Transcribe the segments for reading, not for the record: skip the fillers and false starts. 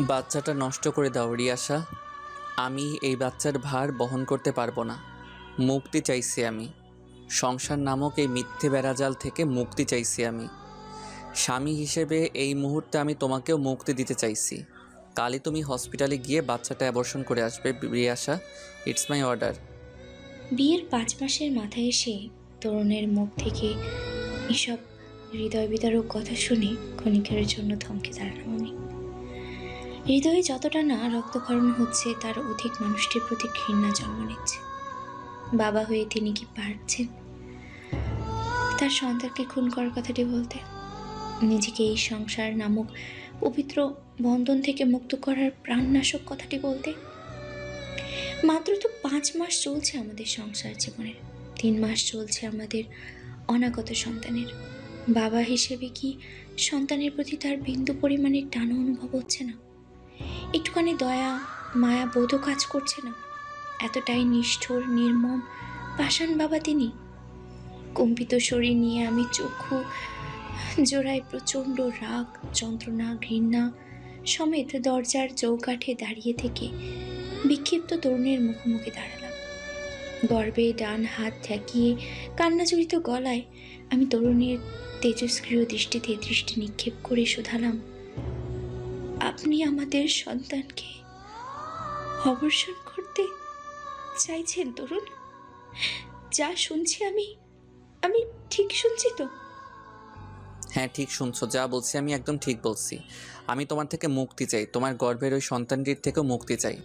বাচ্চাটা নষ্ট করে দাও রিয়াসা। আমি এই বাচ্চার ভার বহন করতে পারবো না। মুক্তি চাইছি আমি। সংসার নামক এই মিথ্যে বেড়াজাল থেকে মুক্তি চাইছি আমি। স্বামী হিসেবে এই মুহূর্তে আমি তোমাকেও মুক্তি দিতে চাইছি। কালই তুমি হসপিটালে গিয়ে বাচ্চাটা অ্যাবর্শন করে আসবে রিয়াসা। It's my order. বিয়ের 5 মাসের মাথায় এসে তরুণের মুখ থেকে এসব হৃদয় বিদারক কথা শুনে ক্ষণিকের জন্য থমকে দাঁড়ালাম আমি। হৃদয়ে যতটা না রক্তক্ষরণ হচ্ছে, তার অধিক মানুষটির প্রতি ঘৃণা জন্ম নিচ্ছে। বাবা হয়ে তিনি কি পারছেন তার সন্তানকে খুন করার কথাটি বলতে, নিজেকে এই সংসার নামক পবিত্র বন্ধন থেকে মুক্ত করার প্রাণনাশক কথাটি বলতে? মাত্র তো 5 মাস চলছে আমাদের সংসার জীবনের, 3 মাস চলছে আমাদের অনাগত সন্তানের। বাবা হিসেবে কি সন্তানের প্রতি তার বিন্দু পরিমাণের টানা অনুভব হচ্ছে না? একটুখানি দয়া মায়া বোধও কাজ করছে না? এতটাই নিষ্ঠুর নির্মম পাষাণ বাবা তিনি। কম্পিত শরীর নিয়ে আমি চক্ষু জোড়ায় প্রচণ্ড রাগ, যন্ত্রণা, ঘৃণা সমেত দরজার চৌকাঠে দাঁড়িয়ে থেকে বিক্ষিপ্ত তরুণের মুখোমুখি দাঁড়ালাম। গর্বে ডান হাত ঠেকিয়ে কান্নাজড়িত গলায় আমি তরুণীর তেজস্ক্রিয় দৃষ্টিতে দৃষ্টি নিক্ষেপ করে শুধালাম, আপনি আমাদের সন্তানকে অবর্ষণ করতে চাইছেন তরুণ? যা শুনছি আমি আমি ঠিক শুনছি তো? হ্যাঁ, ঠিক শুনছো। যা বলছি আমি একদম ঠিক বলছি। আমি তোমার থেকে মুক্তি চাই, তোমার গর্ভের ওই সন্তানটির থেকেও মুক্তি চাই।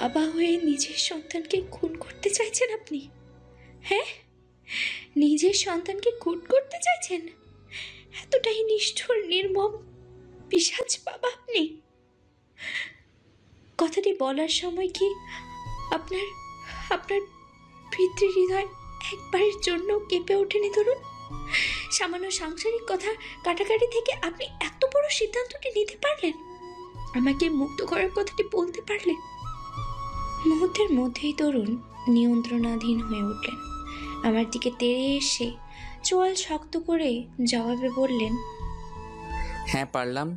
বাবা হয়ে নিজের সন্তানকে খুন করতে চাইছেন আপনি? হ্যাঁ, নিজের সন্তানকে খুন করতে চাইছেন? এতটাই নিষ্ঠুর নির্মম পিশাচ বাবা আপনি? কথাটি বলার সময় কি আপনার আপনার পিতৃ হৃদয় একবারের জন্য কেঁপে ওঠেনি তরুণ? সামান্য সাংসারিক কথা কাটাকাটি থেকে আপনি এত বড় সিদ্ধান্তটি নিতে পারলেন? আমাকে মুক্ত করার কথাটি বলতে পারলেন? মুহূর্তের মধ্যেই তরুণ নিয়ন্ত্রণাধীন হয়ে উঠলেন। আমার দিকে তেড়ে এসে চোয়াল শক্ত করে জবাবে বললেন, হ্যাঁ পারলাম,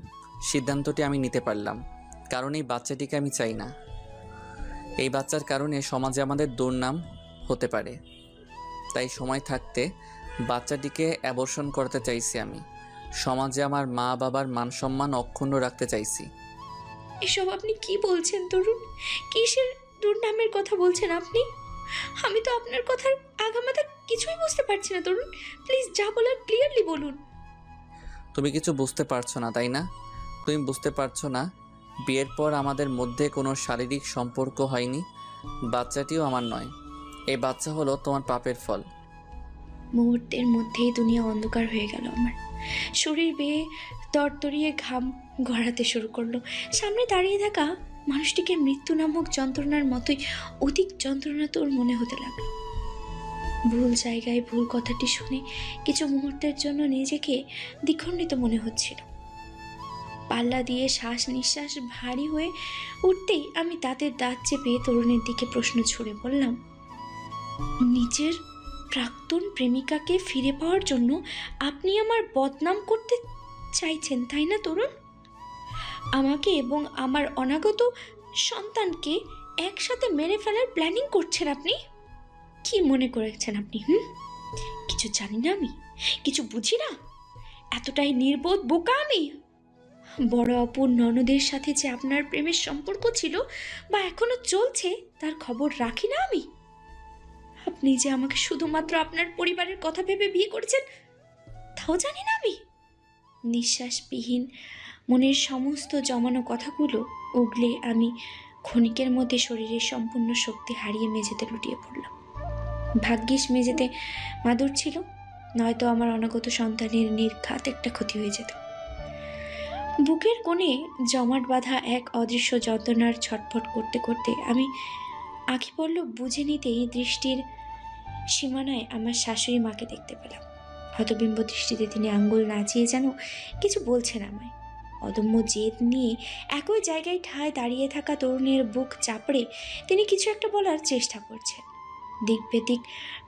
সিদ্ধান্তটি আমি নিতে পারলাম। কারণ এই বাচ্চাটিকে আমি চাই না। এই বাচ্চার কারণে সমাজে আমাদের দুর্নাম হতে পারে। তাই সময় থাকতে বাচ্চাটিকে অ্যাবর্শন করতে চাইছি আমি। সমাজে আমার মা বাবার মান সম্মান অক্ষুণ্ণ রাখতে চাইছি। এসব আপনি কি বলছেন তরুণ? কিসের দুর্নামের কথা বলছেন আপনি? আমি তো আপনার কথার আগামাথা কিছুই বুঝতে পারছি না তরুণ। প্লিজ যা বলার ক্লিয়ারলি বলুন। তুমি কিছু বুঝতে পারছো না, তাই না? তুমি বুঝতে পারছো না বিয়ের পর আমাদের মধ্যে কোনো শারীরিক সম্পর্ক হয়নি। বাচ্চাটিও আমার নয়। এই বাচ্চা হলো তোমার পাপের ফল। মুহূর্তের মধ্যেই দুনিয়া অন্ধকার হয়ে গেল আমার। শরীর বেয়ে তরতরিয়ে ঘাম গড়াতে শুরু করলো। সামনে দাঁড়িয়ে থাকা মানুষটিকে মৃত্যু নামক যন্ত্রণার মতোই অধিক যন্ত্রণা তোর মনে হতে লাগলো। ভুল জায়গায় ভুল কথাটি শুনে কিছু মুহূর্তের জন্য নিজেকে দ্বিখণ্ডিত মনে হচ্ছিল। পাল্লা দিয়ে শ্বাস নিঃশ্বাস ভারী হয়ে উঠতেই আমি দাঁতের দাঁত চেপে তরুণের দিকে প্রশ্ন ছুড়ে বললাম, নিজের প্রাক্তন প্রেমিকাকে ফিরে পাওয়ার জন্য আপনি আমার বদনাম করতে চাইছেন, তাই না তরুণ? আমাকে এবং আমার অনাগত সন্তানকে একসাথে মেরে ফেলার প্ল্যানিং করছেন আপনি? কি মনে করেছেন আপনি? কিছু জানি না আমি? কিছু বুঝি না? এতটাই নির্বোধ বোকা আমি? বড় অপুর ননদের সাথে যে আপনার প্রেমের সম্পর্ক ছিল বা এখনো চলছে, তার খবর রাখি না আমি? আপনি যে আমাকে শুধুমাত্র আপনার পরিবারের কথা ভেবে বিয়ে করেছেন, তাও জানি না আমি? নিঃশ্বাসবিহীন মনের সমস্ত জমানো কথাগুলো উগলে আমি ক্ষণিকের মধ্যে শরীরের সম্পূর্ণ শক্তি হারিয়ে মেঝেতে লুটিয়ে পড়লাম। ভাগ্যিস মেঝেতে মাদুর ছিল, নয়তো আমার অনাগত সন্তানের নির্ঘাত একটা ক্ষতি হয়ে যেত। বুকের কোণে জমাট বাঁধা এক অদৃশ্য যন্ত্রণার ছটফট করতে করতে আমি আঁখি পল্লব বুঝে নিতেই দৃষ্টির সীমানায় আমার শাশুড়ি মাকে দেখতে পেলাম। হতবিম্ব দৃষ্টিতে তিনি আঙ্গুল নাচিয়ে যেন কিছু বলছেন আমায়। অদম্য জেদ নিয়ে একই জায়গায় ঠায় দাঁড়িয়ে থাকা তরুণের বুক চাপড়ে তিনি কিছু একটা বলার চেষ্টা করছেন। দিক বেদিক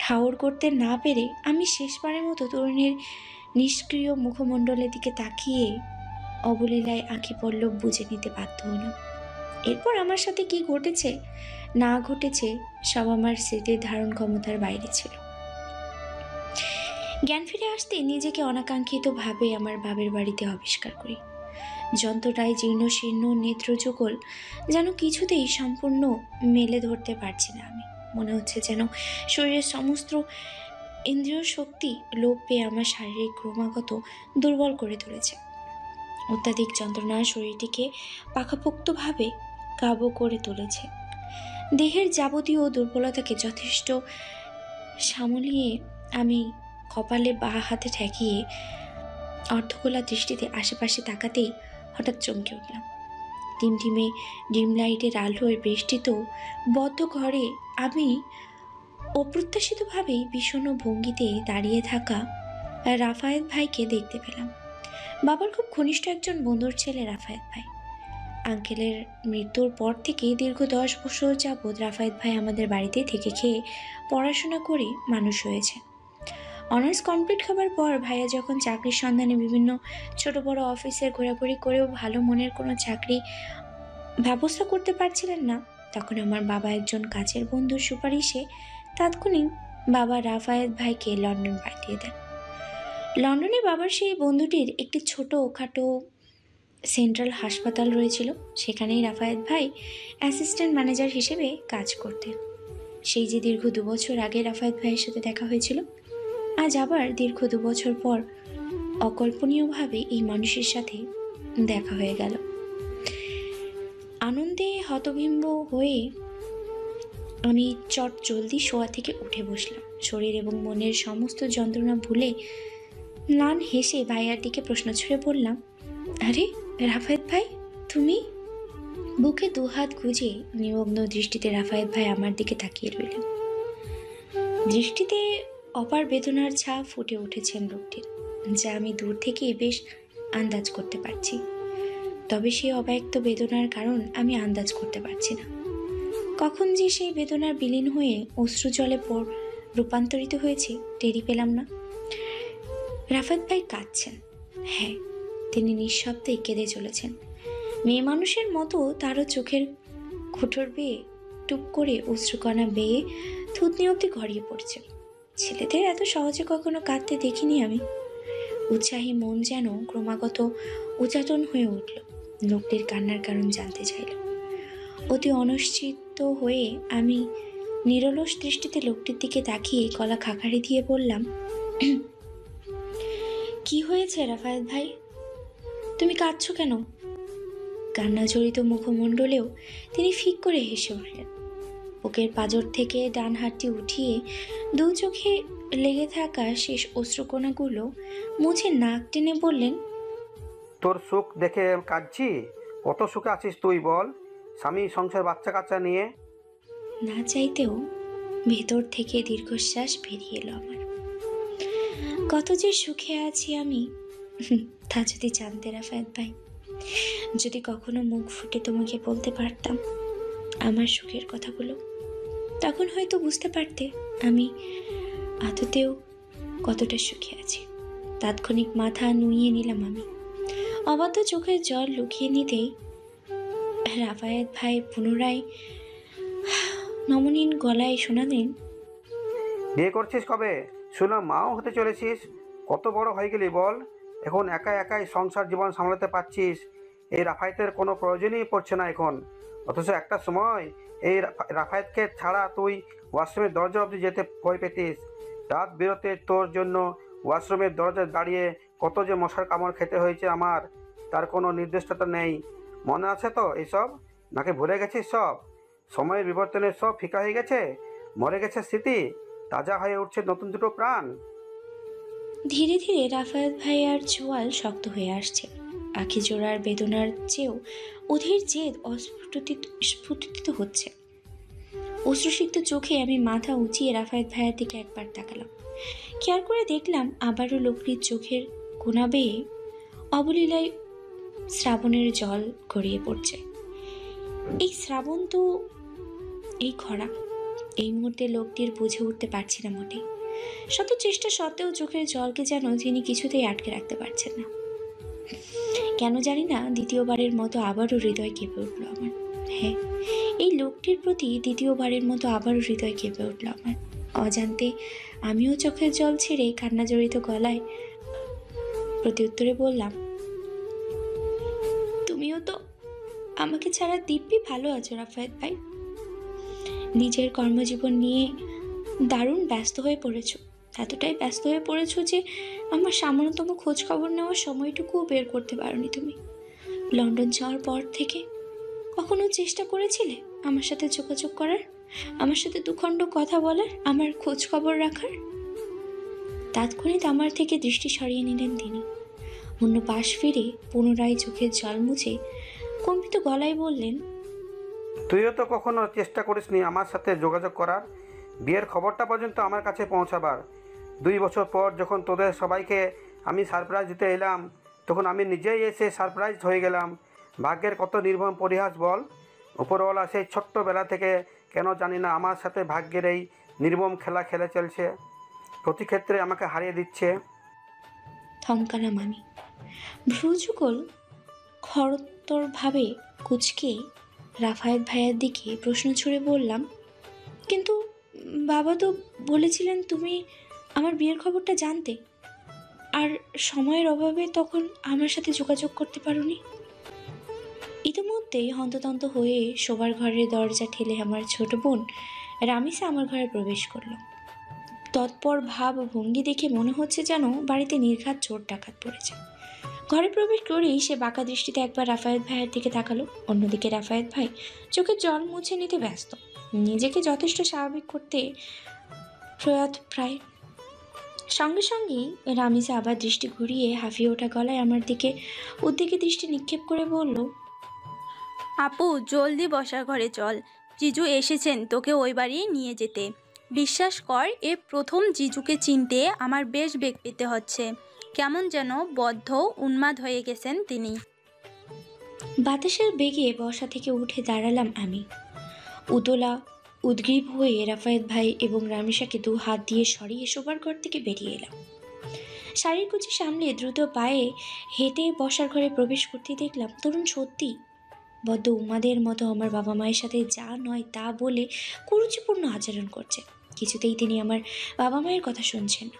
ঠাওর করতে না পেরে আমি শেষবারের মতো তরুণের নিষ্ক্রিয় মুখমণ্ডলের দিকে তাকিয়ে অবলীলায় আঁখি পল্লব বুঝে নিতে বাধ্য হলাম। এরপর আমার সাথে কি ঘটেছে না ঘটেছে সব আমার স্মৃতির ধারণ ক্ষমতার বাইরে ছিল। জ্ঞান ফিরে আসতে নিজেকে অনাকাঙ্ক্ষিতভাবে আমার বাবের বাড়িতে আবিষ্কার করি। যন্ত্রটায় জীর্ণ শীর্ণ নেত্রযুগল যেন কিছুতেই সম্পূর্ণ মেলে ধরতে পারছি না আমি। মনে হচ্ছে যেন শরীরের সমস্ত ইন্দ্রিয় শক্তি লোপ পেয়ে আমার শারীরিক ক্রমাগত দুর্বল করে তুলেছে। অত্যাধিক যন্ত্রণা শরীরটিকে পাকাপোক্তভাবে কাবু করে তুলেছে। দেহের যাবতীয় দুর্বলতাকে যথেষ্ট সামলিয়ে আমি কপালে বা হাতে ঠেকিয়ে অর্ধগোলা দৃষ্টিতে আশেপাশে তাকাতেই হঠাৎ চমকে উঠলাম। টিমটিমে ডিম লাইটের আলোয় বেষ্টিত বদ্ধ ঘরে আমি অপ্রত্যাশিতভাবেই বিষণ্ণ ভঙ্গিতে দাঁড়িয়ে থাকা রাফায়েত ভাইকে দেখতে পেলাম। বাবার খুব ঘনিষ্ঠ একজন বন্ধুর ছেলে রাফায়েত ভাই। আঙ্কেলের মৃত্যুর পর থেকে দীর্ঘ 10 বছর যাবৎ রাফায়েত ভাই আমাদের বাড়িতে থেকে খেয়ে পড়াশোনা করে মানুষ হয়েছে। অনার্স কমপ্লিট হবার পর ভাইয়া যখন চাকরির সন্ধানে বিভিন্ন ছোট বড় অফিসে ঘোরাঘুরি করেও ভালো মনের কোনো চাকরি ব্যবস্থা করতে পারছিলেন না, তখন আমার বাবা একজন কাছের বন্ধুর সুপারিশে তাৎক্ষণিক বাবা রাফায়েত ভাইকে লন্ডন পাঠিয়ে দেন। লন্ডনে বাবার সেই বন্ধুটির একটি ছোটোখাটো সেন্ট্রাল হাসপাতাল রয়েছিল, সেখানেই রাফায়েত ভাই অ্যাসিস্ট্যান্ট ম্যানেজার হিসেবে কাজ করতেন। সেই যে দীর্ঘ 2 বছর আগে রাফায়েত ভাইয়ের সাথে দেখা হয়েছিল, আজ আবার দীর্ঘ 2 বছর পর অকল্পনীয়ভাবে এই মানুষের সাথে দেখা হয়ে গেল। আনন্দে হতভম্ব হয়ে আমি চট জলদি শোয়া থেকে উঠে বসলাম। শরীর এবং মনের সমস্ত যন্ত্রণা ভুলে ম্লান হেসে ভাইয়ার দিকে প্রশ্ন ছুড়ে বললাম, আরে রাফায়েত ভাই, তুমি? বুকে 2 হাত গুজে নিমগ্ন দৃষ্টিতে রাফায়েত ভাই আমার দিকে তাকিয়ে রইলেন। দৃষ্টিতে অপার বেদনার ছাপ ফুটে উঠেছেন লোকটির, যা আমি দূর থেকে বেশ আন্দাজ করতে পারছি। তবে সেই অব্যক্ত বেদনার কারণ আমি আন্দাজ করতে পারছি না। কখন যে সেই বেদনার বিলীন হয়ে অশ্রু জলে রূপান্তরিত হয়েছে টেরি পেলাম না। রাফায়েত ভাই কাঁদছেন। হ্যাঁ, তিনি নিঃশব্দেই কেঁদে চলেছেন। মেয়ে মানুষের মতো তারও চোখের কুঠোর বেয়ে টুপ করে অশ্রুকণা বেয়ে থুতনি অবধি গড়িয়ে পড়ছে। ছেলেদের এত সহজে কখনো কাঁদতে দেখিনি আমি। উৎসাহী মন যেন ক্রমাগত উচাটন হয়ে উঠল। লোকটির কান্নার কারণ জানতে চাইল। অতি অনিশ্চিত হয়ে আমি নিরলস দৃষ্টিতে লোকটির দিকে তাকিয়ে গলা খাকারি দিয়ে বললাম, কি হয়েছে রাফায়েত ভাই, তুমি কাঁদছো কেন? কান্না জড়িত মুখমণ্ডলেও তিনি ফিক করে হেসে উঠলেন। বুকের পাঁজর থেকে ডান হাতটি উঠিয়ে 2 চোখে লেগে থাকা শেষ অশ্রুকণাগুলো মুছে নাক টেনে বললেন, তোর সুখ দেখে কাঁদছি? কত সুখে আছিস তুই বল, স্বামী, সংসার, বাচ্চা কাচ্চা নিয়ে। না চাইতেও ভেতর থেকে দীর্ঘশ্বাস বেরিয়ে এলো আমার। কত যে সুখে আছি আমি, তা যদি জানতে রাফায়েত ভাই, যদি কখনো মুখ ফুটে তোমাকে বলতে পারতাম আমার সুখের কথাগুলো, তখন হয়তো বুঝতে পারতে আমি আদতেও কতটা সুখে আছি। তাৎক্ষণিক মাথা নুইয়ে নিলাম আমি। অবাধ্য চোখের জল লুকিয়ে নিতেই রাফায়েত ভাই পুনরায় নমনীন গলায় শোনালেন, বিয়ে করছিস কবে? শুনলাম মাও হতে চলেছিস। কত বড় হয়ে গেলি বল, এখন একা একাই সংসার জীবন সামলাতে পারছিস। এই রাফায়েতের কোনো প্রয়োজনই পড়ছে না এখন। অথচ একটা সময় এই রাফায়েতকে ছাড়া তুই ওয়াশরুমের দরজা অবধি যেতে ভয় পেতিস। রাত বেরোতে তোর জন্য ওয়াশরুমের দরজায় দাঁড়িয়ে কত যে মশার কামড় খেতে হয়েছে আমার, তার কোনো নির্দিষ্টতা নেই। মনে আছে তো এইসব, নাকি ভুলে গেছিস সব? সময়ের বিবর্তনে সব ফিকা হয়ে গেছে, মরে গেছে স্মৃতি, তাজা হয়ে উঠছে নতুন দুটো প্রাণ। ধীরে ধীরে রাফায়েত ভাইয়ার চোয়াল শক্ত হয়ে আসছে। আখি জোড়ার বেদনার চেয়েও অধীর জেদ স্ফুটিত হচ্ছে। অশ্রুসিক্ত চোখে আমি মাথা উঁচিয়ে রাফায়েত ভাইয়ার দিকে একবার তাকালাম। খেয়াল করে দেখলাম আবারও লোকটির চোখের কোনা বেয়ে অবলীলায় শ্রাবণের জল গড়িয়ে পড়ছে। এই শ্রাবণ তো এই খরা। এই মুহূর্তে লোকটির বুঝে উঠতে পারছি না মোটেই। শত চেষ্টা সত্ত্বেও চোখের জলকে যেন তিনি কিছুতেই আটকে রাখতে পারছেন না। কেন জানি না দ্বিতীয়বারের মতো আবারও হৃদয় কেঁপে উঠল আমার। হ্যাঁ, এই লোকটির প্রতি দ্বিতীয়বারের মতো আবারও হৃদয় কেঁপে উঠল আমার। অজান্তে আমিও চোখের জল ছেড়ে কান্নাজড়িত গলায় প্রত্যুত্তরে বললাম, তুমিও তো আমাকে ছাড়া দিব্যি ভালো আছো রাফায়েত ভাই। নিজের কর্মজীবন নিয়ে দারুণ ব্যস্ত হয়ে পড়েছো। এতটাই ব্যস্ত হয়ে পড়েছো যে আমার সামান্যতম খোঁজ খবর নেওয়ার সময়টুকুও বের করতে পারোনি তুমি। লন্ডন যাওয়ার পর থেকে কখনো চেষ্টা করেছিলে আমার সাথে যোগাযোগ করার, আমার সাথে দুখণ্ড কথা বলার, আমার খোঁজ খবর রাখার? তাৎক্ষণিক আমার থেকে দৃষ্টি সরিয়ে নিলেন তিনি। অন্য পাশ ফিরে পুনরায় চোখের জল মুছে কম্পিত গলায় বললেন, তুইও তো কখনো চেষ্টা করিসনি আমার সাথে যোগাযোগ করার, বিয়ের খবরটা পর্যন্ত আমার কাছে পৌঁছাবার। 2 বছর পর যখন তোদের সবাইকে আমি সারপ্রাইজ দিতে এলাম, তখন আমি নিজেই এসে সারপ্রাইজ হয়ে গেলাম। ভাগ্যের কত নির্মম পরিহাস বল। উপরওয়ালা সেই ছোট্টবেলা থেকে কেন জানি না আমার সাথে ভাগ্যের এই নির্মম খেলা খেলে চলছে, প্রতি ক্ষেত্রে আমাকে হারিয়ে দিচ্ছে। থমকালাম আমি। ভ্রুযুগল খরতরভাবে কুঁচকে রাফায়েত ভাইয়ের দিকে প্রশ্ন ছুড়ে বললাম, কিন্তু বাবা তো বলেছিলেন তুমি আমার বিয়ের খবরটা জানতে, আর সময়ের অভাবে তখন আমার সাথে যোগাযোগ করতে পারোনি। ইতিমধ্যেই হন্ততন্ত হয়ে শোবার ঘরের দরজা ঠেলে আমার ছোট বোন রামিসা আমার ঘরে প্রবেশ করলো। তৎপর ভাব ভঙ্গি দেখে মনে হচ্ছে যেন বাড়িতে নির্ঘাত চোর ডাকাত পড়েছে। ঘরে প্রবেশ করেই সে বাঁকা দৃষ্টিতে একবার রাফায়েত ভাইয়ের দিকে তাকালো, অন্যদিকে রাফায়েত ভাই চোখের জল মুছে নিতে ব্যস্ত, নিজেকে যথেষ্ট স্বাভাবিক করতে প্রয়াত প্রায়। সঙ্গে সঙ্গেই রামিসা আবার দৃষ্টি ঘুরিয়ে হাঁফিয়ে ওঠা গলায় আমার দিকে উদ্বেগে দৃষ্টি নিক্ষেপ করে বলল, আপু, জলদি বসার ঘরে চল। জিজু এসেছেন তোকে ওই বাড়ি নিয়ে যেতে। বিশ্বাস কর, এ প্রথম জিজুকে চিনতে আমার বেশ বেগ পেতে হচ্ছে। কেমন যেন বদ্ধ উন্মাদ হয়ে গেছেন তিনি। বাতাসের বেগে বসা থেকে উঠে দাঁড়ালাম আমি। উতলা উদ্গ্রীব হয়ে রাফায়েত ভাই এবং রামিসাকে 2 হাত দিয়ে সরিয়ে শোবার ঘর থেকে বেরিয়ে এলাম। শাড়ির কুচি সামলে দ্রুত পায়ে হেঁটে বসার ঘরে প্রবেশ করতে দেখলাম তরুণ সত্যি বদ্ধ উন্মাদের মতো আমার বাবা মায়ের সাথে যা নয় তা বলে কুরুচিপূর্ণ আচরণ করছে। কিছুতেই তিনি আমার বাবা মায়ের কথা শুনছেন না।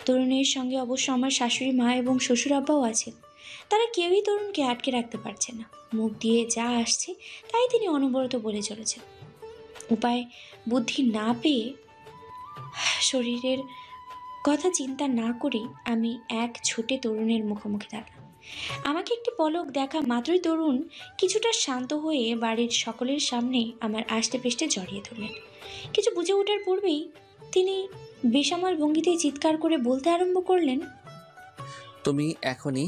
তরুণের সঙ্গে অবশ্য আমার শাশুড়ি মা এবং শ্বশুর আব্বাও আছেন। তারা কেউই তরুণকে আটকে রাখতে পারছে না। মুখ দিয়ে যা আসছে তাই তিনি অনবরত বলে চলেছেন। উপায় বুদ্ধি না পেয়ে শরীরের কথা চিন্তা না করেই আমি এক ছুটে তরুণের মুখোমুখি দাঁড়ালাম। আমাকে একটি পলক দেখা মাত্রই তরুণ কিছুটা শান্ত হয়ে বাড়ির সকলের সামনে আমার আষ্টে পেষ্টে জড়িয়ে ধরলেন। কিছু বুঝে ওঠার পূর্বেই তিনি বেসামাল ভঙ্গিতে চিৎকার করে বলতে আরম্ভ করলেন, তুমি এখনই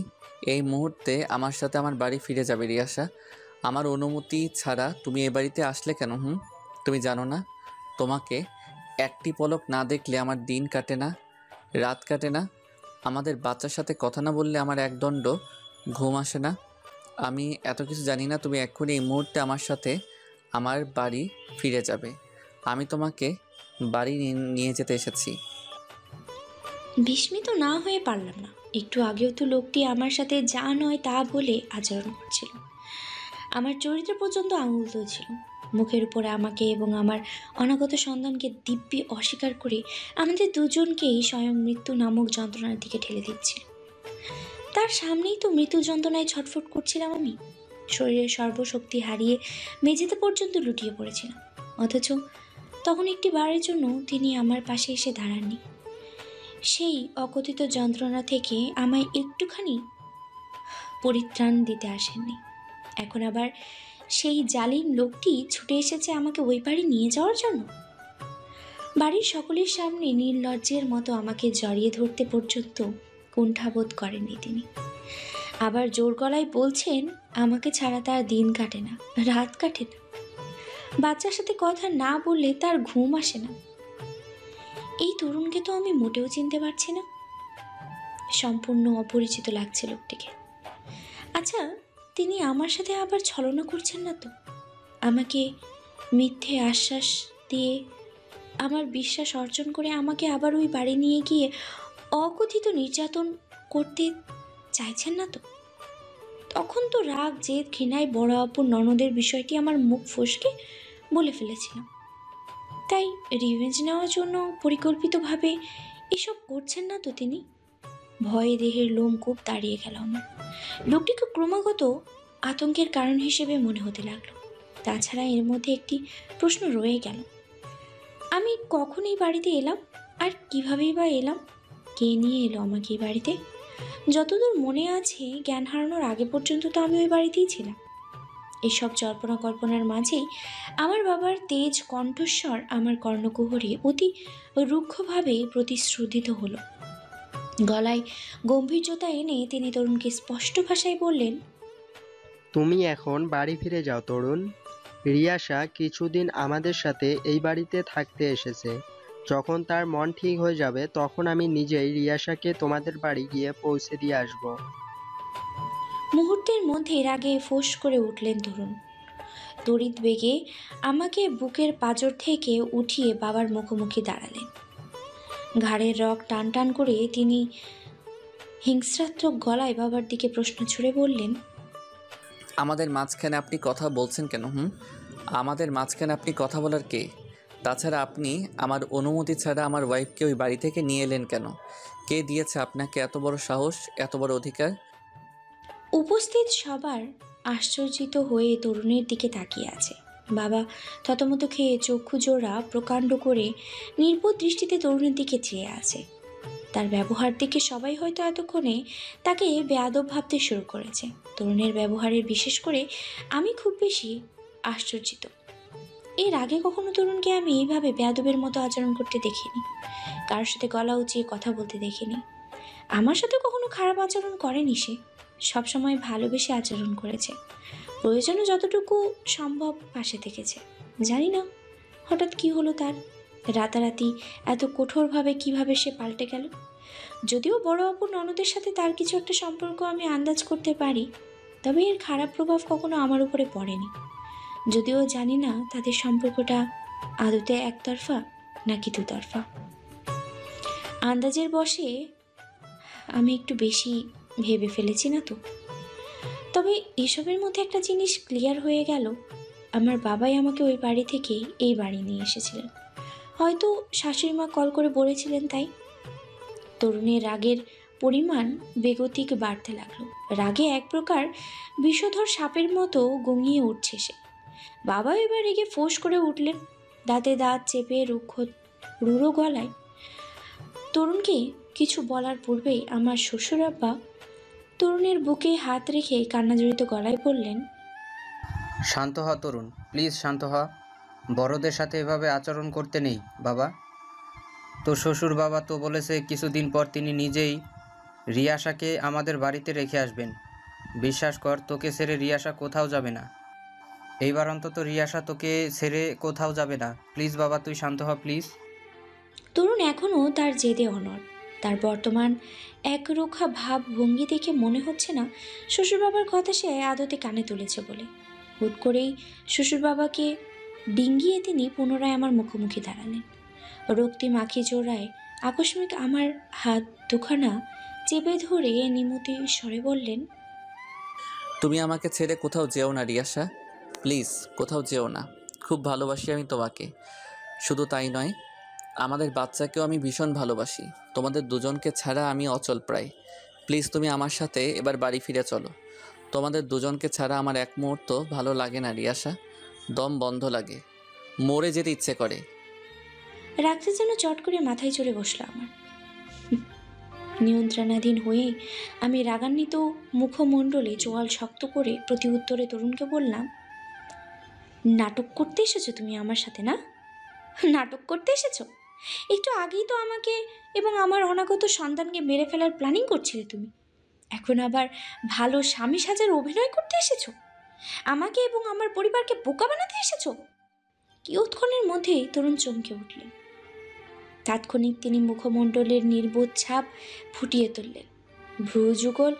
এই মুহূর্তে আমার সাথে আমার বাড়ি ফিরে যাবে রিয়াসা। আমার অনুমতি ছাড়া তুমি এ বাড়িতে আসলে কেন? তুমি জানো না, তোমাকে একটি পলক না দেখলে আমার দিন কাটে না, রাত কাটে না। আমাদের বাচ্চার সাথে কথা না বললে আমার একদণ্ড ঘুম আসে না। আমি এত কিছু জানি না। তুমি এক্ষুনি এই মুহূর্তে আমার সাথে আমার বাড়ি ফিরে যাবে। আমি তোমাকে বাড়ি নিয়ে যেতে এসেছি। বিস্মিত না হয়ে পারলাম না। একটু আগেও তো লোকটি আমার সাথে যা নয় তা বলে আচরণ করছিল, আমার চরিত্র পর্যন্ত আঙুল তুলছিল। মুখের উপরে আমাকে এবং আমার অনাগত সন্তানকে দিব্যি অস্বীকার করে আমাদের দুজনকেই স্বয়ং মৃত্যু নামক যন্ত্রণার দিকে ঠেলে দিচ্ছিল। তার সামনেই তো মৃত্যু যন্ত্রণায় ছটফট করছিলাম আমি। শরীরের সর্বশক্তি হারিয়ে মেঝেতে পর্যন্ত লুটিয়ে পড়েছিলাম, অথচ তখন একটি বারের জন্য তিনি আমার পাশে এসে দাঁড়াননি। সেই অকথিত যন্ত্রণা থেকে আমায় একটুখানি পরিত্রাণ দিতে আসেননি। এখন আবার সেই জালিম লোকটি ছুটে এসেছে আমাকে ওই বাড়ি নিয়ে যাওয়ার জন্য। বাড়ির সকলের সামনে নির্লজ্জের মতো আমাকে জড়িয়ে ধরতে পর্যন্ত কুণ্ঠাবোধ করেননি তিনি। আবার জোর গলায় বলছেন আমাকে ছাড়া তার দিন কাটে না, রাত কাটে না। বাচ্চার সাথে কথা না বললে তার ঘুম আসে না। এই তরুণকে তো আমি মোটেও চিনতে পারছি না। সম্পূর্ণ অপরিচিত লাগছে লোকটিকে। আচ্ছা, তিনি আমার সাথে আবার ছলনা করছেন না তো? আমাকে মিথ্যে আশ্বাস দিয়ে আমার বিশ্বাস অর্জন করে আমাকে আবার ওই বাড়ি নিয়ে গিয়ে অকথিত নির্যাতন করতে চাইছেন না তো? তখন তো রাগ জেদ ঘৃণায় বড় আপুর ননদের বিষয়টি আমার মুখ ফসকে বলে ফেলেছিলাম। তাই রিভেঞ্জ নেওয়ার জন্য পরিকল্পিতভাবে এসব করছেন না তো তিনি? ভয়ে দেহের লোম খুব দাঁড়িয়ে গেল আমার। লোকটিকে ক্রমাগত আতঙ্কের কারণ হিসেবে মনে হতে লাগলো। তাছাড়া এর মধ্যে একটি প্রশ্ন রয়ে গেল, আমি কখন এই বাড়িতে এলাম, আর কিভাবেই বা এলাম? কে নিয়ে এলো আমাকে এই বাড়িতে? যতদূর মনে আছে, জ্ঞান হারানোর আগে পর্যন্ত তো আমি ওই বাড়িতেই ছিলাম। এইসব জল্পনা কল্পনার মাঝেই আমার বাবার তেজ কণ্ঠস্বর আমার কর্ণকুহরে অতি রুক্ষভাবে প্রতিশ্রুতিত হলো। গলায় গম্ভীর্যতা এনে তিনি তরুণকে স্পষ্ট ভাষায় বললেন, তুমি এখন বাড়ি ফিরে যাও তরুণ। রিয়াসা কিছুদিন আমাদের সাথে এই বাড়িতে থাকতে এসেছে। যখন তার মন ঠিক হয়ে যাবে তখন আমি নিজেই রিয়াসাকে তোমাদের বাড়ি গিয়ে পৌঁছে দিয়ে আসব। মুহূর্তের মধ্যে রাগে ফোঁস করে উঠলেন তরুণ। তড়িৎ বেগে আমাকে বুকের পাঁজর থেকে উঠিয়ে বাবার মুখোমুখি দাঁড়ালেন। ঘাড়ের রগ টান টান করে তিনি হিংস্রাত্মক গলায় বাবার দিকে প্রশ্ন ছুড়ে বললেন, আমাদের মাঝখানে আপনি কথা বলছেন কেন? আমাদের মাঝখানে আপনি কথা বলার কে? তাছাড়া আপনি আমার অনুমতি ছাড়া আমার ওয়াইফকে ওই বাড়ি থেকে নিয়ে এলেন কেন? কে দিয়েছে আপনাকে এত বড় সাহস, এত বড় অধিকার? উপস্থিত সবার আশ্চর্যিত হয়ে তরুণের দিকে তাকিয়ে আছে। বাবা থতমত খেয়ে চক্ষু জোড়া প্রকাণ্ড করে নির্বোধ দৃষ্টিতে তরুণের দিকে চেয়ে আছে। তার ব্যবহার দেখে সবাই হয়তো এতক্ষণে তাকে বেয়াদব ভাবতে শুরু করেছে। তরুণের ব্যবহারের বিশেষ করে আমি খুব বেশি আশ্চর্যিত। এর আগে কখনো তরুণকে আমি এইভাবে বেয়াদবের মতো আচরণ করতে দেখিনি। কারোর সাথে গলা উঁচিয়ে কথা বলতে দেখিনি। আমার সাথে কখনো খারাপ আচরণ করেনি সে। সবসময় ভালোবেসে আচরণ করেছে। প্রয়োজনে যতটুকু সম্ভব পাশে থেকেছে। জানি না হঠাৎ কি হলো তার। রাতারাতি এত কঠোরভাবে কিভাবে সে পাল্টে গেল। যদিও বড় অপুর ননদের সাথে তার কিছু একটা সম্পর্ক আমি আন্দাজ করতে পারি, তবে এর খারাপ প্রভাব কখনো আমার উপরে পড়েনি। যদিও জানি না তাদের সম্পর্কটা আদতে একতরফা নাকি দুতরফা। আন্দাজের বশে আমি একটু বেশি ভেবে ফেলেছি না তো? তবে এসবের মধ্যে একটা জিনিস ক্লিয়ার হয়ে গেল, আমার বাবাই আমাকে ওই বাড়ি থেকে এই বাড়ি নিয়ে এসেছিলেন। হয়তো শাশুড়ি মা কল করে বলেছিলেন তাই। তরুণের রাগের পরিমাণ বেগতিক বাড়তে লাগলো। রাগে এক প্রকার বিষধর সাপের মতো গঙিয়ে উঠছে সে। বাবা এবার রেগে ফোঁস করে উঠলেন, দাঁতে দাঁত চেপে রুড়ো গলায়। তরুণকে কিছু বলার পূর্বেই আমার শ্বশুর আব্বা তরুণের বুকে হাত রেখে কান্নাজড়িত গলায় বললেন, শান্ত হ তরুণ, প্লিজ শান্ত হ। বড়দের সাথে এভাবে আচরণ করতে নেই বাবা। তোর শ্বশুর বাবা তো বলেছে কিছুদিন পর তিনি নিজেই রিয়াসাকে আমাদের বাড়িতে রেখে আসবেন। বিশ্বাস কর, তোকে ছেড়ে রিয়াসা কোথাও যাবে না। এইবার অন্তত রিয়াসা তোকে ছেড়ে কোথাও যাবে না। প্লিজ বাবা, তুই শান্ত হ প্লিজ। তরুণ এখনও তার জেদে অনড়। তার বর্তমান একরোখা ভাব ভঙ্গি দেখে মনে হচ্ছে না শ্বশুর বাবার কথা সে আদতে কানে তুলেছে বলে। হুট করেই শ্বশুর বাবাকে ডিঙ্গিয়ে তিনি পুনরায় আমার মুখোমুখি দাঁড়ালেন। রক্তিম আঁখি জোড়ায় আকস্মিক আমার হাত দুখানা চেপে ধরে নিমতি স্বরে বললেন, তুমি আমাকে ছেড়ে কোথাও যেও না রিয়াসা, প্লিজ কোথাও যেও না। খুব ভালোবাসি আমি তোমাকে। শুধু তাই নয়, আমাদের বাচ্চাকেও আমি ভীষণ ভালোবাসি। তোমাদের দুজনকে ছাড়া আমি অচল প্রায়। প্লিজ তুমি আমার সাথে এবার বাড়ি ফিরে চলো। তোমাদের দুজনকে ছাড়া আমার এক মুহূর্ত ভালো লাগে না রিয়াসা। দম বন্ধ লাগে, মরে যেতে ইচ্ছে করে। রাগটা যেন চট করে মাথায় চড়ে বসলো আমার। নিয়ন্ত্রণাধীন হয়ে আমি রাগান্বিত মুখমণ্ডলে চোয়াল শক্ত করে প্রতি উত্তরে তরুণকে বললাম, নাটক করতে এসেছো তুমি আমার সাথে, না? নাটক করতে এসেছো? একটু আগেই তো আমাকে এবং আমার অনাগত সন্তানকে মেরে ফেলার প্ল্যানিং করছিলে তুমি। এখন আবার ভালো স্বামী সাজার অভিনয় করতে এসেছো? আমাকে এবং আমার পরিবারকে বোকা বানাতে এসেছো? কিয়ৎক্ষণের মধ্যেই তরুণ চমকে উঠলেন। তাৎক্ষণিক তিনি মুখমণ্ডলের নির্বোধ ছাপ ফুটিয়ে তুললেন। ভ্রুযুগল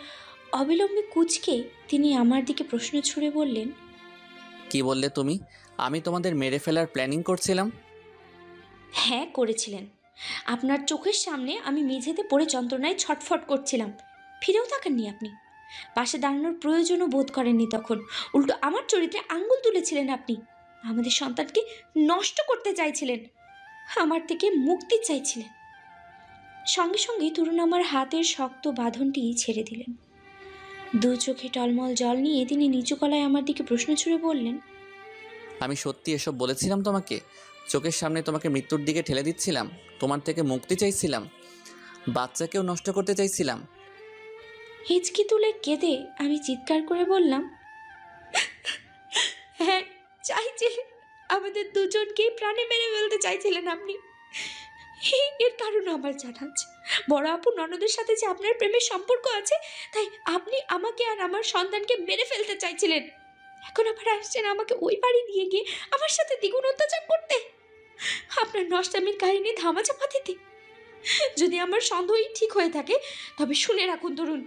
অবিলম্বে কুঁচকে তিনি আমার দিকে প্রশ্ন ছুড়ে বললেন, কি বললে তুমি? আমি তোমাদের মেরে ফেলার প্ল্যানিং করছিলাম? হ্যাঁ করেছিলেন। আপনার চোখের সামনে আমি মেঝেতে পড়ে যন্ত্রণায় ছটফট করছিলাম, ফিরেও তাকাননি আপনি। পাশে দাঁড়ানোর প্রয়োজনও বোধ করেননি তখন। উল্টো আমার চরিত্রে আঙ্গুল তুলেছিলেন আপনি। আমাদের সন্তানকে নষ্ট করতে চাইছিলেন, আমার থেকে মুক্তি চাইছিলেন। সঙ্গে সঙ্গে তরুণ আমার হাতের শক্ত বাঁধনটি ছেড়ে দিলেন। দু চোখে টলমল জল নিয়ে তিনি নিচু গলায় আমার দিকে প্রশ্ন ছুড়ে বললেন, আমি সত্যি এসব বলেছিলাম তোমাকে? চোখের সামনে তোমাকে মৃত্যুর দিকে ঠেলে দিচ্ছিলাম, তোমার থেকে মুক্তি চাইছিলাম, বাচ্চাকেও নষ্ট করতে চাইছিলাম। হিচকি তুলে কেঁদে আমি চিৎকার করে বললাম, হ্যাঁ চাইছিলেন, আমাদের দুজনকে প্রাণে মেরে ফেলতে চাইছিলেন আপনি। এর কারণ আমার জানা আছে। বড় আপু ননদের সাথে যে আপনার প্রেমের সম্পর্ক আছে, তাই আপনি আমাকে আর আমার সন্তানকে মেরে ফেলতে চাইছিলেন। এখন আবার আসছেন আমাকে ওই বাড়ি নিয়ে গিয়ে আমার সাথে দ্বিগুণ অত্যাচার করতে, আপনার নষ্টামির কাহিনী ধামাচাপা দিতে। যদি আমার সন্দেহই ঠিক হয়ে থাকে তবে শুনে রাখুন তরুণ,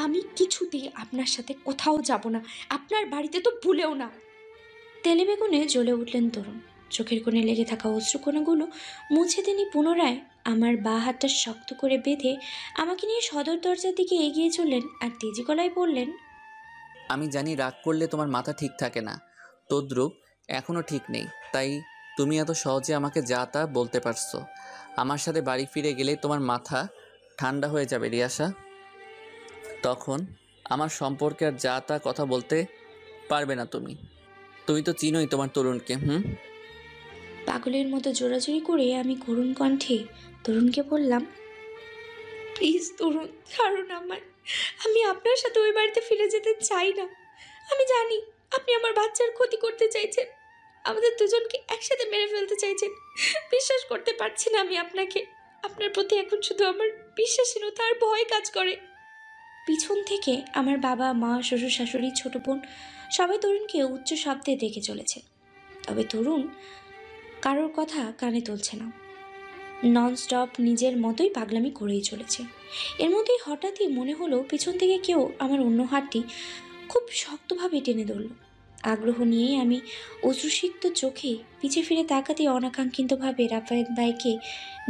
আমি কিছুতেই আপনার সাথে কোথাও যাব না, আপনার বাড়িতে তো ভুলেও না। তেলে বেগুনে জ্বলে উঠলেন তরুণ। চোখের কোণে লেগে থাকা অশ্রুকণাগুলো মুছে তিনি পুনরায় আমার বাঁ হাতটা শক্ত করে বেঁধে আমাকে নিয়ে সদর দরজার দিকে এগিয়ে চললেন আর তেজি গলায় বললেন, আমি জানি রাগ করলে তোমার মাথা ঠিক থাকে না, তদ্রূপ এখনও ঠিক নেই, তাই তুমি এত সহজে আমাকে যা তা বলতে পারছো। আমার সাথে বাড়ি ফিরে গেলে তোমার মাথা ঠান্ডা হয়ে যাবে রিয়াসা। তখন আমার সম্পর্কে আর যা তা কথা বলতে পারবে না তুমি। তুমি তো চিনোই তোমার তরুণকে। পাগলের মতো জোরাজুরি করে আমি করুণ কণ্ঠে তরুণকে বললাম, প্লিজ তরুণ ছাড়ুন আমায়, আমি আপনার সাথে ওই বাড়িতে ফিরে যেতে চাই না। আমি জানি আপনি আমার বাচ্চার ক্ষতি করতে চাইছেন, আমাদের দুজনকে একসাথে মেরে ফেলতে চাইছেন। বিশ্বাস করতে পারছি না আমি আপনাকে। আপনার প্রতি এখন শুধু আমার বিশ্বাসহীনতা আর ভয় কাজ করে। পিছন থেকে আমার বাবা, মা, শ্বশুর শাশুড়ি, ছোট বোন সবাই তরুণকে উচ্চ শব্দে ডেকে চলেছে, তবে তরুণ কারোর কথা কানে তুলছে না। ননস্টপ নিজের মতোই পাগলামি করেই চলেছে। এর মধ্যেই হঠাৎই মনে হলো পিছন থেকে কেউ আমার অন্য হাতটি খুব শক্তভাবে টেনে ধরল। আগ্রহ নিয়ে আমি অশ্রুসিক্ত চোখে পিছে ফিরে তাকাতে অনাকাঙ্ক্ষিতভাবে রাফায়েত ভাইকে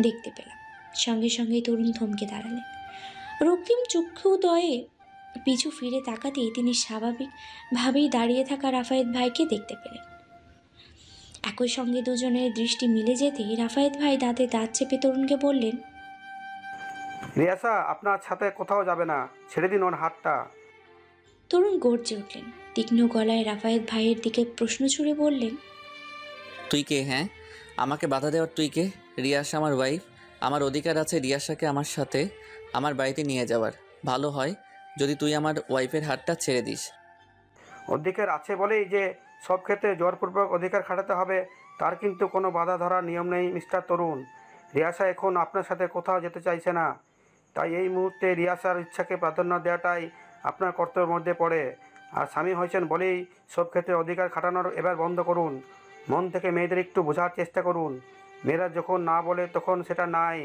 দেখতে পেলাম। সঙ্গে সঙ্গে তরুণ থমকে দাঁড়ালেন। রক্তিম চক্ষুদয়ে পিছু ফিরে তাকাতেই তিনি স্বাভাবিকভাবেই দাঁড়িয়ে থাকা রাফায়েত ভাইকে দেখতে পেলেন। একই সঙ্গে দুজনের দৃষ্টি মিলে যেতেই রাফায়েত ভাই দাঁতে দাঁত চেপে তরুণকে বললেন, রিয়াসা আপনার সাথে কোথাও যাবে না, ছেড়ে দিন ওর হাতটা। তরুণ গর্জে উঠলেন। তীক্ষ্ণ গলায় রাফায়েত ভাইয়ের দিকে প্রশ্ন ছুড়ে বললেন, তুই কে? হ্যাঁ, আমাকে বাধা দেওয়ার তুই কে? রিয়াসা আমার ওয়াইফ, আমার অধিকার আছে রিয়াসাকে আমার সাথে আমার বাড়িতে নিয়ে যাওয়ার। ভালো হয় যদি তুই আমার ওয়াইফের হাতটা ছেড়ে দিস। অধিকার আছে বলেই যে সব ক্ষেত্রে জোরপূর্বক অধিকার খাটাতে হবে তার কিন্তু কোনো বাধা ধরার নিয়ম নেই মিস্টার তরুণ। রিয়াসা এখন আপনার সাথে কোথাও যেতে চাইছে না, তাই এই মুহূর্তে রিয়াসার ইচ্ছাকে প্রাধান্য দেওয়াটাই আপনার কর্তব্যের মধ্যে পড়ে। আর স্বামী হয়েছেন বলেই সব ক্ষেত্রে অধিকার খাটানোর এবার বন্ধ করুন। মন থেকে মেয়েদের একটু বোঝার চেষ্টা করুন। মেয়েরা যখন না বলে তখন সেটা নাই,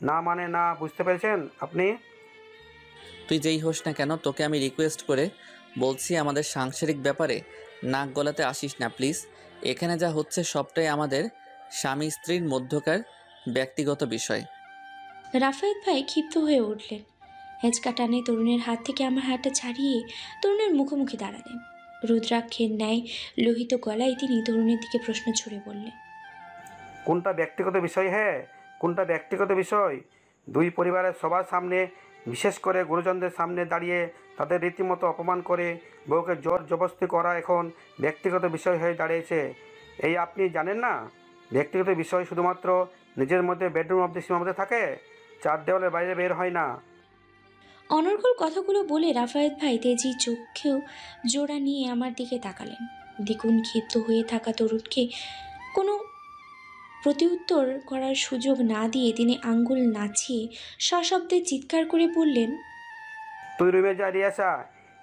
না মানে না, বুঝতে পেরেছেন আপনি? তুই যেই হোস না কেন, তোকে আমি রিকোয়েস্ট করে বলছি আমাদের সাংসারিক ব্যাপারে নাক গলাতে আসিস না প্লিজ। এখানে যা হচ্ছে সবটাই আমাদের স্বামী স্ত্রীর মধ্যকার ব্যক্তিগত বিষয়। রাফায়েত ভাই ক্ষিপ্ত হয়ে উঠলেন। হেঁচকা টানে তরুণের হাত থেকে আমার হাতটা ছাড়িয়ে তরুণের মুখোমুখি দাঁড়ালেন। রুদ্রাক্ষের ন্যায় লোহিত গলায় তিনি তরুণের দিকে প্রশ্ন ছুড়ে বললেন, কোনটা ব্যক্তিগত বিষয়? হ্যাঁ, কোনটা ব্যক্তিগত বিষয়? দুই পরিবারের সবার সামনে, বিশেষ করে গুরুজনদের সামনে দাঁড়িয়ে তাদের রীতিমতো অপমান করে বউকে জোর জবরদস্তি করা এখন ব্যক্তিগত বিষয় হয়ে দাঁড়িয়েছে। এই আপনি জানেন না? ব্যক্তিগত বিষয় শুধুমাত্র নিজের মধ্যে বেডরুম অবধি সীমাবদ্ধ থাকে, চার দেওয়ালের বাইরে বের হয় না। অনর্গল কথাগুলো বলে রাফায়েত ভাই তেজি চোখেও জোড়া নিয়ে আমার দিকে তাকালেন। দ্বিগুণ ক্ষিপ্ত হয়ে থাকা তরুণকে কোনো প্রতিউত্তর করার সুযোগ না দিয়ে তিনি আঙ্গুল নাচিয়ে সশব্দে চিৎকার করে বললেন, তুই রুমে যা রিয়াসা,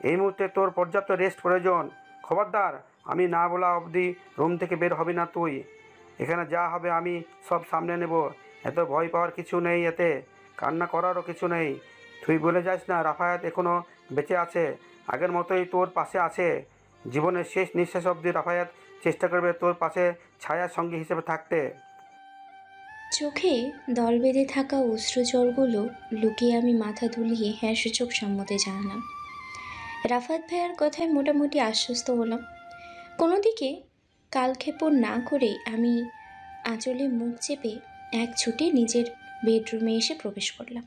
এই মুহূর্তে তোর পর্যাপ্ত রেস্ট প্রয়োজন। খবরদার, আমি না বলা অবধি রুম থেকে বের হবি না তুই। এখানে যা হবে আমি সব সামনে নেব। এত ভয় পাওয়ার কিছু নেই, এতে কান্না করারও কিছু নেই। তুই বলে যাস না রাফায়েত এখনও বেঁচে আছে, আগের মতোই তোর পাশে আছে। জীবনের শেষ নিঃশ্বাস অবধি রাফায়েত চেষ্টা করবে তোর পাশে ছায়ার সঙ্গী হিসেবে থাকতে। চোখে দল বেঁধে থাকা অশ্রুজলগুলো লুকিয়ে আমি মাথা দুলিয়ে হ্যাঁ সূচক সম্মতি জানালাম। রাফাত ভাইয়ার কথায় মোটামুটি আশ্বস্ত হলাম। কোনো দিকে কালক্ষেপণ না করেই আমি আঁচলে মুখ চেপে এক ছুটে নিজের বেডরুমে এসে প্রবেশ করলাম।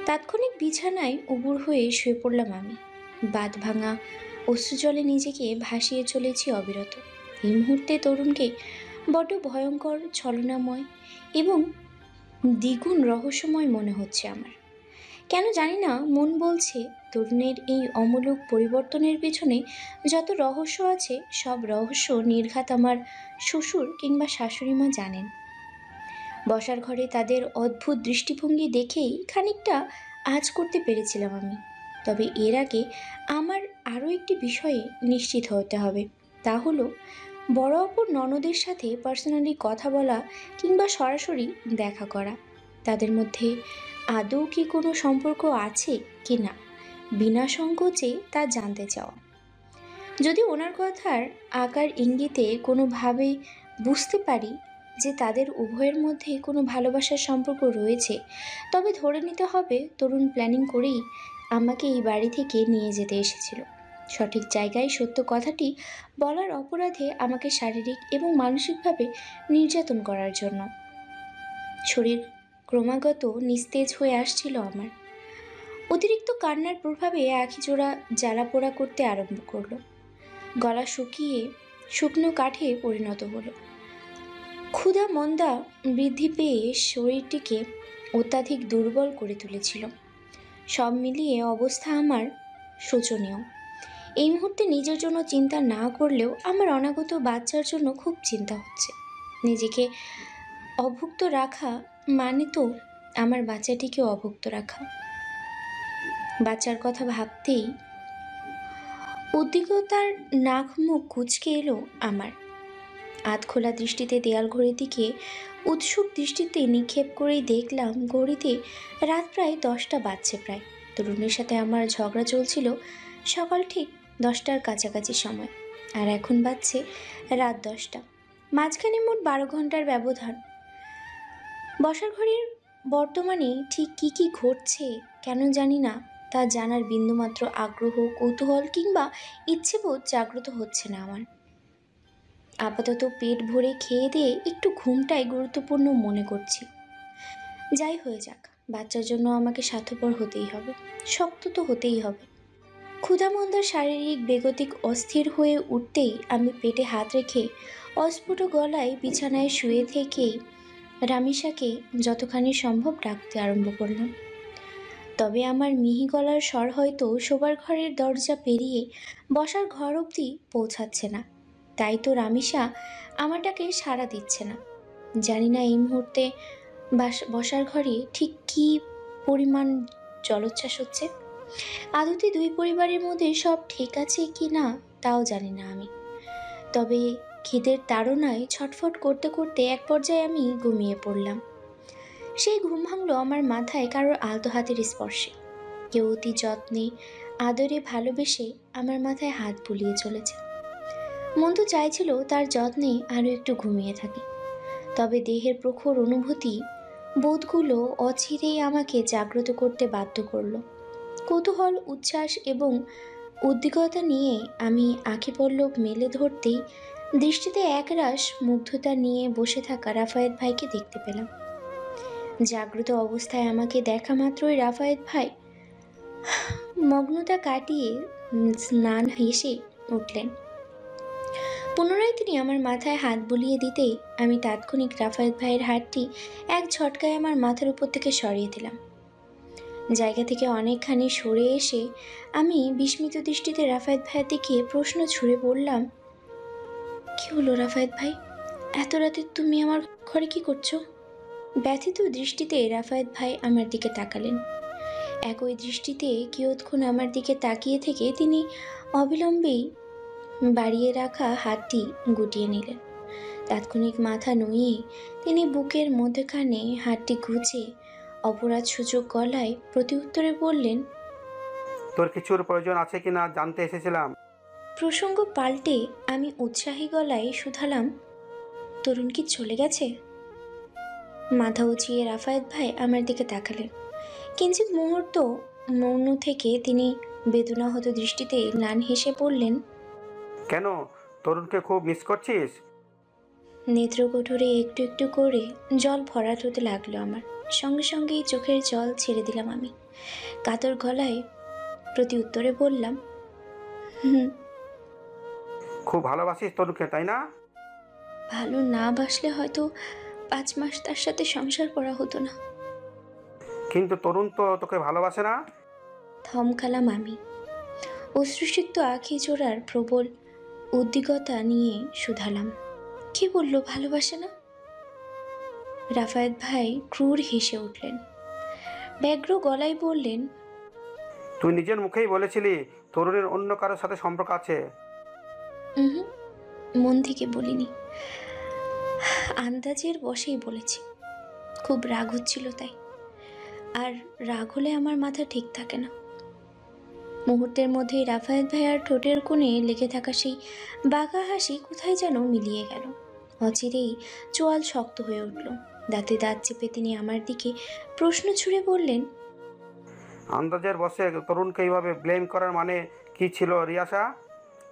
তাৎক্ষণিক বিছানায় উবুর হয়ে শুয়ে পড়লাম আমি। বাঁধ ভাঙা অশ্রুজলে নিজেকে ভাসিয়ে চলেছি অবিরত। এই মুহূর্তে তরুণকে বড্ড ভয়ঙ্কর, ছলনাময় এবং দ্বিগুণ রহস্যময় মনে হচ্ছে আমার। কেন জানি না, মন বলছে তরুণের এই অমূলক পরিবর্তনের পেছনে যত রহস্য আছে সব রহস্য নির্ঘাত আমার শ্বশুর কিংবা শাশুড়ি মা জানেন। বসার ঘরে তাদের অদ্ভুত দৃষ্টিভঙ্গি দেখেই খানিকটা আঁচ করতে পেরেছিলাম আমি। তবে এর আগে আমার আরও একটি বিষয়ে নিশ্চিত হতে হবে, তা হলো বড় অপর ননদের সাথে পার্সোনালি কথা বলা কিংবা সরাসরি দেখা করা। তাদের মধ্যে আদৌ কি কোনো সম্পর্ক আছে কি না, বিনা সংকোচে তা জানতে চাওয়া। যদি ওনার কথার আকার ইঙ্গিতে কোনোভাবে বুঝতে পারি যে তাদের উভয়ের মধ্যে কোনো ভালোবাসার সম্পর্ক রয়েছে, তবে ধরে নিতে হবে তরুণ প্ল্যানিং করেই আমাকে এই বাড়ি থেকে নিয়ে যেতে এসেছিল। সঠিক জায়গায় সত্য কথাটি বলার অপরাধে আমাকে শারীরিক এবং মানসিকভাবে নির্যাতন করার জন্য। শরীর ক্রমাগত নিস্তেজ হয়ে আসছিল আমার। অতিরিক্ত কান্নার প্রভাবে আখিজোড়া জ্বালাপোড়া করতে আরম্ভ করলো। গলা শুকিয়ে শুকনো কাঠে পরিণত হলো। ক্ষুধা মন্দা বৃদ্ধি পেয়ে শরীরটিকে অত্যাধিক দুর্বল করে তুলেছিল। সব মিলিয়ে অবস্থা আমার শোচনীয়। এই মুহূর্তে নিজের জন্য চিন্তা না করলেও আমার অনাগত বাচ্চার জন্য খুব চিন্তা হচ্ছে। নিজেকে অভুক্ত রাখা মানে তো আমার বাচ্চাটিকে অভুক্ত রাখা। বাচ্চার কথা ভাবতেই উদ্বিগ্নতার নাক মুখ কুঁচকে এলো আমার। আধখোলা দৃষ্টিতে দেয়াল ঘড়ির দিকে উৎসুক দৃষ্টিতে নিক্ষেপ করেই দেখলাম ঘড়িতে রাত প্রায় 10টা বাজছে প্রায়। তরুণের সাথে আমার ঝগড়া চলছিল সকাল ঠিক 10টার কাছাকাছি সময়, আর এখন বাজছে রাত 10টা। মাঝখানে মোট 12 ঘন্টার ব্যবধান। বসার ঘরের বর্তমানে ঠিক কী কী ঘটছে কেন জানি না, তা জানার বিন্দুমাত্র আগ্রহ, কৌতূহল কিংবা ইচ্ছেবোধ জাগ্রত হচ্ছে না আমার। আপাতত পেট ভরে খেয়ে দিয়ে একটু ঘুমটাই গুরুত্বপূর্ণ মনে করছি। যাই হয়ে যাক, বাচ্চার জন্য আমাকে স্বার্থপর হতেই হবে, শক্ত তো হতেই হবে। ক্ষুধামন্দার শারীরিক বেগতিক অস্থির হয়ে উঠতেই আমি পেটে হাত রেখে অস্ফুট গলায় বিছানায় শুয়ে থেকেই রামিসাকে যতখানি সম্ভব ডাকতে আরম্ভ করলাম। তবে আমার মিহি গলার স্বর হয়তো শোবার ঘরের দরজা পেরিয়ে বসার ঘর অবধি পৌঁছাচ্ছে না। তাই তো রামিসা আমারটাকে সাড়া দিচ্ছে না। জানি না এই মুহূর্তে বসার ঘরে ঠিক কী পরিমাণ জলোচ্ছ্বাস হচ্ছে। আদতে দুই পরিবারের মধ্যে সব ঠিক আছে কি না তাও জানি না আমি। তবে খিদের তাড়নায় ছটফট করতে করতে এক পর্যায়ে আমি ঘুমিয়ে পড়লাম। সেই ঘুম ভাঙল আমার মাথায় কারোর আলতো হাতের স্পর্শে। কেউ অতি যত্নে আদরে ভালোবেসে আমার মাথায় হাত বুলিয়ে চলেছে। মন তো চাইছিল তার যত্নে আরও একটু ঘুমিয়ে থাকি, তবে দেহের প্রখর অনুভূতি বোধগুলো অচিরেই আমাকে জাগ্রত করতে বাধ্য করল। কৌতূহল, উচ্ছ্বাস এবং উদ্বিগ্নতা নিয়ে আমি আঁখিপল্লব মেলে ধরতেই দৃষ্টিতে একরাশ মুগ্ধতা নিয়ে বসে থাকা রাফায়েত ভাইকে দেখতে পেলাম। জাগ্রত অবস্থায় আমাকে দেখা মাত্রই রাফায়েত ভাই মগ্নতা কাটিয়ে স্নান হেসে উঠলেন। পুনরায় তিনি আমার মাথায় হাত বুলিয়ে দিতেই আমি তাৎক্ষণিক রাফায়েত ভাইয়ের হাতটি এক ঝটকায় আমার মাথার উপর থেকে সরিয়ে দিলাম। জায়গা থেকে অনেকখানি সরে এসে আমি বিস্মিত দৃষ্টিতে রাফায়েত ভাইয়ের দিকে প্রশ্ন ছুড়ে বললাম, কি হলো রাফায়েত ভাই? এত রাতে তুমি আমার ঘরে কি করছো? ব্যথিত দৃষ্টিতে রাফায়েত ভাই আমার দিকে তাকালেন। একই দৃষ্টিতে কিয়ৎক্ষণ আমার দিকে তাকিয়ে থেকে তিনি অবিলম্বেই বাড়িয়ে রাখা হাতটি গুটিয়ে নিলেন। তাৎক্ষণিক মাথা নুইয়ে তিনি বুকের মধ্যখানে হাতটি গুছে অপরাধ সূচক গলায় প্রতি উত্তরে বললেন, তোর কিছুর প্রয়োজন আছে কি না জানতে এসেছিলাম। প্রসঙ্গ পাল্টে আমি উৎসাহী গলায় শুধালাম, তরুণ কি চলে গেছে? মাথা উঁচিয়ে রাফায়েত ভাই আমার দিকে তাকালেন। কিঞ্চিত মুহূর্ত মৌন থেকে তিনি বেদনাহত দৃষ্টিতে ম্লান হেসে বললেন, কেন, তরুণকে খুব মিস করছিস? নেত্রকঠোরে একটু একটু করে জল ভরাট হতে লাগলো আমার। সঙ্গে সঙ্গেই চোখের জল ছেড়ে দিলাম আমি। কাতর গলায় প্রতি উত্তরে বললাম, হুম। খুব ভালোবাসিস তরুণকে, তাই না? ভালো না বাসলে হয়তো 5 মাস তার সাথে সংসার করা হতো না। কিন্তু তরুণ তো তোকে ভালোবাসে না। থমকালাম আমি। অশ্রুসিক্ত আঁখি জোড়ার প্রবল উদ্বিগ্নতা নিয়ে শুধালাম, কি বলল ভালোবাসে না? রাফায়েত ভাই ক্রূর হেসে উঠলেন, ব্যগ্র গলায় বললেন, তুই নিজের মুখেই বলেছিলি তরুণের অন্য কারোর সাথে সম্পর্ক আছে। হুম, মন থেকে বলিনি, আন্দাজের বশেই বলেছি। খুব রাগ হচ্ছিল তাই। আর রাগ হলে আমার মাথা ঠিক থাকে না। মুহূর্তের মধ্যেই রাফায়েত ভাইয়ার ঠোঁটের কোণে লেগে থাকা সেই বাঁকা হাসি কোথায় যেন মিলিয়ে গেল। অচিরেই চোয়াল শক্ত হয়ে উঠল। দাঁতে দাঁত চেপে তিনি আমার দিকে প্রশ্ন ছুড়ে বললেন, আন্দাজের বসে তরুণকে এইভাবে ব্লেম করার মানে কি ছিল রিয়াসা?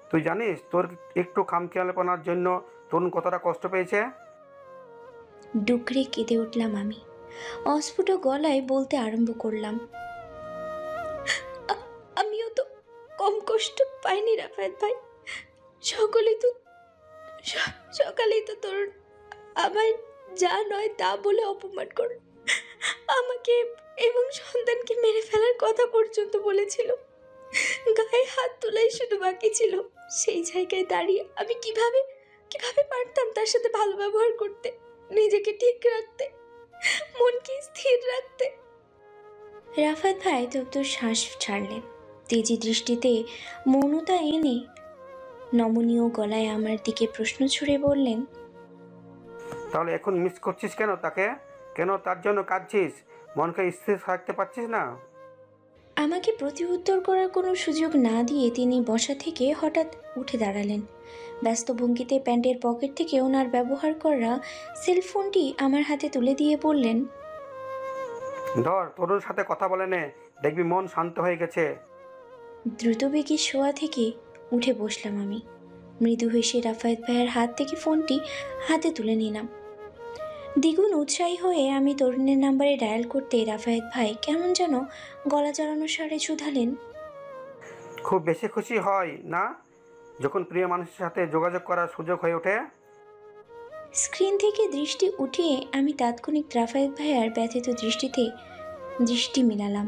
তুই জানিস তোর একটু খামখেয়ালিপনার জন্য তরুণ কতটা কষ্ট পেয়েছে? ডুকরে কেঁদে উঠলাম আমি। অস্ফুট গলায় বলতে আরম্ভ করলাম, আমিও তো কম কষ্ট পাইনি রাফায়েত ভাই। সকলেই তো সকালেই তো তরুণ আমায় যা নয় তা বলে অপমান করল। আমাকে এবং সন্তানকে মেরে ফেলার কথা পর্যন্ত বলেছিল। গায়ে হাত তোলাই শুধু বাকি ছিল। সেই জায়গায় দাঁড়িয়ে আমি কিভাবে কিভাবে পারতাম তার সাথে ভালো ব্যবহার করতে, নিজেকে ঠিক রাখতে, মনকে স্থির রাখতে? রাফাত ভাই তপ্ত শ্বাস ছাড়লেন। তেজি দৃষ্টিতে মৌনতা এনে নমনীয় গলায় আমার দিকে প্রশ্ন ছুড়ে বললেন, তাহলে এখন মিস করছিস কেন তাকে? কেন তার জন্য কাঁদছিস? মনকে স্থির রাখতে পারছিস না? আমাকে প্রতি উত্তর করার কোনো সুযোগ না দিয়ে তিনি বসা থেকে হঠাৎ উঠে দাঁড়ালেন। ব্যস্ত ভঙ্গিতে প্যান্টের পকেট থেকে ওনার ব্যবহার করা সেলফোনটি আমার হাতে তুলে দিয়ে বললেন, ধর, তরুণের সাথে কথা বলে নে, দেখবি মন শান্ত হয়ে গেছে। দ্রুতবেগী শোয়া থেকে উঠে বসলাম আমি। মৃদু হেসে রাফায়েত ভাইয়ের হাত থেকে ফোনটি হাতে তুলে নিলাম। দ্বিগুণ উৎসাহী হয়ে আমি তরুণের নাম্বারে ডায়াল করতে রাফায়েত ভাই কেমন যেন গলা জড়ানো স্বরে শুধালেন, খুব বেশি খুশি হয় না যখন প্রিয় মানুষের সাথে যোগাযোগ করার সুযোগ হয়ে ওঠে? স্ক্রিন থেকে দৃষ্টি উঠিয়ে আমি তাৎক্ষণিক রাফায়েত ভাইয়ার ব্যথিত দৃষ্টিতে দৃষ্টি মিলালাম।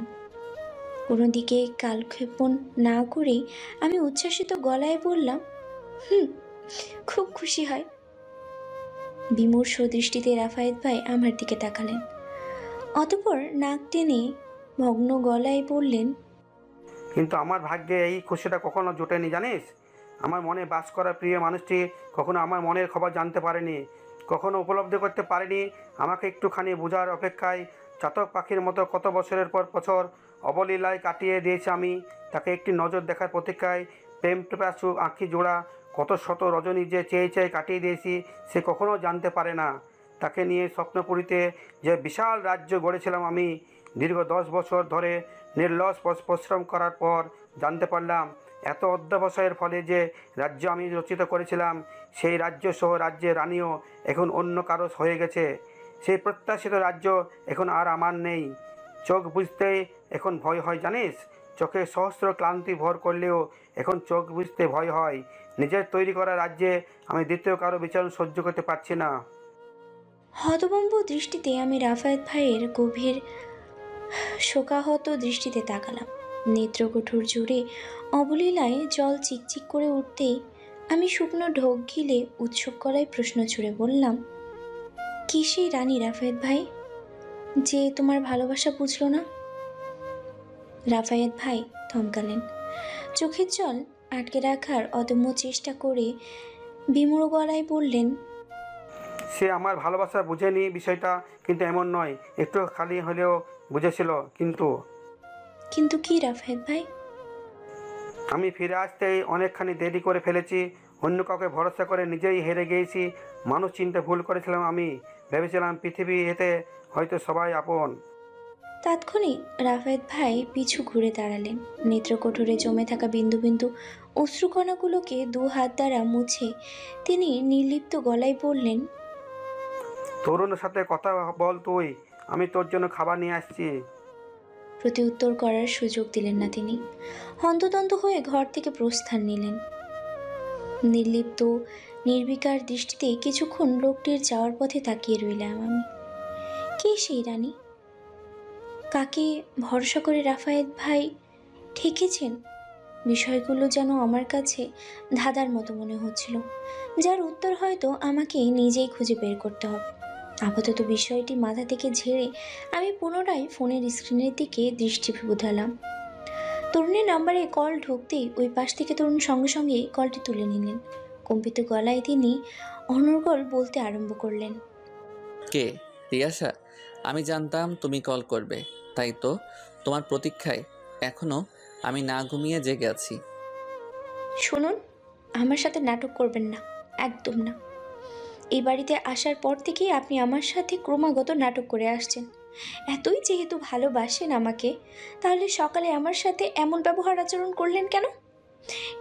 কোনো দিকে কালক্ষেপণ না করেই আমি উচ্ছ্বাসিত গলায় বললাম, হুম, খুব খুশি হয়। বিমর্ষ দৃষ্টিতে রাফায়েত ভাই আমার দিকে তাকালেন। অতঃপর নাক টেনে ভগ্ন গলায় বললেন, কিন্তু আমার ভাগ্যে এই খুশিটা কখনো জোটেনি জানিস। আমার মনে বাস করা প্রিয় মানুষটি কখনো আমার মনের খবর জানতে পারেনি, কখনো উপলব্ধি করতে পারেনি। আমাকে একটুখানি বোঝার অপেক্ষায় চাতক পাখির মতো কত বছরের পর বছর অবলীলায় কাটিয়ে দিয়েছি আমি। তাকে একটি নজর দেখার প্রতীক্ষায় প্রেম পিপাসু আঁখি জোড়া কত শত রজনী যে চেয়ে চেয়ে কাটিয়ে দিয়েছি সে কখনো জানতে পারে না। তাকে নিয়ে স্বপ্নপুরীতে যে বিশাল রাজ্য গড়েছিলাম আমি, দীর্ঘ 10 বছর ধরে নির্লস পরিশ্রম করার পর জানতে পারলাম এত অধ্যবসায়ের ফলে যে রাজ্য আমি রচিত করেছিলাম সেই রাজ্য সহ রাজ্যের রানীও এখন অন্য কারো হয়ে গেছে। সেই প্রত্যাশিত রাজ্য এখন আর আমার নেই। চোখ বুঝতেই এখন ভয় হয় জানিস। চোখে সহস্র ক্লান্তি ভর করলেও এখন চোখ বুঝতে ভয় হয়। নিজের তৈরি করা রাজ্যে আমি দ্বিতীয় কারো বিচারণ সহ্য করতে পারছি না। হতভম্ব দৃষ্টিতে আমি রাফায়েত ভাইয়ের গভীর শোকাহত দৃষ্টিতে তাকালাম। নেত্রকঠোর জুড়ে অবলীলায় জল চিকচিক করে উঠতেই আমি শুকনো ঢোক গিলে উৎসুক গলায় প্রশ্ন ছুড়ে বললাম, কি সেই রানী রাফায়েত ভাই যে তোমার ভালোবাসা বুঝলো না? রাফায়েত ভাই থমকালেন। চোখের জল আটকে রাখার অদম্য চেষ্টা করে বিমূঢ় গলায় বললেন, সে আমার ভালোবাসা বুঝেনি বিষয়টা কিন্তু এমন নয়, একটু খালি হলেও বুঝেছিল। কিন্তু কি রাফায়েত ভাই? আমি ফিরে আসতেই অনেকখানি দেরি করে ফেলেছি। অন্য কাউকে ভরসা করে নিজেই হেরে গিয়েছি। মানুষ চিনতে ভুল করেছিলাম আমি। ভেবেছিলাম পৃথিবী এতে হয়তো সবাই আপন। তাৎক্ষণিক রাফায়েত ভাই পিছু ঘুরে দাঁড়ালেন। নেত্রকোঠরে জমে থাকা বিন্দু বিন্দু অশ্রুকণাগুলোকে দু হাত দ্বারা মুছে তিনি নির্লিপ্ত গলায় বললেন, তরুণের সাথে কথা বল তুই, আমি তোর জন্য খাবার নিয়ে আসছি। প্রতি উত্তর করার সুযোগ দিলেন না তিনি। হন্তদন্ত হয়ে ঘর থেকে প্রস্থান নিলেন। নির্লিপ্ত নির্বিকার দৃষ্টিতে কিছুক্ষণ লোকটির যাওয়ার পথে তাকিয়ে রইলাম আমি। কে সেই রানী? কাকে ভরসা করে রাফায়েত ভাই ঠেকেছেন? বিষয়গুলো যেন আমার কাছে ধাঁধার মতো মনে হচ্ছিল, যার উত্তর হয়তো আমাকে নিজেই খুঁজে বের করতে হবে। আপাতত বিষয়টি মাথা থেকে ঝেড়ে আমি পুনরায় ফোনের স্ক্রিনের দিকে দৃষ্টি বোধালাম। তরুণের নাম্বারে কল ঢুকতেই ওই পাশ থেকে তরুণ সঙ্গে সঙ্গে কলটি তুলে নিলেন। কম্পিত গলায় তিনি অনর্গল বলতে আরম্ভ করলেন, কে? রিয়াশা? আমি জানতাম তুমি কল করবে, তাই তো তোমার প্রতীক্ষায় এখনও আমি না ঘুমিয়ে জেগে আছি। শুনুন, আমার সাথে নাটক করবেন না, একদম না। এই বাড়িতে আসার পর থেকেই আপনি আমার সাথে ক্রমাগত নাটক করে আসছেন। এতই যেহেতু ভালোবাসেন আমাকে, তাহলে সকালে আমার সাথে এমন ব্যবহার আচরণ করলেন কেন?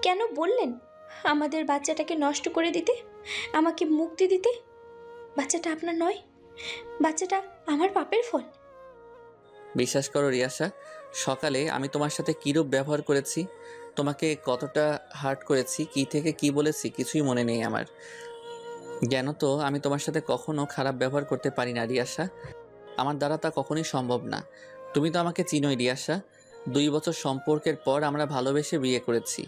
কেন বললেন আমাদের বাচ্চাটাকে নষ্ট করে দিতে, আমাকে মুক্তি দিতে? বাচ্চাটা আপনার নয়, বাচ্চাটা আমার পাপের ফল। বিশ্বাস করো রিয়াশা, সকালে আমি তোমার সাথে কীরূপ ব্যবহার করেছি, তোমাকে কতটা হার্ট করেছি, কী থেকে কী বলেছি কিছুই মনে নেই আমার। জ্ঞান তো আমি তোমার সাথে কখনো খারাপ ব্যবহার করতে পারি না রিয়াশা, আমার দ্বারা তা কখনোই সম্ভব না। তুমি তো আমাকে চিনোই রিয়াশা, 2 বছর সম্পর্কের পর আমরা ভালোবেসে বিয়ে করেছি।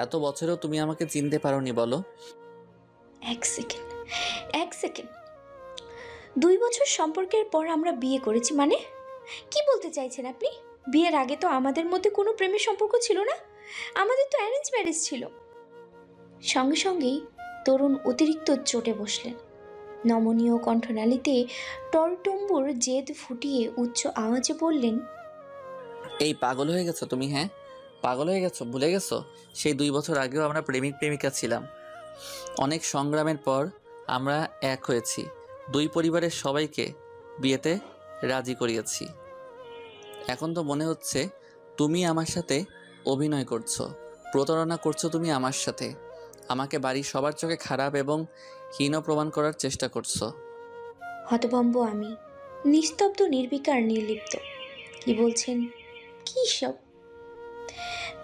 এত বছরেও তুমি আমাকে চিনতে পারোনি বলো? এক সেকেন্ড, এক সেকেন্ড। 2 বছর সম্পর্কের পর আমরা বিয়ে করেছি মানে? কি বলতে চাইছেন আপনি? বিয়ের আগে তো আমাদের মধ্যে কোনো প্রেমের সম্পর্ক ছিল না, আমাদের তো অ্যারেঞ্জ ম্যারেজ ছিল। সঙ্গে সঙ্গেই তরুণ অতিরিক্ত চটে বসলেন। নমনীয় কণ্ঠনালীতে টলটম্বুর জেদ ফুটিয়ে উচ্চ আওয়াজে বললেন, এই পাগল হয়ে গেছো তুমি? হ্যাঁ, পাগল হয়ে গেছো, ভুলে গেছো সেই 2 বছর আগেও আমরা প্রেমিক প্রেমিকা ছিলাম। অনেক সংগ্রামের পর আমরা এক হয়েছি, 2 পরিবারের সবাইকে বিয়েতে রাজি করিয়েছি। এখন তো মনে হচ্ছে তুমি আমার সাথে অভিনয় করছো, প্রতারণা করছো তুমি আমার সাথে, আমাকে বাড়ির সবার চোখে খারাপ এবং হীন প্রমাণ করার চেষ্টা করছো। হতভম্ব আমি, নিস্তব্ধ নির্বিকার নির্লিপ্ত। কি বলছেন? কি সব?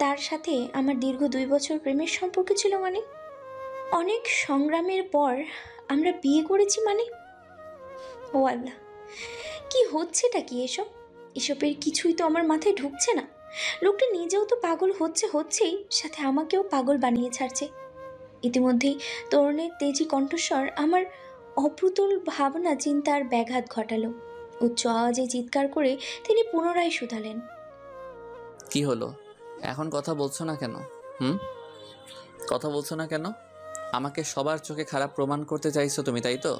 তার সাথে আমার দীর্ঘ 2 বছর প্রেমের সম্পর্ক ছিল মানে? অনেক সংগ্রামের পর আমরা বিয়ে করেছি মানে? ও আল্লাহ, কি হচ্ছেটা কি এসব? এসবের কিছুই তো আমার মাথায় ঢুকছে না। লোকটা নিজেও তো পাগল হচ্ছেই, সাথে আমাকেও পাগল বানিয়ে ছাড়ছে। ইতিমধ্যেই তরুণের তেজি কণ্ঠস্বর আমার অপ্রতুল ভাবনা চিন্তার ব্যাঘাত ঘটালো। উচ্চ আওয়াজে চিৎকার করে তিনি পুনরায় শুধালেন, কি হলো? এখন কথা বলছো না কেন? কথা বলছো না কেন? আমাকে সবার চোখে খারাপ প্রমাণ করতে চাইছো তুমি, তাই তো?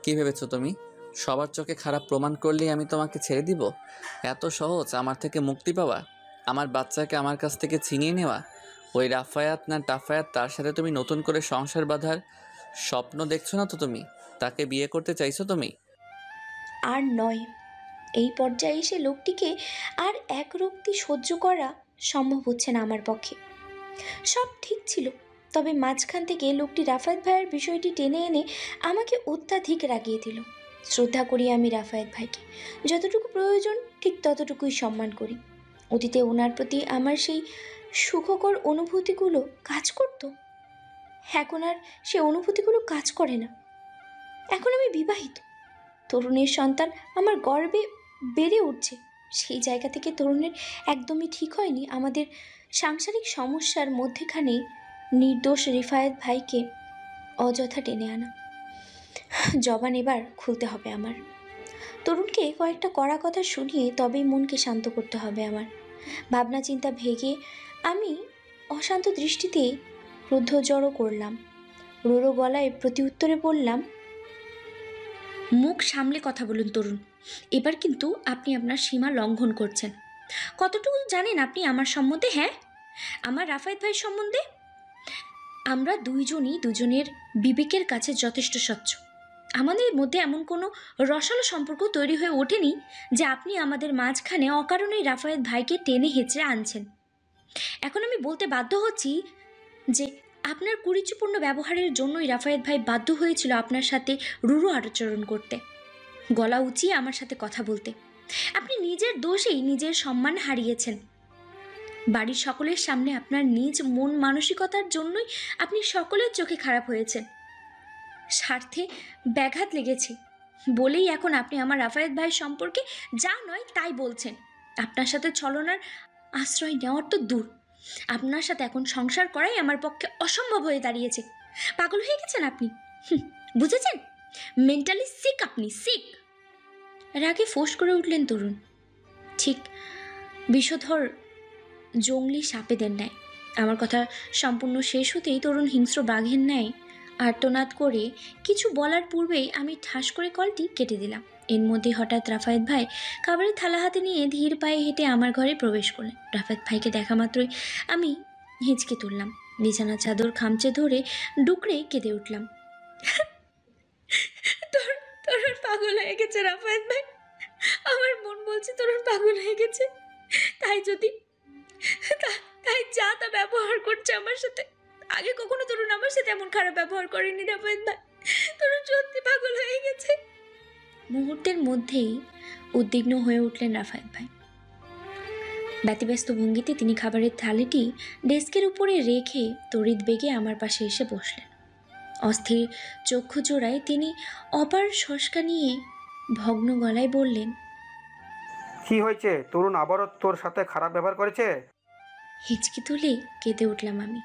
কি ভেবেছো তুমি সবার চোখে খারাপ প্রমাণ করলেই আমি তোমাকে ছেড়ে দিব? এত সহজ আমার থেকে মুক্তি পাওয়া, আমার বাচ্চাকে আমার কাছ থেকে ছিনিয়ে নেওয়া? ওই রাফায়াত না টাফায়াত, তার সাথে তুমি নতুন করে সংসার বাঁধার স্বপ্ন দেখছো না তো? তুমি তাকে বিয়ে করতে চাইছো তুমি? আর নয়। এই পর্যায়ে এসে লোকটিকে আর এক রক্তি সহ্য করা সম্ভব হচ্ছে না আমার পক্ষে। সব ঠিক ছিল, তবে মাঝখান থেকে লোকটি রাফায়েত ভাইয়ের বিষয়টি টেনে এনে আমাকে অত্যাধিক রাগিয়ে দিল। শ্রদ্ধা করি আমি রাফায়েত ভাইকে, যতটুকু প্রয়োজন ঠিক ততটুকুই সম্মান করি। অতীতে ওনার প্রতি আমার সেই সুখকর অনুভূতিগুলো কাজ করত, এখন আর সে অনুভূতিগুলো কাজ করে না। এখন আমি বিবাহিত, তরুণের সন্তান আমার গর্বে বেড়ে উঠছে। সেই জায়গা থেকে তরুণের একদমই ঠিক হয়নি আমাদের সাংসারিক সমস্যার মধ্যেখানে নির্দোষ রিফায়েত ভাইকে অযথা টেনে আনা। জবান এবার খুলতে হবে আমার। তরুণকে কয়েকটা কড়া কথা শুনিয়ে তবেই মনকে শান্ত করতে হবে আমার। ভাবনা চিন্তা ভেঙে আমি অশান্ত দৃষ্টিতে ক্রোধ জড়ো করলাম। রোরো গলায় প্রতি উত্তরে বললাম, মুখ সামলে কথা বলুন তরুণ, এবার কিন্তু আপনি আপনার সীমা লঙ্ঘন করছেন। কতটুকু জানেন আপনি আমার সম্বন্ধে? হ্যাঁ, আমার রাফায়েত ভাই সম্বন্ধে? আমরা দুজনই দুজনের বিবেকের কাছে যথেষ্ট স্বচ্ছ। আমাদের মধ্যে এমন কোনো রসালো সম্পর্ক তৈরি হয়ে ওঠেনি যে আপনি আমাদের মাঝখানে অকারণেই রাফায়েত ভাইকে টেনে হেঁচড়ে আনছেন। এখন আমি বলতে বাধ্য হচ্ছি যে আপনার কুরুচিপূর্ণ ব্যবহারের জন্যই রাফায়েত ভাই বাধ্য হয়েছিল আপনার সাথে রূঢ় আচরণ করতে, গলা উঁচিয়ে আমার সাথে কথা বলতে। আপনি নিজের দোষেই নিজের সম্মান হারিয়েছেন। বাড়ির সকলের সামনে আপনার নিজ মন মানসিকতার জন্যই আপনি সকলের চোখে খারাপ হয়েছেন। স্বার্থে ব্যাঘাত লেগেছে বলেই এখন আপনি আমার রাফায়েত ভাইয়ের সম্পর্কে যা নয় তাই বলছেন। আপনার সাথে ছলনার আশ্রয় নেওয়ার তো দূর, আপনার সাথে এখন সংসার করাই আমার পক্ষে অসম্ভব হয়ে দাঁড়িয়েছে। পাগল হয়ে গেছেন আপনি, বুঝেছেন? মেন্টালি সিক আপনি, সিক। রাগে ফোঁস করে উঠলেন তরুণ, ঠিক বিষধর জঙ্গলি সাপেদের ন্যায়। আমার কথা সম্পূর্ণ শেষ হতেই তরুণ হিংস্র বাঘের ন্যায় আর্তনাদ করে কিছু বলার পূর্বেই আমি ঠাস করে কলটি কেটে দিলাম। এর মধ্যে হঠাৎ রাফায়েত ভাই খাবারের থালা হাতে নিয়ে ধীর পায়ে হেঁটে আমার ঘরে প্রবেশ করলেন। রাফায়েত ভাইকে দেখা মাত্রই আমি হিঁচকে তুললাম, বিছানা চাদর খামচে ধরে ডুকরে কেঁদে উঠলাম। তোর পাগল হয়ে গেছে রাফায়েত ভাই, আমার মন বলছে তোর পাগল হয়ে গেছে। তাই যা তা ব্যবহার করছে আমার সাথে। আগে কখনো তরুণ আমার সাথে এমন খারাপ ব্যবহার করেনি রাফায়েত ভাই, তরুণ সত্যি পাগল হয়ে গেছে। মুহূর্তের মধ্যেই উদ্বিগ্ন হয়ে উঠলেন রাফায়েত ভাই। ব্যতিব্যস্ত ভঙ্গিতে তিনি খাবারের থালিটি ডেস্কের উপরে রেখে তড়িৎ বেগে আমার পাশে এসে বসলেন। অস্থির চক্ষু জোড়ায় তিনি অপার শস্কা নিয়ে ভগ্ন গলায় বললেন, কি হয়েছে? তরুণ আবারও তোর সাথে খারাপ ব্যবহার করেছে? হিচকি তুলে কেঁদে উঠলাম আমি।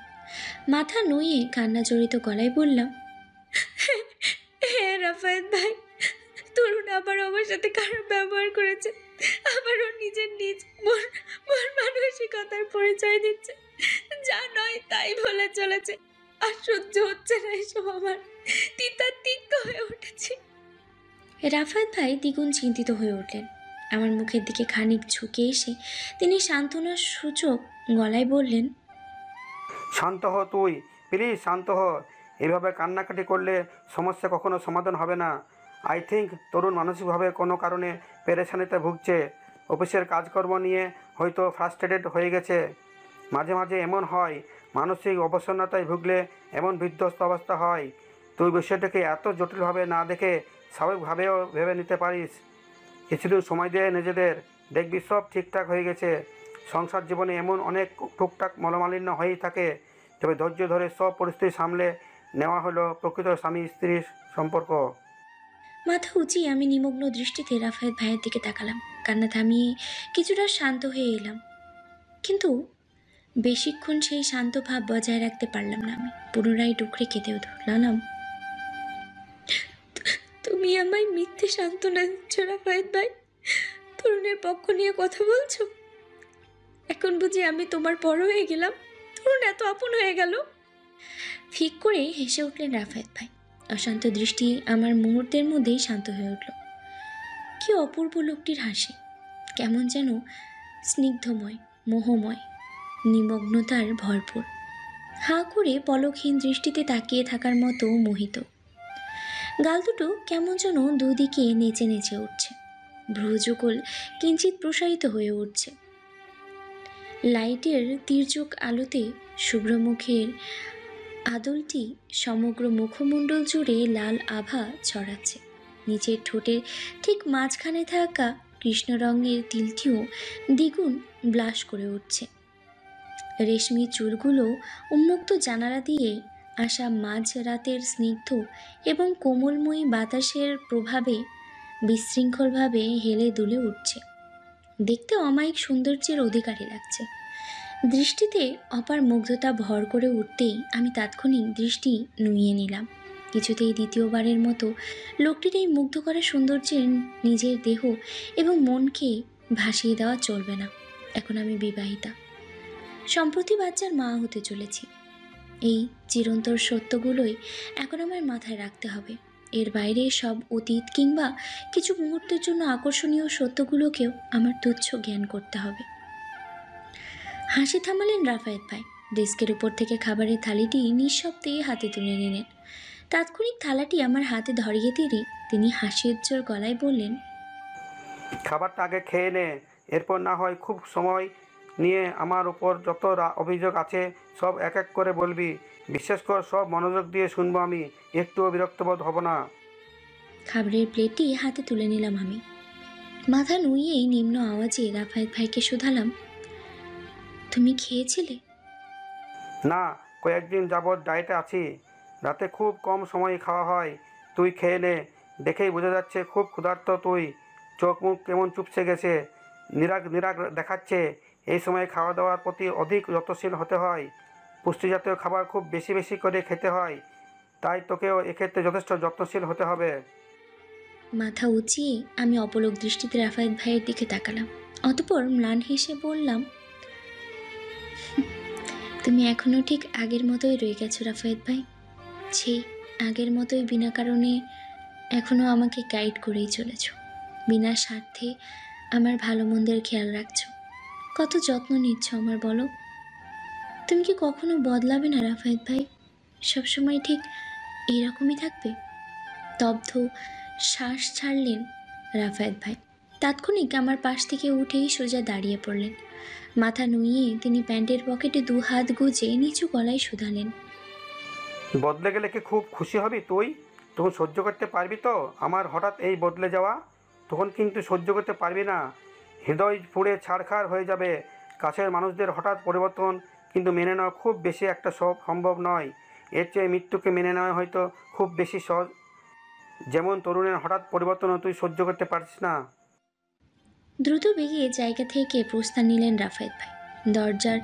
মাথা নুয়ে কান্না জড়িত গলায় বললাম, হ্যাঁ রাফায়েত ভাই, তরুণ আবারও আমার সাথে খারাপ ব্যবহার করেছে। আবারও নিজের নিজ মন মানসিকতার পরিচয় দিচ্ছে, যা নয় তাই বলে চলেছে। আর সহ্য হচ্ছে না এসব, আমার তিক্ত হয়ে উঠেছে। রাফায়েত ভাই দ্বিগুণ চিন্তিত হয়ে উঠলেন। আমার মুখের দিকে খানিক ঝুঁকে এসে তিনি সান্ত্বনার সূচক গলায় বললেন, শান্ত হ তুই, প্লিজ শান্ত হ। এভাবে কান্নাকাটি করলে সমস্যা কখনো সমাধান হবে না। আই থিঙ্ক তরুণ মানসিকভাবে কোনো কারণে পেরেশানিতে ভুগছে। অফিসের কাজকর্ম নিয়ে হয়তো ফ্রাস্ট্রেটেড হয়ে গেছে। মাঝে মাঝে এমন হয়, মানসিক অবসন্নতায় ভুগলে এমন বিধ্বস্ত অবস্থা হয়। তুই বিষয়টাকে এত জটিলভাবে না দেখে স্বাভাবিকভাবেও ভেবে নিতে পারিস। কিছুদিন সময় দিয়ে নিজেদের, দেখবি সব ঠিকঠাক হয়ে গেছে। সংসার জীবনে এমন অনেক টুকটাক মনোমালিন্য হয়েই থাকে, তবে ধৈর্য ধরে সব পরিস্থিতি সামলে নেওয়া হলো প্রকৃত স্বামী স্ত্রীর সম্পর্ক। মাথা উঁচিয়ে আমি নিমগ্ন দৃষ্টিতে রাফায়েত ভাইয়ের দিকে তাকালাম। কান্না থামিয়ে কিছুটা শান্ত হয়ে এলাম, কিন্তু বেশিক্ষণ সেই শান্ত ভাব বজায় রাখতে পারলাম না। আমি পুনরায় ডুকরে কেঁদে ধরলাম, তুমি আমায় মিথ্যে সান্ত্বনা দিচ্ছ রাফায়েত ভাই, তরুণের পক্ষ নিয়ে কথা বলছো। এখন বুঝি আমি তোমার বড় হয়ে গেলাম, তরুণ এত আপন হয়ে গেল। ফিক করে হেসে উঠলেন রাফায়েত ভাই। অশান্ত দৃষ্টি আমার মুহূর্তের মধ্যেই শান্ত হয়ে উঠল। কি অপূর্ব লোকটির হাসি, কেমন যেন স্নিগ্ধময়, মোহময়, নিমগ্নতার ভরপুর। হাঁ করে পলকহীন দৃষ্টিতে তাকিয়ে থাকার মতো মোহিত। গাল দুটো কেমন যেন দুদিকে নেচে নেচে উঠছে, ভ্রুযুগল কিঞ্চিত প্রসারিত হয়ে উঠছে। লাইটের তির্যক আলোতে শুভ্রমুখের আদলটি সমগ্র মুখমণ্ডল জুড়ে লাল আভা ছড়াচ্ছে। নিচের ঠোঁটের ঠিক মাঝখানে থাকা কৃষ্ণ রঙের তিলটিও দ্বিগুণ ব্লাশ করে উঠছে। রেশমি চুলগুলো উন্মুক্ত জানালা দিয়ে আসা মাঝ রাতের স্নিগ্ধ এবং কোমলময়ী বাতাসের প্রভাবে বিশৃঙ্খলভাবে হেলে দুলে উঠছে। দেখতে অমায়িক সৌন্দর্যের অধিকারী লাগছে। দৃষ্টিতে অপার মুগ্ধতা ভর করে উঠতেই আমি তাৎক্ষণিক দৃষ্টি নুইয়ে নিলাম। কিছুতেই দ্বিতীয়বারের মতো লোকটির এই মুগ্ধ করা সৌন্দর্যের নিজের দেহ এবং মনকে ভাসিয়ে দেওয়া চলবে না। এখন আমি বিবাহিতা, সম্প্রতি বাচ্চার মা হতে চলেছি। এই চিরন্তর সত্যগুলোই এখন আমার মাথায় রাখতে হবে। এর বাইরে সব অতীত কিংবা কিছু মুহূর্তের জন্য আকর্ষণীয় সত্যগুলোকেও আমার তুচ্ছ জ্ঞান করতে হবে। হাসি থামালেন রাফায়েত ভাই। ডেস্কের উপর থেকে খাবারের থালিটি নিঃশব্দে হাতে তুলে নিলেন। তাৎক্ষণিক থালাটি আমার হাতে ধরিয়ে দিলে তিনি হাসি উজ্জ্বল গলায় বললেন, খাবারটা আগে খেয়ে নে, এরপর না হয় খুব সময় নিয়ে আমার উপর যত অভিযোগ আছে সব এক এক করে বলবি। বিশেষ কর, সব মনোযোগ দিয়ে শুনবো আমি, একটুও বিরক্তবোধ হব না। খাবারের প্লেটটি হাতে তুলে নিলাম আমি। মাথা নুইয়েই নিম্ন আওয়াজে রাফায়েত ভাইকে শুধালাম, তুমি খেয়েছিলে? না, কয়েকদিন যাবৎ ডায়েটে আছি, রাতে খুব কম সময় খাওয়া হয়। তুই খেয়ে নে, দেখেই বোঝা যাচ্ছে খুব ক্ষুধার্ত তুই। চোখ মুখ কেমন চুপসে গেছে, নিরাগ নিরাগ দেখাচ্ছে। এই সময় খাওয়া দাওয়ার প্রতি অধিক যত্নশীল হতে হয়। পুষ্টিজাতীয় খাবার খুব বেশি বেশি করে খেতে হয়, তাই তোকেও এক্ষেত্রে যথেষ্ট যত্নশীল হতে হবে। মাথা উঁচিয়ে আমি অপলক দৃষ্টিতে রাফায়েত ভাইয়ের দিকে তাকালাম। অতঃপর ম্লান হেসে বললাম, তুমি এখনো ঠিক আগের মতোই রয়ে গেছো রাফায়েত ভাই। ছি, আগের মতোই বিনা কারণে এখনো আমাকে গাইড করেই চলেছ। বিনা স্বার্থে আমার ভালো মন্দের খেয়াল রাখছো, কত যত্ন নিচ্ছ আমার, বলো। তুমি কি কখনো বদলাবে না রাফায়েত ভাই? সবসময় ঠিক এরকমই থাকবে? স্তব্ধ শ্বাস ছাড়লেন রাফায়েত ভাই। তাৎক্ষণিক আমার পাশ থেকে উঠেই সোজা দাঁড়িয়ে পড়লেন। মাথা নুইয়ে তিনি প্যান্টের পকেটে 2 হাত গুজে নিচু গলায় শুধালেন, বদলে গেলে কি খুব খুশি হবি তুই? তখন সহ্য করতে পারবি তো আমার হঠাৎ এই বদলে যাওয়া? তখন কিন্তু সহ্য করতে পারবি না, হৃদয় পুড়ে ছাড়খাড় হয়ে যাবে। কাছের মানুষদের হঠাৎ পরিবর্তন কিন্তু মেনে নেওয়া খুব বেশি একটা সম্ভব নয়। এর চেয়ে মৃত্যুকে মেনে নেওয়া হয়তো খুব বেশি সহজ। যেমন তরুণের হঠাৎ পরিবর্তনও তুই সহ্য করতে পারছিস না। দ্রুত বেগে জায়গা থেকে প্রস্থান নিলেন রাফায়েত ভাই। দরজার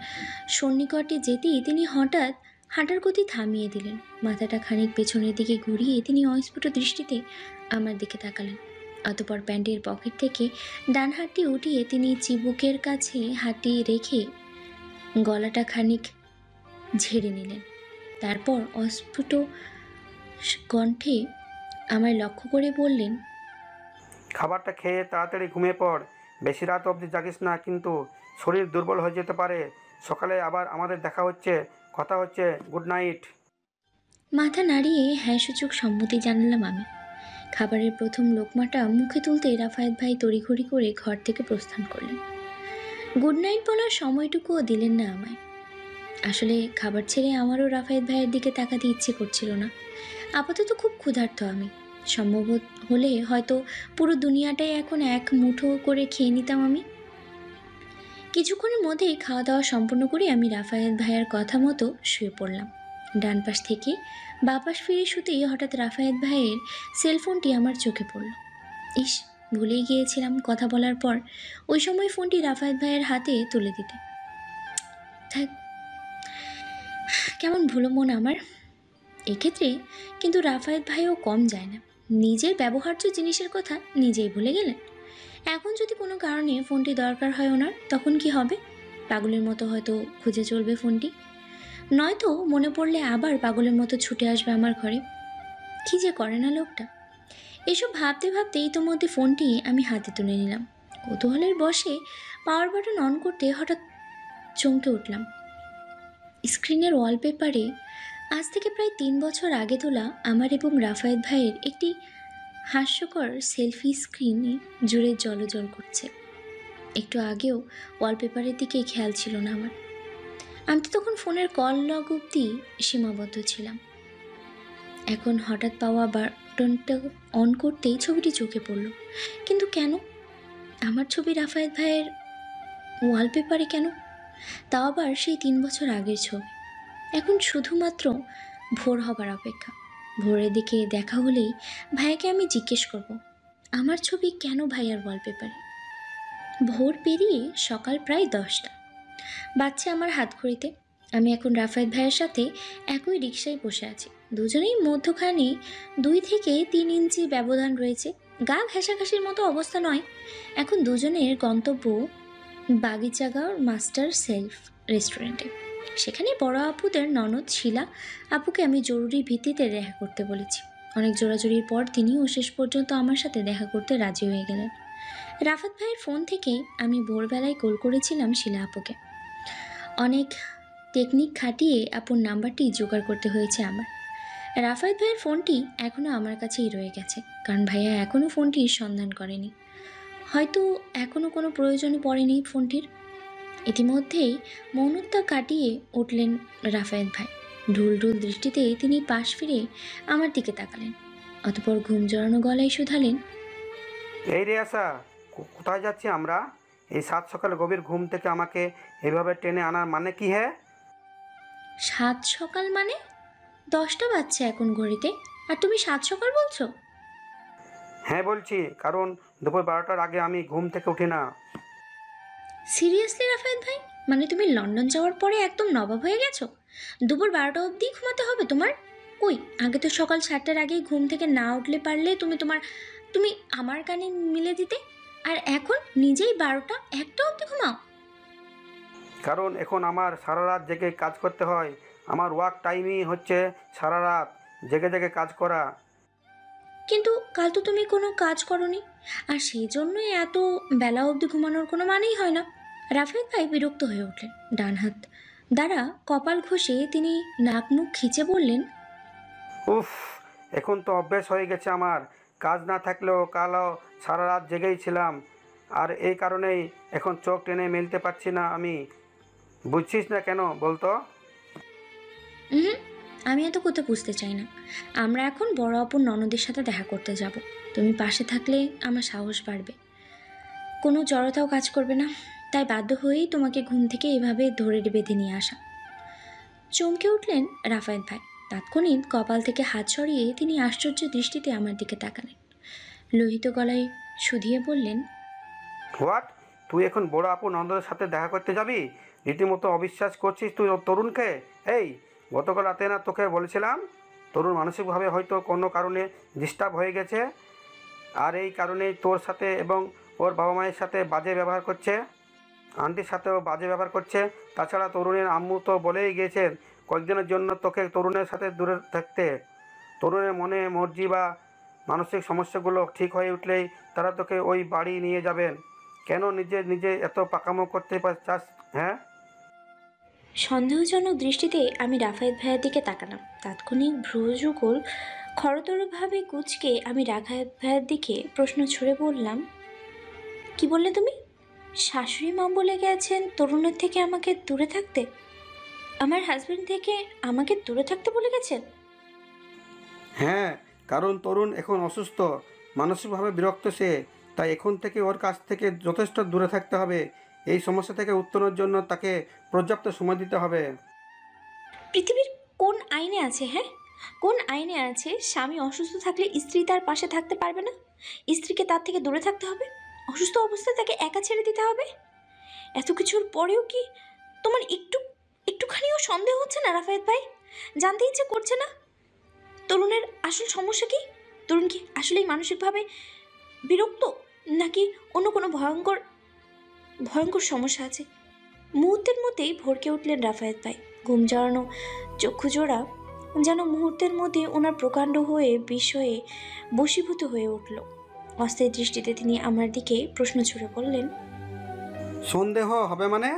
সন্নিকটে যেতেই তিনি হঠাৎ হাঁটার গতি থামিয়ে দিলেন। মাথাটা খানিক পেছনের দিকে ঘুরিয়ে তিনি অস্ফুট দৃষ্টিতে আমার দিকে তাকালেন। অতঃপর প্যান্টের পকেট থেকে ডান হাতটি উঠিয়ে তিনি চিবুকের কাছে হাতটি রেখে গলাটা খানিক ঝেড়ে নিলেন। তারপর অস্ফুট কণ্ঠে আমায় লক্ষ্য করে বললেন, খাবারটা খেয়ে তাড়াতাড়ি ঘুমিয়ে পড়, বেশি রাত অবধি জাগিস না, কিন্তু শরীর দুর্বল হয়ে যেতে পারে। সকালে আবার আমাদের দেখা হচ্ছে, কথা হচ্ছে। Good night. মাথা নাড়িয়ে হ্যাঁ সূচক সম্মতি জানালাম আমি। খাবারের প্রথম লোকমাটা মুখে তুলতে রাফায়েত ভাই তড়িঘড়ি করে ঘর থেকে প্রস্থান করলেন। গুড নাইট বলার সময়টুকুও দিলেন না আমায়। আসলে খাবার ছেড়ে আমারও রাফায়েত ভাইয়ের দিকে তাকাতে ইচ্ছে করছিল না। আপাতত খুব ক্ষুধার্ত আমি। সম্ভব হলে হয়তো পুরো দুনিয়াটাই এখন এক মুঠো করে খেয়ে নিতাম আমি। কিছুক্ষণের মধ্যেই খাওয়া দাওয়া সম্পূর্ণ করে আমি রাফায়েত ভাইয়ের কথা মতো শুয়ে পড়লাম। ডান পাশ থেকে বাঁ পাশ ফিরে শুতেই হঠাৎ রাফায়েত ভাইয়ের সেলফোনটি আমার চোখে পড়ল। ইস, ভুলেই গিয়েছিলাম কথা বলার পর ওই সময় ফোনটি রাফায়েত ভাইয়ের হাতে তুলে দিতে। থাক, কেমন ভুলো মন আমার। এক্ষেত্রে কিন্তু রাফায়েত ভাইও কম যায় না। নিজের ব্যবহার্য জিনিসের কথা নিজেই ভুলে গেলেন। এখন যদি কোনো কারণে ফোনটি দরকার হয় ওনার, তখন কি হবে? পাগলের মতো হয়তো খুঁজে চলবে ফোনটি, নয়তো মনে পড়লে আবার পাগলের মতো ছুটে আসবে আমার ঘরে। কী যে করে না লোকটা। এসব ভাবতে ভাবতে ইতোমধ্যে ফোনটি আমি হাতে তুলে নিলাম। কৌতূহলের বশে পাওয়ার বাটন অন করতে হঠাৎ চমকে উঠলাম। স্ক্রিনের ওয়ালপেপারে আজ থেকে প্রায় 3 বছর আগে তোলা আমার এবং রাফায়েত ভাইয়ের একটি হাস্যকর সেলফি স্ক্রিনে জুড়ে জ্বলজ্বল করছে। একটু আগেও ওয়ালপেপারের দিকে খেয়াল ছিল না আমার। আমি তো তখন ফোনের কল লগ অবধি সীমাবদ্ধ ছিলাম। এখন হঠাৎ পাওয়া বাটনটা অন করতেই ছবিটি চোখে পড়ল। কিন্তু কেন? আমার ছবি রাফায়েত ভাইয়ের ওয়ালপেপারে কেন? তাও আবার সেই 3 বছর আগের ছবি। এখন শুধুমাত্র ভোর হবার অপেক্ষা। ভোরের দিকে দেখা হলেই ভাইয়াকে আমি জিজ্ঞেস করব, আমার ছবি কেন ভাইয়ার ওয়ালপেপারে? ভোর পেরিয়ে সকাল প্রায় 10টা বাচ্চা আমার হাত ঘড়িতে। আমি এখন রাফায়েত ভাইয়ের সাথে একই রিকশায় বসে আছি। দুজনেই মধ্যখানে 2 থেকে 3 ইঞ্চি ব্যবধান রয়েছে। গা ঘেঁষাঘাসির মতো অবস্থা নয়। এখন দুজনের গন্তব্য বাগিচাগাঁওর মাস্টার সেলফ রেস্টুরেন্টে। সেখানে বড় আপুদের ননদ শিলা আপুকে আমি জরুরি ভিত্তিতে দেখা করতে বলেছি। অনেক জোরাজুরির পর তিনিও শেষ পর্যন্ত আমার সাথে দেখা করতে রাজি হয়ে গেলেন। রাফাত ভাইয়ের ফোন থেকে আমি ভোরবেলায় কল করেছিলাম শিলা আপুকে। অনেক টেকনিক খাটিয়ে আপুর নাম্বারটি জোগাড় করতে হয়েছে আমার। রাফায়েত ভাইয়ের ফোনটি এখনও আমার কাছেই রয়ে গেছে, কারণ ভাইয়া এখনও ফোনটির সন্ধান করেনি। হয়তো এখনও কোনো প্রয়োজনে পড়েনি ফোনটির। ইতিমধ্যেই মৌনতা কাটিয়ে উঠলেন রাফায়েত ভাই। ঢুল ঢুল দৃষ্টিতে তিনি পাশ ফিরে আমার দিকে তাকালেন, অতঃপর ঘুম জড়ানো গলায় শুধালেন, এই রিয়াসা, কোথায় যাচ্ছি আমরা? এই সাত সকালে গভীর ঘুম থেকে আমাকে এভাবে টেনে আনার মানে কি? হ্যাঁ, সাত সকাল মানে? 10টা বাজছে এখন ঘড়িতে, আর তুমি সাত সকাল বলছো? হ্যাঁ বলছি, কারণ দুপুর 12টার আগে আমি ঘুম থেকে উঠি না। সিরিয়াসলি রাফায়েত ভাই, মানে তুমি লন্ডন যাওয়ার পরে একদম নবাব হয়ে গেছো? দুপুর 12টা অবধি ঘুমাতে হবে তোমার? কই, আগে তো সকাল 7টার আগেই ঘুম থেকে না উঠলে পারলে তুমি আমার কানে মিলে দিতে, আর এখন নিজেই 12টা 1টা অবধি ঘুমাও। কারণ এখন আমার সারা রাত জেগে কাজ করতে হয়। আমার ওয়ার্ক টাইমই হচ্ছে সারা রাত জেগে জেগে কাজ করা। কিন্তু কাল তো তুমি কোনো কাজ করনি, আর সেই জন্যই এত বেলা অবধি ঘুমানোর কোনো মানেই হয় না। রাফায়েত ভাই বিরক্ত হয়ে উঠলেন। ডান হাত দ্বারা কপাল ঘষে তিনি নাক মুখ খিচে বললেন, উফ, এখন তো অভ্যেস হয়ে গেছে আমার। কাজ না থাকলেও কালও সারা রাত জেগেই ছিলাম, আর এই কারণেই এখন চোখ টেনে মেলতে পারছি না আমি। বুঝছিস না কেন বলতো? হুম, আমি এত কথা বুঝতে চাই না। আমরা এখন বড় অপুর ননদের সাথে দেখা করতে যাব। তুমি পাশে থাকলে আমার সাহস বাড়বে, কোনো জড়তাও কাজ করবে না। তাই বাধ্য হয়েই তোমাকে ঘুম থেকে এভাবে ধরে বেঁধে নিয়ে আসা। চমকে উঠলেন রাফায়েত ভাই। তাৎক্ষণিক কপাল থেকে হাত সরিয়ে তিনি আশ্চর্য দৃষ্টিতে আমার দিকে তাকালেন। লোহিত গলায় শুধিয়ে বললেন, হোয়াট? তুই এখন বড় আপু নন্দদের সাথে দেখা করতে যাবি? রীতিমতো অবিশ্বাস করছিস তুই তরুণকে? এই, গতকাল রাতে না তোকে বলেছিলাম তরুণ মানসিকভাবে হয়তো কোনো কারণে ডিস্টার্ব হয়ে গেছে, আর এই কারণেই তোর সাথে এবং ওর বাবা মায়ের সাথে বাজে ব্যবহার করছে, আন্টির সাথেও বাজে ব্যবহার করছে। তাছাড়া তরুণের আম্মু তো বলেই গিয়েছেন কয়েকদিনের জন্য তোকে তরুণের সাথে দূরে থাকতে। তরুণের মনে মর্জি বা মানসিক সমস্যাগুলো ঠিক হয়ে উঠলেই তারা তোকে ওই বাড়ি নিয়ে যাবেন। কেন নিজে নিজে এত পাকামো করতে চাস? হ্যাঁ, সন্দেহজনক দৃষ্টিতে আমি রাফায়েত ভাইয়ের দিকে তাকালাম। তাৎক্ষণিক ভ্রুযুগল খরতরভাবে কুঁচকে আমি রাফায়েত ভাইয়ের দিকে প্রশ্ন ছুড়ে বললাম, কি বললে তুমি? শাশুড়ি মা বলে গেছেন তরুণের থেকে আমাকে দূরে থাকতে? আমার হাজবেন্ড থেকে আমাকে দূরে থাকতে বলে গেছেন? হ্যাঁ, কারণ তরুণ এখন অসুস্থ, মানসিকভাবে বিরক্ত সে। তাই এখন থেকে ওর কাছ থেকে যথেষ্ট দূরে থাকতে হবে। এই সমস্যা থেকে উত্তরণের জন্য তাকে পর্যাপ্ত সময় দিতে হবে। পৃথিবীর কোন আইনে আছে, হ্যাঁ, কোন আইনে আছে স্বামী অসুস্থ থাকলে স্ত্রী তার পাশে থাকতে পারবে না? স্ত্রীকে তার থেকে দূরে থাকতে হবে, অসুস্থ অবস্থায় তাকে একা ছেড়ে দিতে হবে? এত কিছুর পরেও কি তোমার একটুখানিও সন্দেহ হচ্ছে না রাফায়েত ভাই? জানতে ইচ্ছে করছে না তরুণের আসল সমস্যা কি? তরুণ কি আসলেই মানসিকভাবে বিরক্ত, নাকি অন্য কোনো ভয়ঙ্কর ভয়ঙ্কর সমস্যা আছে? মুহূর্তের মধ্যেই ভরকে উঠলেন রাফায়েত ভাই। ঘুম জড়ানো চক্ষু জোড়া যেন মুহূর্তের মধ্যে ওনার প্রকাণ্ড হয়ে বিস্ময়ে বশীভূত হয়ে উঠল। অস্থির দৃষ্টিতে তিনি আমার দিকে প্রশ্ন ছুড়ে বললেন, সন্দেহ হবে মানে?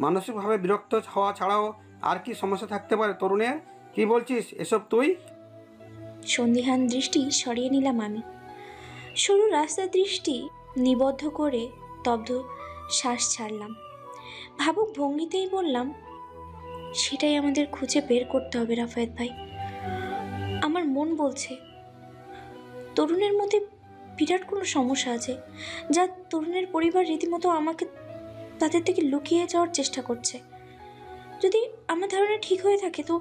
মানসিকভাবে বিরক্ত হওয়া ছাড়াও আর কি সমস্যা থাকতে পারে তরুণের? কি বলছিস এসব তুই? সন্দিহান দৃষ্টি সরিয়ে নিলাম আমি। সরু রাস্তার দৃষ্টি নিবদ্ধ করে স্তব্ধ শ্বাস ছাড়লাম। ভাবুক ভঙ্গিতেই বললাম, সেটাই আমাদের খুঁজে বের করতে হবে রাফায়েত ভাই। আমার মন বলছে তরুণের মধ্যে বিরাট কোনো সমস্যা আছে, যা তরুণের পরিবার রীতিমতো আমাকে তাদের থেকে লুকিয়ে যাওয়ার চেষ্টা করছে। যদি আমার ধারণা ঠিক হয়ে থাকে তো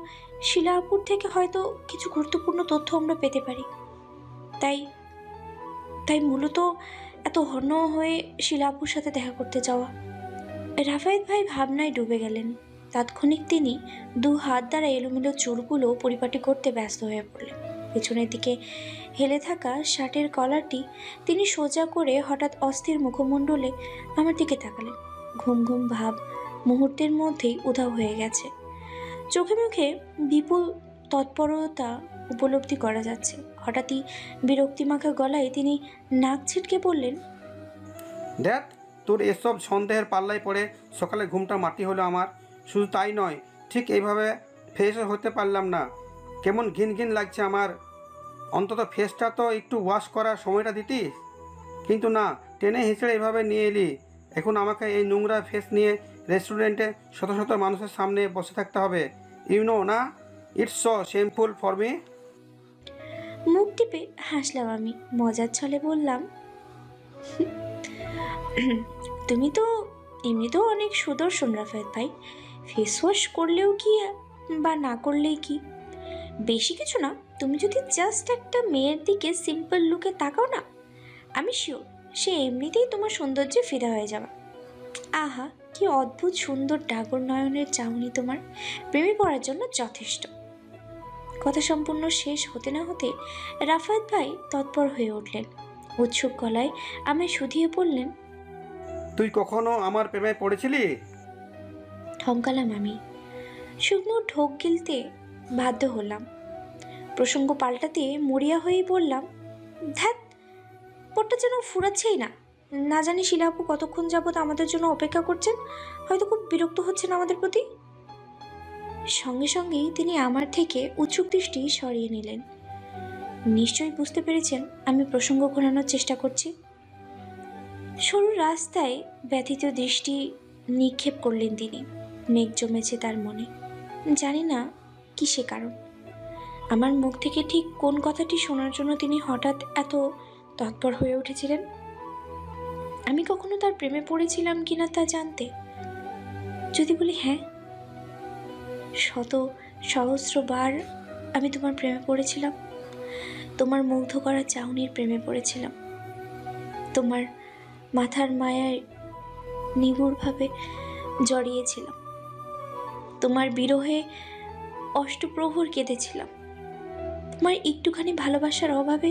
শিলা আপুর থেকে হয়তো কিছু গুরুত্বপূর্ণ তথ্য আমরা পেতে পারি। তাই তাই মূলত এত হন্য হয়ে শিলা আপুর সাথে দেখা করতে যাওয়া। রাফায়েত ভাই ভাবনায় ডুবে গেলেন। তাৎক্ষণিক তিনি 2 হাত দ্বারা এলোমেলো চুলগুলো পরিপাটি করতে ব্যস্ত হয়ে পড়লেন। পেছনের দিকে হেলে থাকা শার্টের কলারটি তিনি সোজা করে হঠাৎ অস্থির মুখমণ্ডলে আমার দিকে তাকালেন। ঘুম ঘুম ভাব মুহূর্তের মধ্যেই উধাও হয়ে গেছে। চোখে মুখে বিপুল তৎপরতা উপলব্ধি করা যাচ্ছে। হঠাৎই বিরক্তিমাখা গলায় তিনি নাক ছিটকে বললেন, দেখ, তোর এসব সন্দেহের পাল্লায় পড়ে সকালে ঘুমটা মাটি হলো আমার। শুধু তাই নয়, ঠিক এইভাবে ফ্রেশ হতে পারলাম না। কেমন ঘিন ঘিন লাগছে আমার। অন্তত ফেসটা তো একটু ওয়াশ করার সময়টা দিতিস, কিন্তু না, টেনে হিঁচড়ে এভাবে নিয়ে এলি। এখন আমাকে এই নোংরা ফেস নিয়ে রেস্টুরেন্টে শত শত মানুষের সামনে বসে থাকতে হবে। ইউ নো না, it's so shameful for me. মুখ টিপে হাসলাম আমি, মজার ছলে বললাম, তুমি তো এমনিতেও অনেক সুদর্শন রাফায়েত ভাই। ফেস ওয়াশ করলেও কি বা না করলেই কি, বেশি কিছু না। তুমি যদি জাস্ট একটা মেয়ের দিকে সিম্পল লুকে তাকাও না, আমি শিওর সে এমনিতেই তোমার সৌন্দর্যে ফিদা হয়ে যাবে। আহা, কি অদ্ভুত সুন্দর ডাগর নয়নের চাহনি তোমার, প্রেমে পড়ার জন্য যথেষ্ট। কথা সম্পূর্ণ শেষ হতে না হতে রাফায়েত ভাই তৎপর হয়ে উঠলেন। উৎসুক গলায় আমায় শুধিয়ে বললেন, তুই কখনো আমার প্রেমে পড়েছিলি? থমকালাম আমি, শুকনো ঢোক গিলতে বাধ্য হলাম। প্রসঙ্গ পাল্টাতে মরিয়া হয়েই বললাম, ধ্যাত, পোটটা যেন ফুরাচ্ছেই না। না জানি শিলা আপু কতক্ষণ যাবত আমাদের জন্য অপেক্ষা করছেন, হয়তো খুব বিরক্ত হচ্ছেন আমাদের প্রতি। সঙ্গে সঙ্গেই তিনি আমার থেকে উৎসুক দৃষ্টি সরিয়ে নিলেন। নিশ্চয়ই বুঝতে পেরেছেন আমি প্রসঙ্গ ঘোরানোর চেষ্টা করছি। সরু রাস্তায় ব্যথিত দৃষ্টি নিক্ষেপ করলেন তিনি। মেঘ জমেছে তার মনে, জানি না কি সে কারণ। আমার মুখ থেকে ঠিক কোন কথাটি শোনার জন্য তিনি হঠাৎ এত তৎপর হয়ে উঠেছিলেন। আমি কখনো তার প্রেমে পড়েছিলাম কিনা তা জানতে? যদি বলি হ্যাঁ, শত সহস্রবার আমি তোমার প্রেমে পড়েছিলাম। তোমার মুগ্ধ করা চাহনির প্রেমে পড়েছিলাম। তোমার মাথার মায়ায় নিগুড়ভাবে জড়িয়েছিলাম। তোমার বিরহে অষ্টপ্রহর কেঁদেছিলাম। তোমার একটুখানি ভালোবাসার অভাবে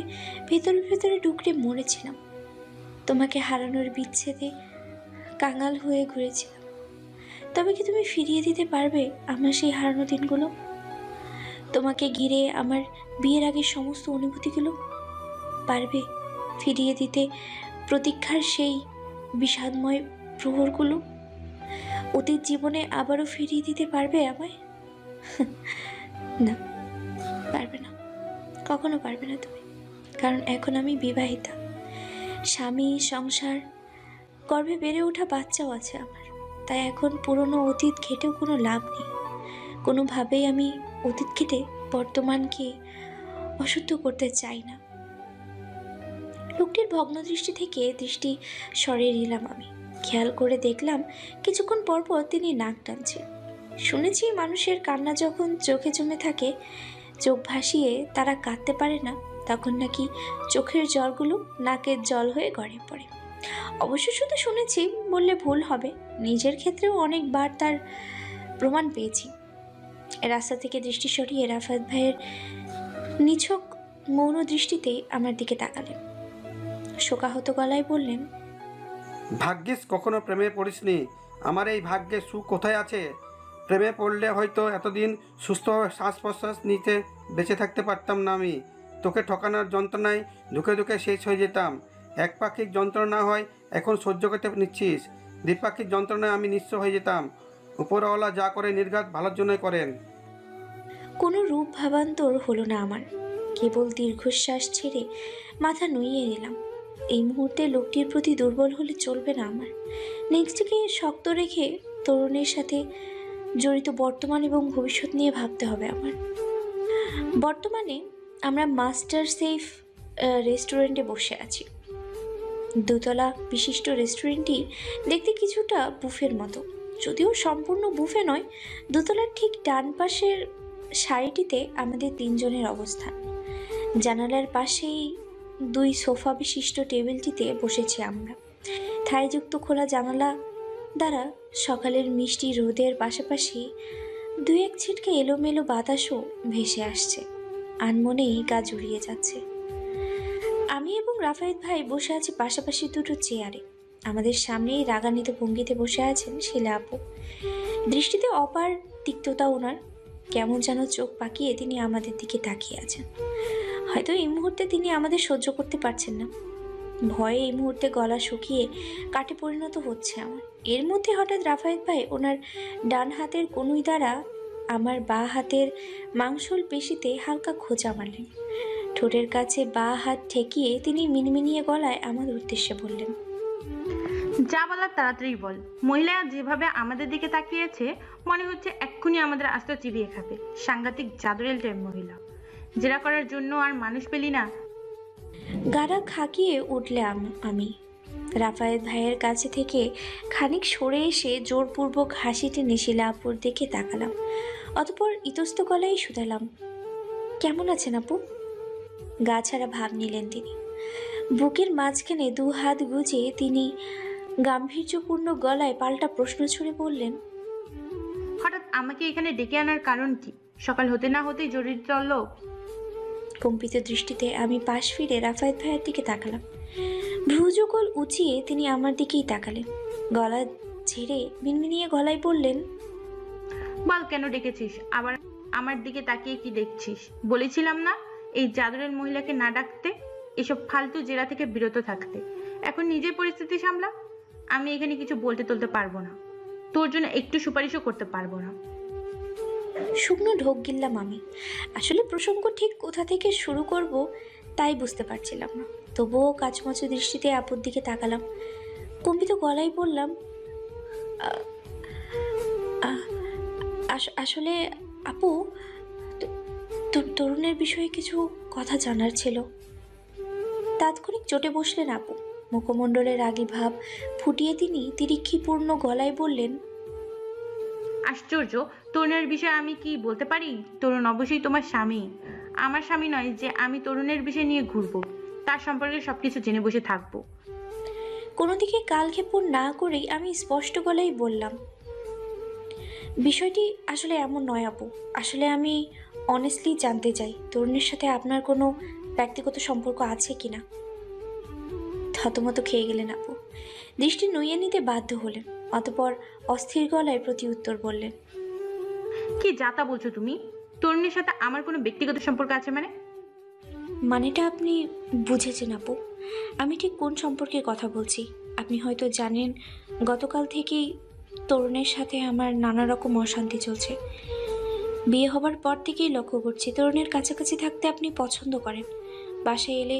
ভেতরে ভেতরে ডুকরে মরেছিলাম। তোমাকে হারানোর বিচ্ছেদে কাঙাল হয়ে ঘুরেছিলাম। তবে কি তুমি ফিরিয়ে দিতে পারবে আমার সেই হারানো দিনগুলো? তোমাকে ঘিরে আমার বিয়ের আগের সমস্ত অনুভূতিগুলো পারবে ফিরিয়ে দিতে? প্রতীক্ষার সেই বিষাদময় প্রহরগুলো অতীত জীবনে আবারও ফিরিয়ে দিতে পারবে আমায়? না, পারবে না, কখনো পারবে না তুমি। কারণ এখন আমি বিবাহিতা, স্বামী, সংসার, গর্ভে বেড়ে ওঠা বাচ্চাও আছে আমার। তাই এখন পুরনো অতীত ঘেটেও কোনো লাভ নেই। কোনোভাবেই আমি অতীত ঘেটে বর্তমানকে অশুদ্ধ করতে চাই না। লোকটির ভগ্ন দৃষ্টি থেকে দৃষ্টি সরিয়ে নিলাম আমি। খেয়াল করে দেখলাম কিছুক্ষণ পরপর তিনি নাক টানছেন। শুনেছি মানুষের কান্না যখন চোখে জমে থাকে, চোখ ভাসিয়ে তারা কাঁদতে পারে না, তখন নাকি চোখের জলগুলো নাকের জল হয়ে গড়ে পড়ে। অবশ্য শুধু শুনেছি বললে ভুল হবে, নিজের ক্ষেত্রেও অনেকবার তার প্রমাণ পেয়েছি। রাস্তা থেকে দৃষ্টি সরিয়ে রাফায়েত ভাইয়ের নিছক মৌন দৃষ্টিতে আমার দিকে তাকালেন। শোকাহত গলায় বললেন, ভাগ্যিস কখনো প্রেমে পড়িসনি। আমার এই ভাগ্যের সুখ কোথায় আছে? প্রেমে পড়লে হয়তো এতদিন সুস্থভাবে শ্বাস প্রশ্বাস নিতে বেঁচে থাকতে পারতাম না আমি। তোকে ঠকানোর যন্ত্রণায় ধুকে ধুকে শেষ হয়ে যেতাম। একপাক্ষিক যন্ত্রণা হয় এখন সহ্য করতে নিচ্ছিস, দ্বিপাক্ষিক যন্ত্রণায় আমি নিঃস্ব হয়ে যেতাম। উপরওয়ালা যা করে নির্ঘাত ভালোর জন্যই করেন। কোনো রূপ ভাবান্তর হলো না আমার, কেবল দীর্ঘশ্বাস ছেড়ে মাথা নুইয়ে নিলাম। এই মুহূর্তে লোকটির প্রতি দুর্বল হলে চলবে না আমার। নিজেকে শক্ত রেখে তরুণের সাথে জড়িত বর্তমান এবং ভবিষ্যৎ নিয়ে ভাবতে হবে আমার। বর্তমানে আমরা মাস্টার সেফ রেস্টুরেন্টে বসে আছি। দোতলা বিশিষ্ট রেস্টুরেন্টটি দেখতে কিছুটা বুফের মতো, যদিও সম্পূর্ণ বুফে নয়। দোতলার ঠিক ডান পাশের সারিটিতে আমাদের তিনজনের অবস্থান। জানালার পাশেই দুই সোফা বিশিষ্ট টেবিলটিতে বসেছি আমরা। থাইযুক্ত খোলা জানালা দ্বারা সকালের মিষ্টি রোদের পাশাপাশি দুই এক ছিটকে এলোমেলো বাতাসও ভেসে আসছে, আনমনেই গা জুড়িয়ে যাচ্ছে। আমি এবং রাফায়েত ভাই বসে আছি পাশাপাশি দুটো চেয়ারে। আমাদের সামনেই রাগান্বিত ভঙ্গিতে বসে আছেন শিলা আপু। দৃষ্টিতে অপার তিক্ততা ওনার। কেমন যেন চোখ পাকিয়ে তিনি আমাদের দিকে তাকিয়ে আছেন। হয়তো এই মুহূর্তে তিনি আমাদের সহ্য করতে পারছেন না। ভয়ে এই মুহূর্তে গলা শুকিয়ে কাঠে পরিণত হচ্ছে আমার। এর মধ্যে হঠাৎ রাফায়েত ভাই ওনার ডান হাতের কনুই দ্বারা আমার বাঁ হাতের মাংসল পেশিতে হালকা খোঁচা মারলেন। ঠোঁটের কাছে বাঁ হাত ঠেকিয়ে তিনি মিনমিনিয়ে গলায় আমার উদ্দেশ্যে বললেন, যা বলার তাড়াতাড়ি বল। মহিলা যেভাবে আমাদের দিকে তাকিয়েছে মনে হচ্ছে এক্ষুনি আমাদের আস্ত চিবিয়ে খাবে। সাংঘাতিক জাদুরেল টাইপ মহিলা, জেরা করার জন্য আর মানুষ পেলি না। গাড়া খাকিয়ে উঠলে আমি রাফায়েত ভাইয়ের কাছে থেকে খানিক সরে এসে জোরপূর্বক হাসি টেনে শিলা আপুর দিকে তাকালাম। অতঃপর ইতস্ত গলায় শুধালাম, কেমন আছেন আপু? গা ছাড়া ভাব নিলেন তিনি। বুকের মাঝখানে 2 হাত গুজে তিনি গাম্ভীর্যপূর্ণ গলায় পাল্টা প্রশ্ন ছুড়ে বললেন, হঠাৎ আমাকে এখানে ডেকে আনার কারণ কি? সকাল হতে না হতেই জরুরি তলব। কম্পিত দৃষ্টিতে আমি পাশ ফিরে রাফায়েত ভাইয়ের দিকে তাকালাম। ভ্রুযুগল উঁচিয়ে তিনি আমার দিকেই তাকালেন। গলা ঝেড়ে মিনমিনিয়ে গলায় বললেন, বল কেন ডেকেছিস? আবার আমার দিকে তাকিয়ে কি দেখছিস? বলেছিলাম না এই জাদুরের মহিলাকে না ডাকতে, এসব ফালতু জেরা থেকে বিরত থাকতে। এখন নিজের পরিস্থিতি সামলা। আমি এখানে কিছু বলতে তুলতে পারবো না, তোর জন্য একটু সুপারিশও করতে পারবো না। শুকনো ঢোক গিললাম আমি। আসলে প্রসঙ্গ ঠিক কোথা থেকে শুরু করব তাই বুঝতে পারছিলাম না। তবুও কাচমাচু দৃষ্টিতে আপুর দিকে তাকালাম। কম্পিত গলায় বললাম, আসলে আপু, তরুণের বিষয়ে কিছু কথা জানার ছিল। তাৎক্ষণিক চটে বসলেন আপু। মুখমণ্ডলের রাগী ভাব ফুটিয়ে তিনি তিরিক্ষিপূর্ণ গলায় বললেন, আশ্চর্য, তরুণের বিষয়ে আমি কি বলতে পারি? তরুণ অবশ্যই তোমার স্বামী, আমার স্বামী নয় যে আমি তরুণের বিষয় নিয়ে ঘুরবো, তার সম্পর্কে সবকিছু জেনে বসে থাকবো। কোনো দিকে কালক্ষেপণ না করেই আমি স্পষ্ট গলায় বললাম, বিষয়টি আসলে এমন নয় আপু। আসলে আমি অনেস্টলি জানতে চাই তরুণের সাথে আপনার কোনো ব্যক্তিগত সম্পর্ক আছে কিনা। থতমত খেয়ে গেলেন আপু। দৃষ্টি নইয়ে নিতে বাধ্য হলেন। অতঃপর অস্থির গলায় প্রতি উত্তর বললেন, কি যাতা বলছো তুমি? তরুণের সাথে আমার কোনো ব্যক্তিগত সম্পর্ক আছে মানে? মানেটা আপনি বুঝেছেন আপু। আমি ঠিক কোন সম্পর্কে কথা বলছি আপনি হয়তো জানেন। গতকাল থেকেই তরুণের সাথে আমার নানা রকম অশান্তি চলছে। বিয়ে হবার পর থেকেই লক্ষ্য করছি তরুণের কাছাকাছি থাকতে আপনি পছন্দ করেন। বাসায় এলে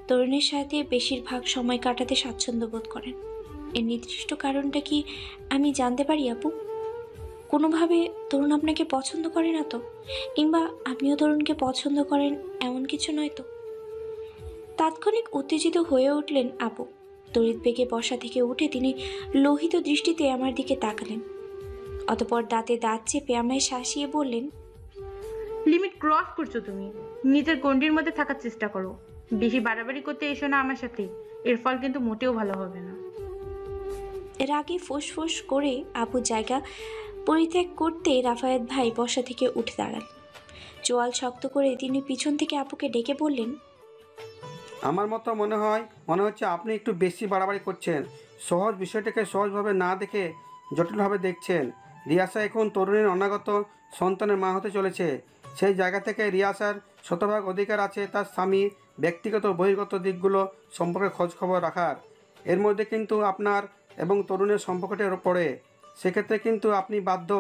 তরুণের সাথে বেশিরভাগ সময় কাটাতে স্বাচ্ছন্দ্য বোধ করেন। এর নির্দিষ্ট কারণটা কি আমি জানতে পারি আপু? কোনোভাবে তরুণ আপনাকে পছন্দ করে না তো? কিংবা আপনিও তরুণকে পছন্দ করেন এমন কিছু নয় তো? তাৎক্ষণিক উত্তেজিত হয়ে উঠলেন আপু। তড়িৎ বেগে বসা থেকে উঠে তিনি লোহিত দৃষ্টিতে আমার দিকে তাকালেন। অতঃপর দাঁতে দাঁত চেপে আমায় শাসিয়ে বললেন, লিমিট ক্রস করছো তুমি। নিজের গণ্ডির মধ্যে থাকার চেষ্টা করো। বেশি বাড়াবাড়ি করতে এসো না আমার সাথে, এর ফল কিন্তু মোটেও ভালো হবে না। এর আগে ফোঁস করে আপু জায়গা পরিত্যাগ করতে রাফায়েত ভাই বসা থেকে উঠে দাঁড়ান। চোয়াল শক্ত করে তিনি পিছন থেকে আপুকে ডেকে বললেন, আমার মতো মনে হচ্ছে আপনি একটু বেশি বাড়াবাড়ি করছেন। সহজ বিষয়টাকে সহজভাবে না দেখে জটিলভাবে দেখছেন। রিয়াসা এখন তরুণীর অনাগত সন্তানের মা হতে চলেছে। সেই জায়গা থেকে রিয়াসার শতভাগ অধিকার আছে তার স্বামী ব্যক্তিগত বহির্গত দিকগুলো সম্পর্কে খোঁজ খবর রাখার। এর মধ্যে কিন্তু আপনার এবং তরুণের সম্পর্কটা পড়ে। সেক্ষেত্রে কিন্তু আপনি বাধ্য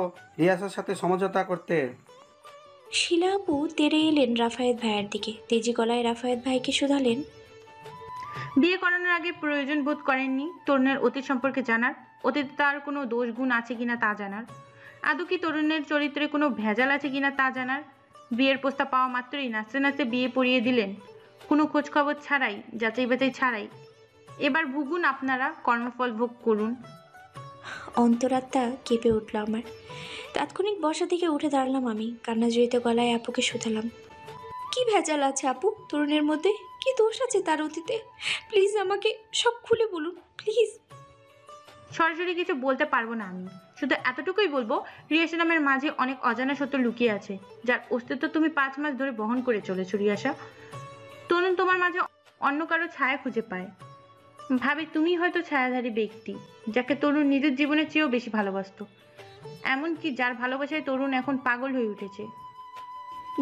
রিয়াসার সাথে সমঝোতা করতে। শিলা আপু তেড়ে এলেন রাফায়েত ভাইয়ের দিকে। তেজি গলায় রাফায়েত ভাইকে শুধালেন, বিয়ে করানোর আগে প্রয়োজন বোধ করেননি তরুণের অতীত সম্পর্কে জানার? অতীতে তার কোনো দোষ গুণ আছে কিনা তা জানার? আদৌ কি তরুণের চরিত্রে কোনো ভেজাল আছে কিনা তা জানার? বিয়ের প্রস্তাব পাওয়া মাত্রই নাচতে নাচতে বিয়ে পড়িয়ে দিলেন, কোনো খোঁজ খবর ছাড়াই, যাচাই বাছাই ছাড়াই। এবার ভুগুন, আপনারা কর্মফল ভোগ করুন। অন্তরাত্মা কেঁপে উঠল আমার। তাৎক্ষণিক বসা থেকে উঠে দাঁড়ালাম আমি। কান্নাজড়িত গলায় আপুকে শুধালাম, কি ভেজাল আছে আপু তরুণের মধ্যে? কি দোষ আছে তার অতীতে? প্লিজ আমাকে সব খুলে বলুন প্লিজ। সরাসরি কিছু বলতে পারবো না আমি, শুধু এতটুকুই বলবো রিয়াসা নামের মাঝে অনেক অজানা সত্য লুকিয়ে আছে, যার অস্তিত্ব তুমি 5 মাস ধরে বহন করে চলেছো। রিয়াসা, তরুণ তোমার মাঝে অন্য কারো ছায়া খুঁজে পায়, ভাবে তুমি হয়তো ছায়াধারী ব্যক্তি যাকে তরুণ নিজের জীবনের চেয়েও বেশি ভালোবাসতো, এমনকি যার ভালোবাসায় তরুণ এখন পাগল হয়ে উঠেছে।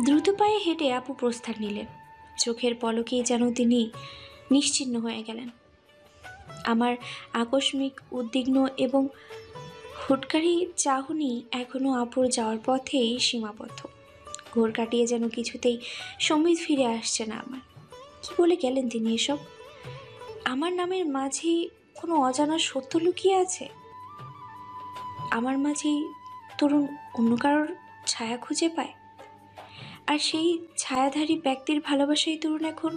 দ্রুত পায়ে হেঁটে আপু প্রস্থান নিলেন। চোখের পলকেই যেন তিনি নিশ্চিহ্ন হয়ে গেলেন। আমার আকস্মিক উদ্বিগ্ন এবং হুটকারি চাহনি এখনো আপুর যাওয়ার পথেই সীমাবদ্ধ। ঘোর কাটিয়ে যেন কিছুতেই সম্বিত ফিরে আসছে না আমার। কি বলে গেলেন তিনি এসব? আমার নামের মাঝে কোনো অজানা সত্য লুকিয়ে আছে? আমার মাঝেই তরুণ অন্য কারোর ছায়া খুঁজে পায়, আর সেই ছায়াধারী ব্যক্তির ভালোবাসাই তরুণ এখন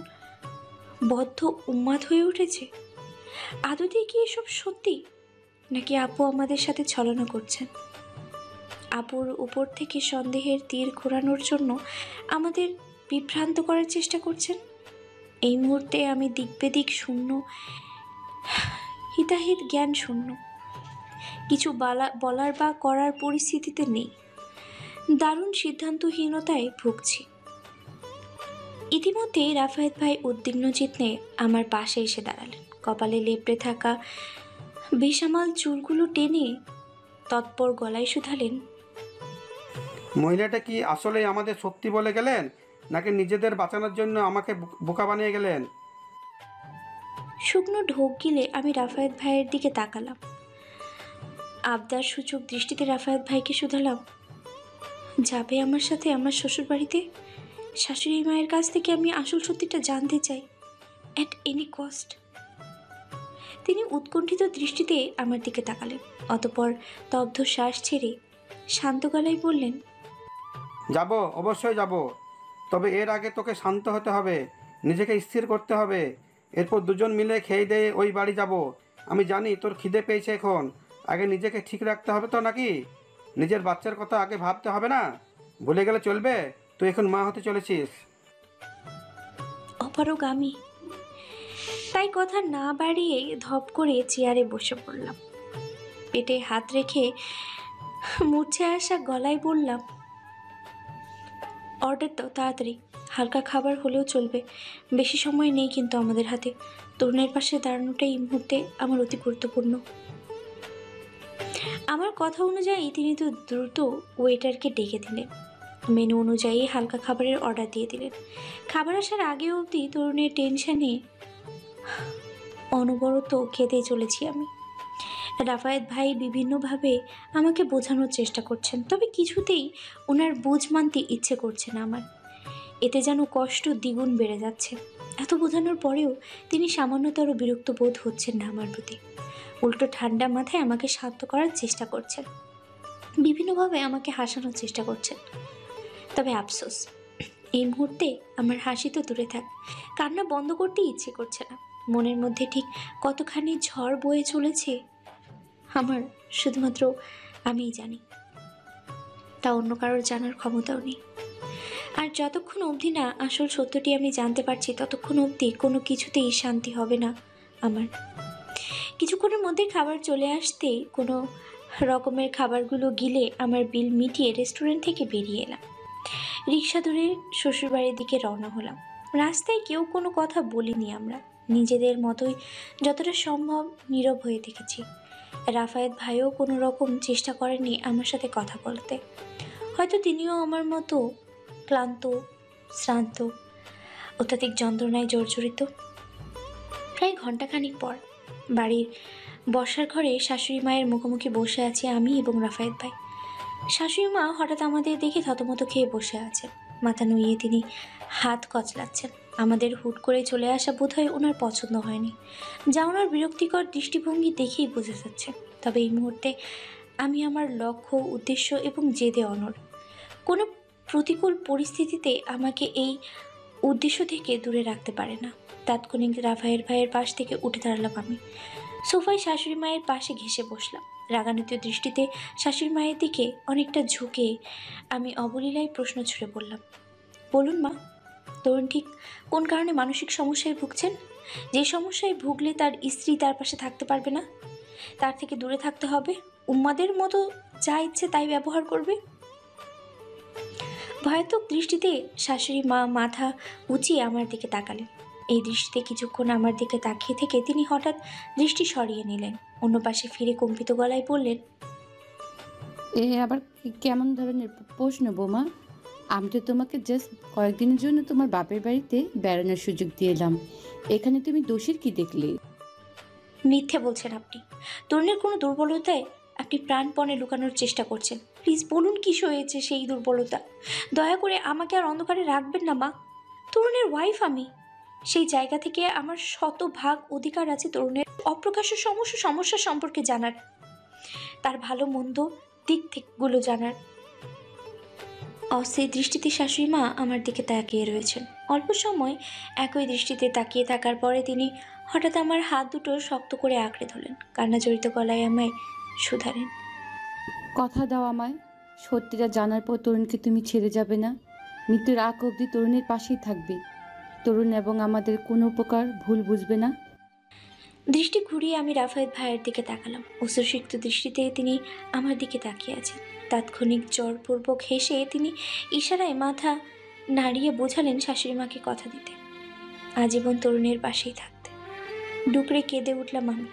বদ্ধ উন্মাদ হয়ে উঠেছে। আদতে কি এসব সত্যি, নাকি আপু আমাদের সাথে ছলনা করছেন? আপুর উপর থেকে সন্দেহের তীর ঘোরানোর জন্য আমাদের বিভ্রান্ত করার চেষ্টা করছেন? এই মুহূর্তে আমি দিকবেদিক শূন্য, হিতাহিত জ্ঞান শূন্য, কিছু বলার বা করার পরিস্থিতিতে নেই। দারুণ সিদ্ধান্তহীনতায় ভুগছি। ইতিমধ্যে রাফায়েত ভাই উদ্বিগ্ন চিত্তে আমার পাশে এসে দাঁড়ালেন। কপালে লেপড়ে থাকা বেসামাল চুলগুলো টেনে তৎপর গলায় শুধালেন, মহিলাটা কি আসলেই আমাদের সত্যি বলে গেলেন, নাকি নিজেদের বাঁচানোর জন্য আমাকে বোকা বানিয়ে গেলেন? শুকনো ঢোক গিলে আমি রাফায়েত ভাইয়ের দিকে তাকালাম। আবদার সূচক দৃষ্টিতে রাফায়েত ভাইকে শুধালাম, যাবে আমার সাথে আমার শ্বশুর বাড়িতে? শাশুড়ি মায়ের কাছ থেকে আমি আসল সত্যিটা জানতে চাই, অ্যাট এনি কস্ট। তিনি উৎকণ্ঠিত দৃষ্টিতে আমার দিকে তাকালেন, অতঃপর স্তব্ধ শ্বাস ছেড়ে শান্ত গলায় বললেন, যাব, অবশ্যই যাব। তবে এর আগে তোকে শান্ত হতে হবে, নিজেকে স্থির করতে হবে। এরপর দুজন মিলে খেয়ে দিয়ে ওই বাড়ি যাব। আমি জানি তোর খিদে পেয়েছে এখন। আগে নিজেকে ঠিক রাখতে হবে তো, নাকি? নিজের বাচ্চার কথা আগে ভাবতে হবে না? ভুলে গেলে চলবে? তুই এখন মা হতে চলেছিস। অপারগ আমি। তাই কথা না বাড়িয়ে ধপ করে চেয়ারে বসে পড়লাম। পেটে হাত রেখে মুছে আসা গলায় বললাম, অর্ডার দাও তাড়াতাড়ি। হালকা খাবার হলেও চলবে, বেশি সময় নেই কিন্তু আমাদের হাতে। তরুণের পাশে দাঁড়ানোটাই এই মুহূর্তে আমার অতি গুরুত্বপূর্ণ। আমার কথা অনুযায়ী তিনি তো দ্রুত ওয়েটারকে ডেকে দিলেন। মেনু অনুযায়ী হালকা খাবারের অর্ডার দিয়ে দিলেন। খাবার আসার আগে অবধি তরুণের টেনশনে অনবরত খেতে চলেছি আমি। রাফায়েত ভাই বিভিন্নভাবে আমাকে বোঝানোর চেষ্টা করছেন, তবে কিছুতেই ওনার বুঝ মানতে ইচ্ছে করছে না আমার। এতে যেন কষ্ট দ্বিগুণ বেড়ে যাচ্ছে। এত বোঝানোর পরেও তিনি সামান্যতর বিরক্ত বোধ হচ্ছেন না আমার প্রতি। উল্টো ঠান্ডা মাথায় আমাকে শান্ত করার চেষ্টা করছেন, বিভিন্নভাবে আমাকে হাসানোর চেষ্টা করছেন। তবে আফসোস, এই মুহূর্তে আমার হাসি তো দূরে থাক, কান্না বন্ধ করতেই ইচ্ছে করছে না। মনের মধ্যে ঠিক কতখানি ঝড় বয়ে চলেছে আমার শুধুমাত্র আমিই জানি, তা অন্য কারোর জানার ক্ষমতাও নেই। আর যতক্ষণ অবধি না আসল সত্যটি আমি জানতে পারছি, ততক্ষণ অবধি কোনো কিছুতেই শান্তি হবে না আমার। কিছুক্ষণের মধ্যে খাবার চলে আসতে কোনো রকমের খাবারগুলো গিলে আমার বিল মিটিয়ে রেস্টুরেন্ট থেকে বেরিয়ে এলাম। রিক্সা ধরে শ্বশুরবাড়ির দিকে রওনা হলাম। রাস্তায় কেউ কোনো কথা বলিনি আমরা, নিজেদের মতোই যতটা সম্ভব নীরব হয়ে দেখেছি। রাফায়েত ভাইও কোনো রকম চেষ্টা করেননি আমার সাথে কথা বলতে। হয়তো তিনিও আমার মতো ক্লান্ত, শ্রান্ত, অত্যাধিক যন্ত্রণায় জর্জরিত। প্রায় ঘন্টাখানিক পর বাড়ির বসার ঘরে শাশুড়ি মায়ের মুখোমুখি বসে আছি আমি এবং রাফায়েত ভাই। শাশুড়ি মা হঠাৎ আমাদের দেখে থতমত খেয়ে বসে আছে, মাথা নুইয়ে তিনি হাত কচলাচ্ছেন। আমাদের হুট করে চলে আসা বোধহয় ওনার পছন্দ হয়নি, যা ওনার বিরক্তিকর দৃষ্টিভঙ্গি দেখেই বোঝা যাচ্ছে। তবে এই মুহূর্তে আমি আমার লক্ষ্য, উদ্দেশ্য এবং জেদে অনড়। কোনো প্রতিকূল পরিস্থিতিতে আমাকে এই উদ্দেশ্য থেকে দূরে রাখতে পারে না। তাৎক্ষণিক রাফায়েত ভাইয়ের পাশ থেকে উঠে দাঁড়ালাম আমি। সোফায় শাশুড়ি মায়ের পাশে ঘেঁষে বসলাম। রাগান্বিত দৃষ্টিতে শাশুড়ি মায়ের দিকে অনেকটা ঝুঁকে আমি অবলীলায় প্রশ্ন ছুড়ে বললাম, বলুন মা, তরুণ ঠিক কোন কারণে মানসিক সমস্যায় ভুগছেন? যে সমস্যায় ভুগলে তার স্ত্রী তার পাশে থাকতে পারবে না, তার থেকে দূরে থাকতে হবে, উম্মাদের মতো যা ইচ্ছে তাই ব্যবহার করবে। ভয়াতক দৃষ্টিতে শাশুড়ি মা মাথা উঁচিয়ে আমার দিকে তাকালেন। এই দৃষ্টিতে কিছুক্ষণ আমার দিকে তাকিয়ে থেকে তিনি হঠাৎ দৃষ্টি সরিয়ে নিলেন। অন্য পাশে ফিরে কম্পিত গলায় বললেন, এ আবার কেমন ধরনের প্রশ্ন বৌমা? আমি তো তোমাকে জাস্ট কয়েকদিনের জন্য তোমার বাপের বাড়িতে বেড়ানোর সুযোগ দিলাম, এখানে তুমি দোষের কি দেখলে? মিথ্যে বলছেন আপনি। তরুণের কোনো দুর্বলতায় আপনি আপনি প্রাণপণে লুকানোর চেষ্টা করছেন। প্লিজ বলুন কি হয়েছে সেই দুর্বলতা। দয়া করে আমাকে আর অন্ধকারে রাখবেন না মা। তরুণের ওয়াইফ আমি। সেই জায়গা থেকে আমার শতভাগ অধিকার আছে তরুণের অপ্রকাশ্য সমস্যা সম্পর্কে জানার, তার ভালো মন্দ দিকগুলো জানার। অস্থির দৃষ্টিতে শাশুড়ি মা আমার দিকে তাকিয়ে রয়েছেন। অল্প সময় একই দৃষ্টিতে তাকিয়ে থাকার পরে তিনি হঠাৎ আমার হাত দুটো শক্ত করে আঁকড়ে ধরলেন, কান্নাজড়িত গলায় আমায় শুধালেন। কথা দাও আমায়, সত্যিটা জানার পর তরুণকে তুমি ছেড়ে যাবে না। মৃত্যুর আগ অবধি তরুণের পাশেই থাকবে। তরুণ এবং আমাদের কোনো প্রকার ভুল বুঝবে না। দৃষ্টি ঘুরিয়ে আমি রাফায়েত ভাইয়ের দিকে তাকালাম। অশ্রুসিক্ত দৃষ্টিতে তিনি আমার দিকে তাকিয়ে আছেন। তাৎক্ষণিক জোরপূর্বক হেসে তিনি ইশারায় মাথা নাড়িয়ে বোঝালেন শাশুড়ি মাকে কথা দিতে, আজীবন তরুণের পাশেই থাকতে। ডুকরে কেঁদে উঠলাম আমি।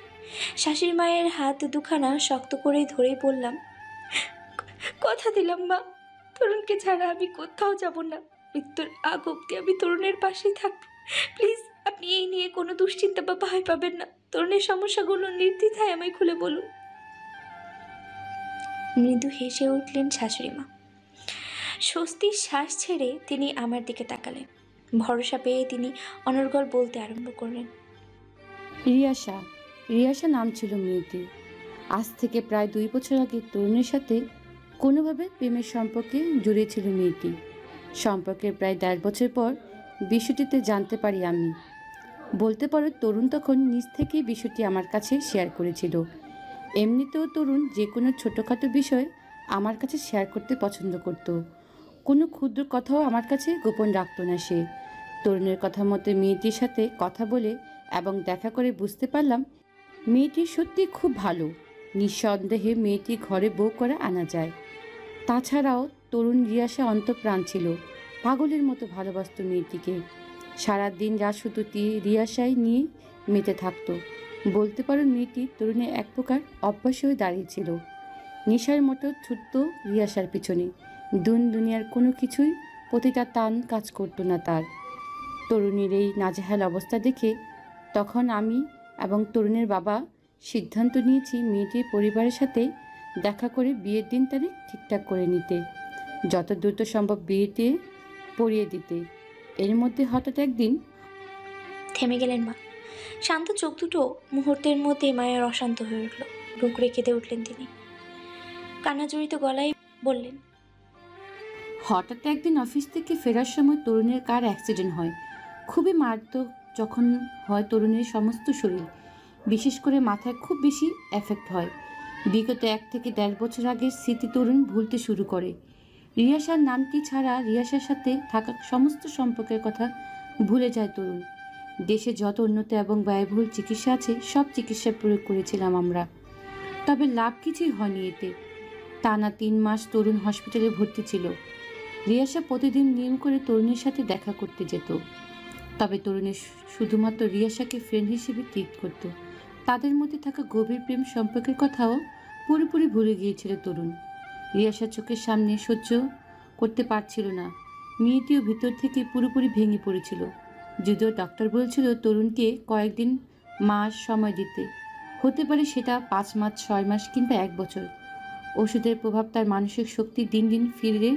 শাশুড়ি মায়ের হাত দুখানা শক্ত করে ধরেই বললাম, কথা দিলাম মা, তরুণকে ছাড়া আমি কোথাও যাব না। মৃত্যুর আগ অব্দি আমি তরুণের পাশেই থাকবো। প্লিজ আপনি এই নিয়ে কোনো দুশ্চিন্তা বা ভয় পাবেন না। তরুণের সমস্যাগুলো নির্দ্বিধায় আমায় খুলে বলুন। মৃদু হেসে উঠলেন শাশুড়ি মা। স্বস্তির শ্বাস ছেড়ে তিনি আমার দিকে তাকালেন। ভরসা পেয়ে তিনি অনর্গল বলতে আরম্ভ করলেন। রিয়াসা নাম ছিল মেয়েটির। আজ থেকে প্রায় 2 বছর আগে তরুণের সাথে কোনোভাবে প্রেমের সম্পর্কে জড়িয়েছিল মেয়েটি। সম্পর্কের প্রায় 1.5 বছর পর বিষয়টিতে জানতে পারি আমি। বলতে পারো তরুণ তখন নিজ থেকেই বিষয়টি আমার কাছে শেয়ার করেছিল। এমনিতেও তরুণ যে কোনো ছোটোখাটো বিষয় আমার কাছে শেয়ার করতে পছন্দ করত। কোনো ক্ষুদ্র কথাও আমার কাছে গোপন রাখত না সে। তরুণের কথা মতো মেয়েটির সাথে কথা বলে এবং দেখা করে বুঝতে পারলাম মেয়েটি সত্যি খুব ভালো। নিঃসন্দেহে মেয়েটি ঘরে বউ করে আনা যায়। তাছাড়াও তরুণ রিয়াসা অন্তঃপ্রাণ ছিল, পাগলের মতো ভালোবাসত মেয়েটিকে। সারাদিন রাত শুধু রিয়াসাই নিয়ে মেতে থাকতো। বলতে পারো মেয়েটি তরুণের এক প্রকার অভ্যাস হয়ে দাঁড়িয়েছিল। নেশার মতো ছুটত রিয়াসার পিছনে। দুনিয়ার কোনো কিছুই প্রতিটা টান কাজ করতো না তার। তরুণীর এই নাজেহাল অবস্থা দেখে তখন আমি এবং তরুণের বাবা সিদ্ধান্ত নিয়েছি মেয়েটির পরিবারের সাথে দেখা করে বিয়ের দিন তারিখ ঠিকঠাক করে নিতে, যত দ্রুত সম্ভব বিয়েতে পড়িয়ে দিতে। এর মধ্যে হঠাৎ একদিন থেমে গেলেন মা। শান্ত চোখ দুটো মুহূর্তের মধ্যে মায়ের অশান্ত হয়ে উঠল। ডুকরে কেঁদে উঠলেন তিনি। কান্নাজড়িত গলায় বললেন, হঠাৎ একদিন অফিস থেকে ফেরার সময় তরুণের কার অ্যাক্সিডেন্ট হয়। খুবই মারাত্মক যখন হয় তরুণের সমস্ত শরীর, বিশেষ করে মাথায় খুব বেশি এফেক্ট হয়। বিগত 1 থেকে 1.5 বছর আগের স্মৃতি তরুণ ভুলতে শুরু করে। রিয়াসার নামটি ছাড়া রিয়াসার সাথে থাকা সমস্ত সম্পর্কের কথা ভুলে যায় তরুণ। দেশে যত উন্নত এবং ব্যয়বহুল চিকিৎসা আছে সব চিকিৎসা প্রয়োগ করেছিলাম আমরা, তবে লাভ কিছুই হয়নি এতে। টানা 3 মাস তরুণ হসপিটালে ভর্তি ছিল। রিয়াসা প্রতিদিন নিয়ম করে তরুণের সাথে দেখা করতে যেত, তবে তরুণের শুধুমাত্র রিয়াসাকে ফ্রেন্ড হিসেবে ট্রিট করত। তাদের মধ্যে থাকা গভীর প্রেম সম্পর্কের কথাও পুরোপুরি ভুলে গিয়েছিল তরুণ। রিয়াসা চোখের সামনে সহ্য করতে পারছিল না। মেয়েটিও ভিতর থেকে পুরোপুরি ভেঙে পড়েছিল। যদিও ডাক্তার বলছিল তরুণকে কয়েকদিন মাস সময় দিতে, হতে পারে সেটা 5 মাস, 6 মাস কিংবা 1 বছর। ওষুধের প্রভাব তার মানসিক শক্তি দিন দিন ফিরে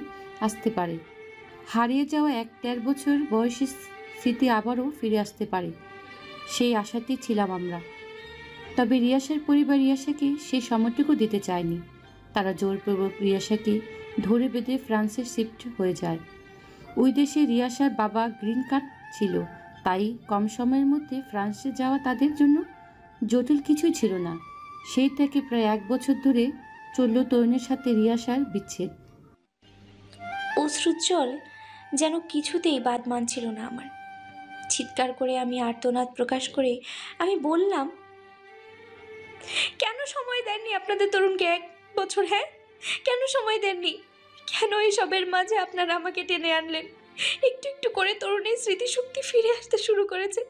আসতে পারে। হারিয়ে যাওয়া 1-1.5 বছর বয়সের স্মৃতি আবারও ফিরে আসতে পারে, সেই আশাতেই ছিলাম আমরা। তবে রিয়াসার পরিবার রিয়াসাকে সেই সময়টুকু দিতে চায়নি। তারা জোরপূর্বক রিয়াসাকে ধরে বেঁধে ফ্রান্সে শিফট হয়ে যায়। ওই দেশে রিয়াসার বাবা গ্রিন কার্ড ছিল, তাই কম সময়ের মধ্যে ফ্রান্সে যাওয়া তাদের জন্য জটিল কিছুই ছিল না। সেই থেকে প্রায় 1 বছর ধরে চলল তরুণের সাথে রিয়াসার বিচ্ছেদ। অশ্রুজ্জ্বল যেন কিছুতেই বাদ মানছিল না আমার। চিৎকার করে আমি আর্তনাদ প্রকাশ করে আমি বললাম, কেন সময় দেননি আপনাদের তরুণকে 1 বছর? হ্যাঁ, কেন সময় দেননি? কেন এসবের মাঝে আপনারা আমাকে টেনে আনলেন? একটু একটু করে তরুণের স্মৃতিশক্তি ফিরে আসতে শুরু করেছে।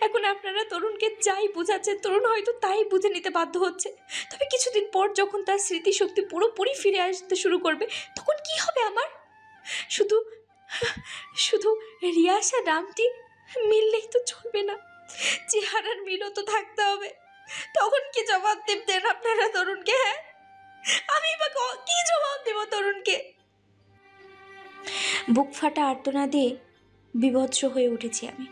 এখন আপনারা তরুণকে যাই বোঝাচ্ছেন তরুণ হয়তো তাই বুঝে নিতে বাধ্য হচ্ছে। তবে কিছুদিন পর যখন তার স্মৃতিশক্তি পুরোপুরি ফিরে আসতে শুরু করবে তখন কি হবে আমার? শুধু শুধু রিয়াসা নামটি মিললেই তো চলবে না, চেহারার মিলও তো থাকতে হবে। তখন কি জবাব দেন আপনারা তরুণকে? হ্যাঁ, আমি বা কি জবাব দেব তরুণকে? বুক ফাটা আর্তনাদে বিভৎস হয়ে উঠেছি আমি।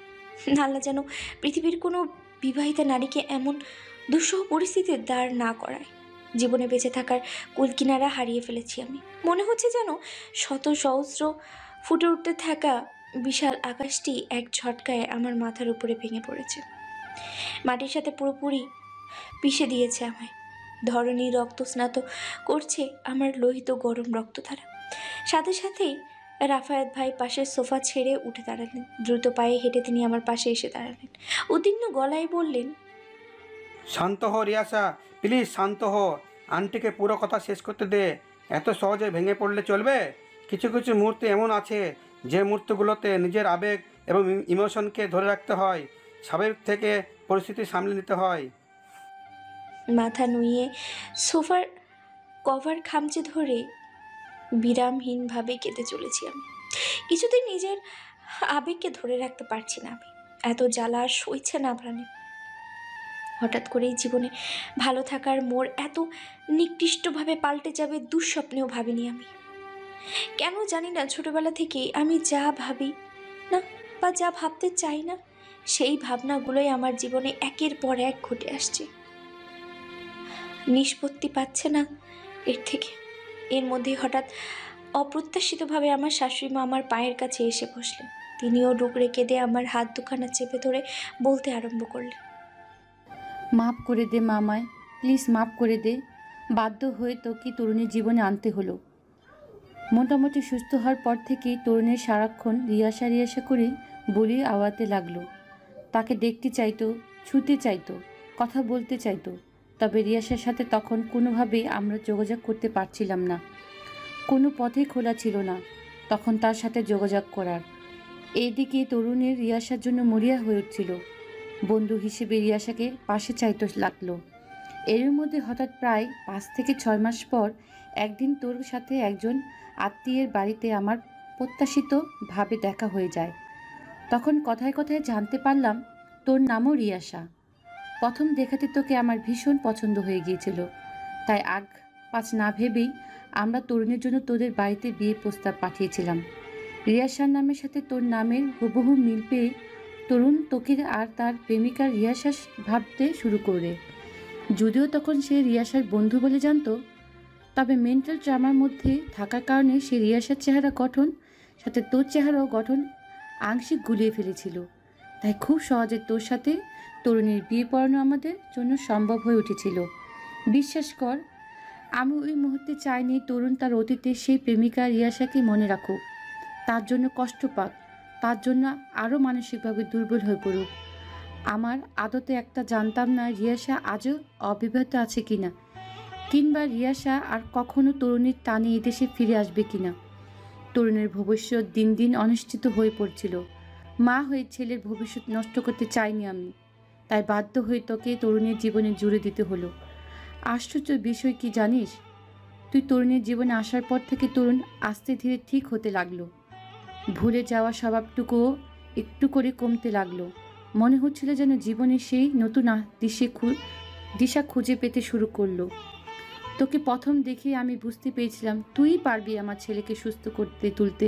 আল্লাহ যেন পৃথিবীর কোনো বিবাহিতা নারীকে এমন দুঃসহ পরিস্থিতির দাঁড় না করায়। জীবনে বেঁচে থাকার কুলকিনারা হারিয়ে ফেলেছি আমি। মনে হচ্ছে যেন শত সহস্র ফুটে উঠতে থাকা বিশাল আকাশটি এক ঝটকায় আমার মাথার উপরে ভেঙে পড়েছে, মাটির সাথে পুরোপুরি পিষে দিয়েছে আমায়। ধরনী রক্তস্নাত করছে আমার লোহিত গরম রক্তধারা। সাথে সাথেই রাফায়েত ভাই পাশের সোফা ছেড়ে উঠে দাঁড়ালেন। দ্রুত পায়ে হেঁটে তিনি আমার পাশে এসে দাঁড়ালেন। উদ্বিগ্ন গলায় বললেন, শান্ত হো রিয়াসা, প্লিজ শান্ত হো। আন্টিকে পুরো কথা শেষ করতে দে। এত সহজে ভেঙে পড়লে চলবে? কিছু কিছু মুহূর্তে এমন আছে যে মুহূর্তগুলোতে নিজের আবেগ এবং ইমোশনকে ধরে রাখতে হয়, স্বাভাবিক থেকে পরিস্থিতি সামলে নিতে হয়। মাথা নুইয়ে সোফার কভার খামচে ধরে বিরামহীনভাবে কেঁদে চলেছি আমি। কিছুতেই নিজের আবেগকে ধরে রাখতে পারছি না আমি। এত জ্বালা আর সইছে না প্রাণে। হঠাৎ করেই জীবনে ভালো থাকার মোড় এত নিকৃষ্টভাবে পাল্টে যাবে দুঃস্বপ্নেও ভাবিনি আমি। কেন জানি না, ছোটবেলা থেকেই আমি যা ভাবি না বা যা ভাবতে চাই না, সেই ভাবনাগুলোই আমার জীবনে একের পর এক ঘটে আসছে। নিষ্পত্তি পাচ্ছে না এর থেকে। এর মধ্যে হঠাৎ অপ্রত্যাশিতভাবে আমার শাশুড়ি মা আমার পায়ের কাছে এসে বসলেন। তিনিও ডুকরে কেঁদে আমার হাত দুখানা চেপে ধরে বলতে আরম্ভ করলেন, মাফ করে দে মামায়, প্লিজ মাফ করে দে। বাধ্য হয়ে তোকে তরুণীর জীবনে আনতে হলো। মোটামুটি সুস্থ হওয়ার পর থেকেই তরুণের সারাক্ষণ রিয়াসা রিয়াসা করে বলি আওয়াতে লাগলো। তাকে দেখতে চাইতো, ছুতে চাইতো, কথা বলতে চাইতো। তবে রিয়াসার সাথে তখন কোনোভাবেই আমরা যোগাযোগ করতে পারছিলাম না। কোনো পথেই খোলা ছিল না তখন তার সাথে যোগাযোগ করার। এইদিকে তরুণের রিয়াসার জন্য মরিয়া হয়ে উঠছিল। বন্ধু হিসেবে রিয়াসাকে পাশে চাইতে লাগলো। এর মধ্যে হঠাৎ প্রায় 5 থেকে 6 মাস পর একদিন তোর সাথে একজন আত্মীয়ের বাড়িতে আমার প্রত্যাশিতভাবে দেখা হয়ে যায়। তখন কথায় কথায় জানতে পারলাম তোর নামও রিয়াসা। প্রথম দেখাতে তোকে আমার ভীষণ পছন্দ হয়ে গিয়েছিল, তাই আগ পাঁচ না ভেবেই আমরা তরুণের জন্য তোদের বাড়িতে বিয়ে প্রস্তাব পাঠিয়েছিলাম। রিয়াসার নামের সাথে তোর নামের হুবহু মিল পেয়ে তরুণ তোকে আর তার প্রেমিকার রিয়াসা ভাবতে শুরু করে। যদিও তখন সে রিয়াসার বন্ধু বলে জানতো, তবে মেন্টাল ট্রামার মধ্যে থাকার কারণে সে রিয়াসার চেহারা গঠন সাথে তোর চেহারাও গঠন আংশিক গুলিয়ে ফেলেছিল। তাই খুব সহজে তোর সাথে তরুণীর বিয়ে পড়ানো আমাদের জন্য সম্ভব হয়ে উঠেছিল। বিশ্বাস কর, আমি ওই মুহূর্তে চাইনি তরুণ তার অতীতে সেই প্রেমিকা রিয়াসাকে মনে রাখুক, তার জন্য কষ্ট পাক, তার জন্য আরও মানসিকভাবে দুর্বল হয়ে পড়ুক। আমার আদতে একটা জানতাম না রিয়াসা আজও অবিবাহিত আছে কিনা, কিংবা রিয়াসা আর কখনো তরুণীর টানে এদেশে ফিরে আসবে কিনা। তরুণের ভবিষ্যৎ দিন দিন অনিশ্চিত হয়ে পড়ছিল। মা হয়ে ছেলের ভবিষ্যৎ নষ্ট করতে চাইনি আমি, তাই বাধ্য হয়ে তোকে তরুণের জীবনে জুড়ে দিতে হলো। আশ্চর্য বিষয় কি জানিস, তুই তরুণের জীবনে আসার পর থেকে তরুণ আস্তে ধীরে ঠিক হতে লাগলো। ভুলে যাওয়া স্বভাবটুকুও একটু করে কমতে লাগলো। মনে হচ্ছিল যেন জীবনে সেই নতুন দিশা খুঁজে পেতে শুরু করলো। তোকে প্রথম দেখে আমি বুঝতে পেরেছিলাম তুই পারবি আমার ছেলেকে সুস্থ করতে তুলতে,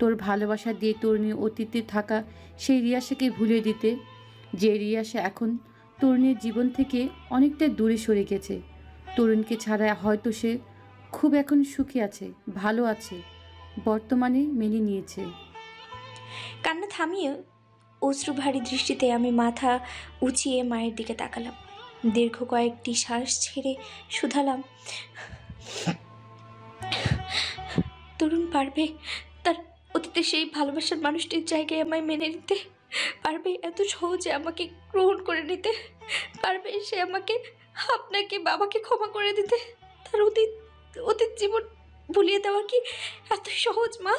তোর ভালোবাসা দিয়ে তরুণীর অতীতে থাকা সেই রিয়াসাকে ভুলিয়ে দিতে, যে রিয়াসা এখন তরুণীর জীবন থেকে অনেকটা দূরে সরে গেছে। তরুণকে ছাড়া হয়তো সে খুব এখন সুখী আছে, ভালো আছে, বর্তমানে মেনে নিয়েছে। কান্না থামিয়ে অশ্রুভারী দৃষ্টিতে আমি মাথা উঁচিয়ে মায়ের দিকে তাকালাম। দীর্ঘ কয়েকটি শ্বাস ছেড়ে শুধালাম, তরুণ পারবে তার অতীতে সেই ভালোবাসার মানুষটির জায়গায় আমায় মেনে নিতে? পারবে এত সহজে আমাকে গ্রহণ করে নিতে? পারবে সে আমাকে, আপনাকে, বাবাকে ক্ষমা করে দিতে? তার অতীত জীবন ভুলিয়ে দেওয়া কি এতই সহজ মা?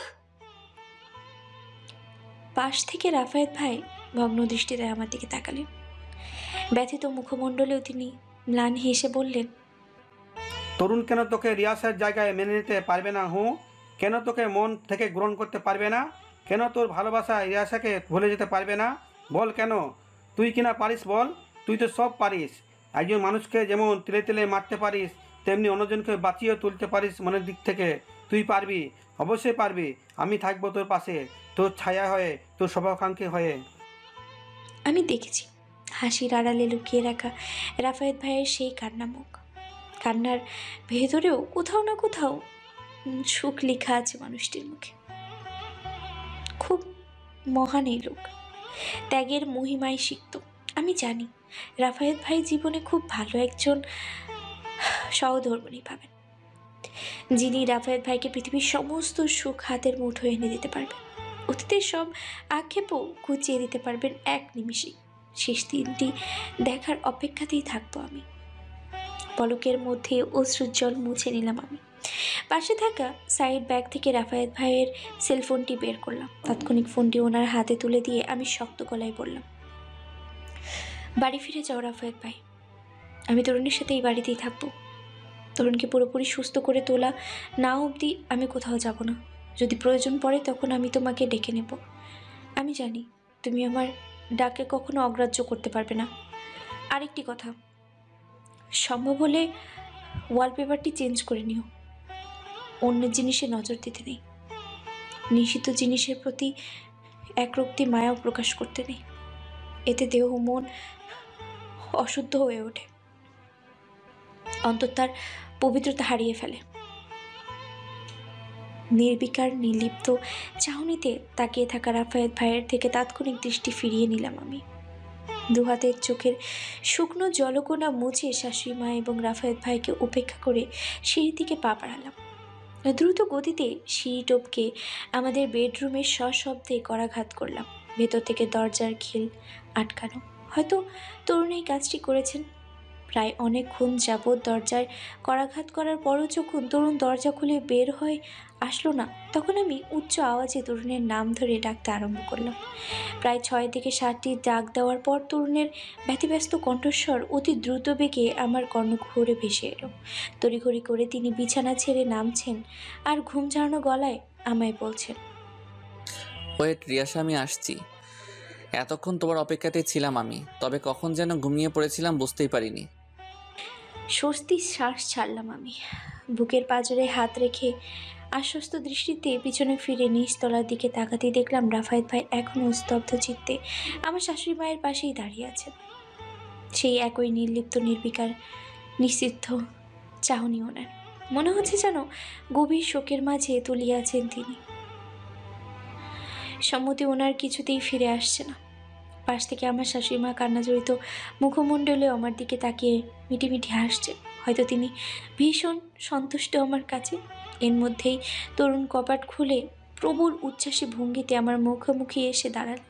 পাশ থেকে রাফায়েত ভাই ভগ্ন দৃষ্টিতে আমার দিকে তাকালেন। ব্যথিত মুখমণ্ডলেও তিনি ম্লান হেসে বললেন, তরুণ কেন তোকে রিয়াসার জায়গায় মেনে নিতে পারবে না? কেন তোকে মন থেকে গ্রহণ করতে পারবে না? কেন তোর ভালোবাসা রিয়াসাকে ভুলে যেতে পারবে না? বল কেন? তুই কিনা পারিস বল? তুই তো সব পারিস। একজন মানুষকে যেমন তিলে তিলে মারতে পারিস, তেমনি অন্যজনকে বাঁচিয়ে তুলতে পারিস মনের দিক থেকে। তুই পারবি, অবশ্যই পারবি। আমি থাকবো তোর পাশে, তোর ছায়া হয়ে, তোর শুভাকাঙ্ক্ষী হয়ে। আমি দেখেছি হাসির আড়ালে লুকিয়ে রাখা রাফায়েত ভাইয়ের সেই কান্না মুখ। কান্নার ভেতরেও কোথাও না কোথাও সুখ লেখা আছে মানুষটির মুখে। খুব মহান এই লোক, ত্যাগের মহিমায় সিক্ত। আমি জানি রাফায়েত ভাই জীবনে খুব ভালো একজন সহধর্মিণী পাবেন, যিনি রাফায়েত ভাইকে পৃথিবীর সমস্ত সুখ হাতের মুঠোয় এনে দিতে পারবেন। অতীতের সব আক্ষেপও ঘুচিয়ে দিতে পারবেন এক নিমিষেই। শেষ দিনটি দেখার অপেক্ষাতেই থাকবো আমি। পলকের মধ্যে অশ্রুজ্জল মুছে নিলাম আমি। পাশে থাকা সাইড ব্যাগ থেকে রাফায়েত ভাইয়ের সেলফোনটি বের করলাম। তাৎক্ষণিক ফোনটি ওনার হাতে তুলে দিয়ে আমি শক্ত গলায় বললাম, বাড়ি ফিরে যাও রাফায়েত ভাই, আমি তরুণের সাথে এই বাড়িতেই থাকবো। তরুণকে পুরোপুরি সুস্থ করে তোলা না অবধি আমি কোথাও যাব না। যদি প্রয়োজন পড়ে তখন আমি তোমাকে ডেকে নেব। আমি জানি তুমি আমার ডাকে কখনো অগ্রাহ্য করতে পারবে না। আরেকটি কথা, সম্ভব হলে ওয়ালপেপারটি চেঞ্জ করে নিও। অন্য জিনিসে নজর দিতে নেই, নিষিদ্ধ জিনিসের প্রতি একরক্তি মায়াও প্রকাশ করতে নেই। এতে দেহ মন অশুদ্ধ হয়ে ওঠে, অন্তর তার পবিত্রতা হারিয়ে ফেলে। নির্বিকার নির্লিপ্ত চাহনিতে তাকিয়ে থাকা রাফায়েত ভাইয়ের থেকে তাৎক্ষণিক দৃষ্টি ফিরিয়ে নিলাম আমি। দুহাতের চোখের শুকনো জলকোনা মুছে শাশুড়ি মা এবং রাফায়েত ভাইকে উপেক্ষা করে সিঁড়ির দিকে পা বাড়ালাম। দ্রুত গতিতে সিঁড়ি টপকে আমাদের বেডরুমের সশব্দে করাঘাত করলাম। ভেতর থেকে দরজার খিল আটকানো। হয়তো তরুণ এই কাজটি করেছেন। প্রায় অনেকক্ষণ যাবৎ দরজায় করাঘাত করার পরও যখন তরুণ দরজা খুলে বের হয়ে আসলো না, তখন আমি উচ্চ আওয়াজে তরুণের নাম ধরে ডাকতে আরম্ভ করলাম। প্রায় 6 থেকে 7টি ডাক দেওয়ার পর তরুণের ব্যতিব্যস্ত কণ্ঠস্বর অতি দ্রুত বেগে আমার কর্ণকুহরে ভেসে এলো। তড়িঘড়ি করে তিনি বিছানা ছেড়ে নামছেন আর ঘুম ঝাড়ানো গলায় আমায় বলছেন, ওয়েট রিয়াসা, আমি আসছি। এতক্ষণ তোমার অপেক্ষাতেই ছিলাম আমি, তবে কখন যেন ঘুমিয়ে পড়েছিলাম বুঝতেই পারিনি। স্বস্তির শ্বাস ছাড়লাম আমি। বুকের পাঁজরে হাত রেখে আশ্বস্ত দৃষ্টিতে পিছনে ফিরে নিচতলার দিকে তাকাতেই দেখলাম রাফায়েত ভাই এখনও স্তব্ধ চিত্তে আমার শাশুড়ি মায়ের পাশেই দাঁড়িয়ে আছেন। সেই একই নির্লিপ্ত নির্বিকার নিষিদ্ধ চাহনি ওনার। মনে হচ্ছে যেন গভীর শোকের মাঝে তলিয়ে আছেন তিনি। সম্মতি ওনার কিছুতেই ফিরে আসছে না। পাশ থেকে আমার শাশুড়ি মা কান্নাজড়িত মুখমণ্ডলে আমার দিকে তাকিয়ে মিটিমিটি হাসছেন। হয়তো তিনি ভীষণ সন্তুষ্ট আমার কাছে। এর মধ্যেই তরুণ কপাট খুলে প্রবল উচ্ছ্বাসী ভঙ্গিতে আমার মুখোমুখি এসে দাঁড়ালেন।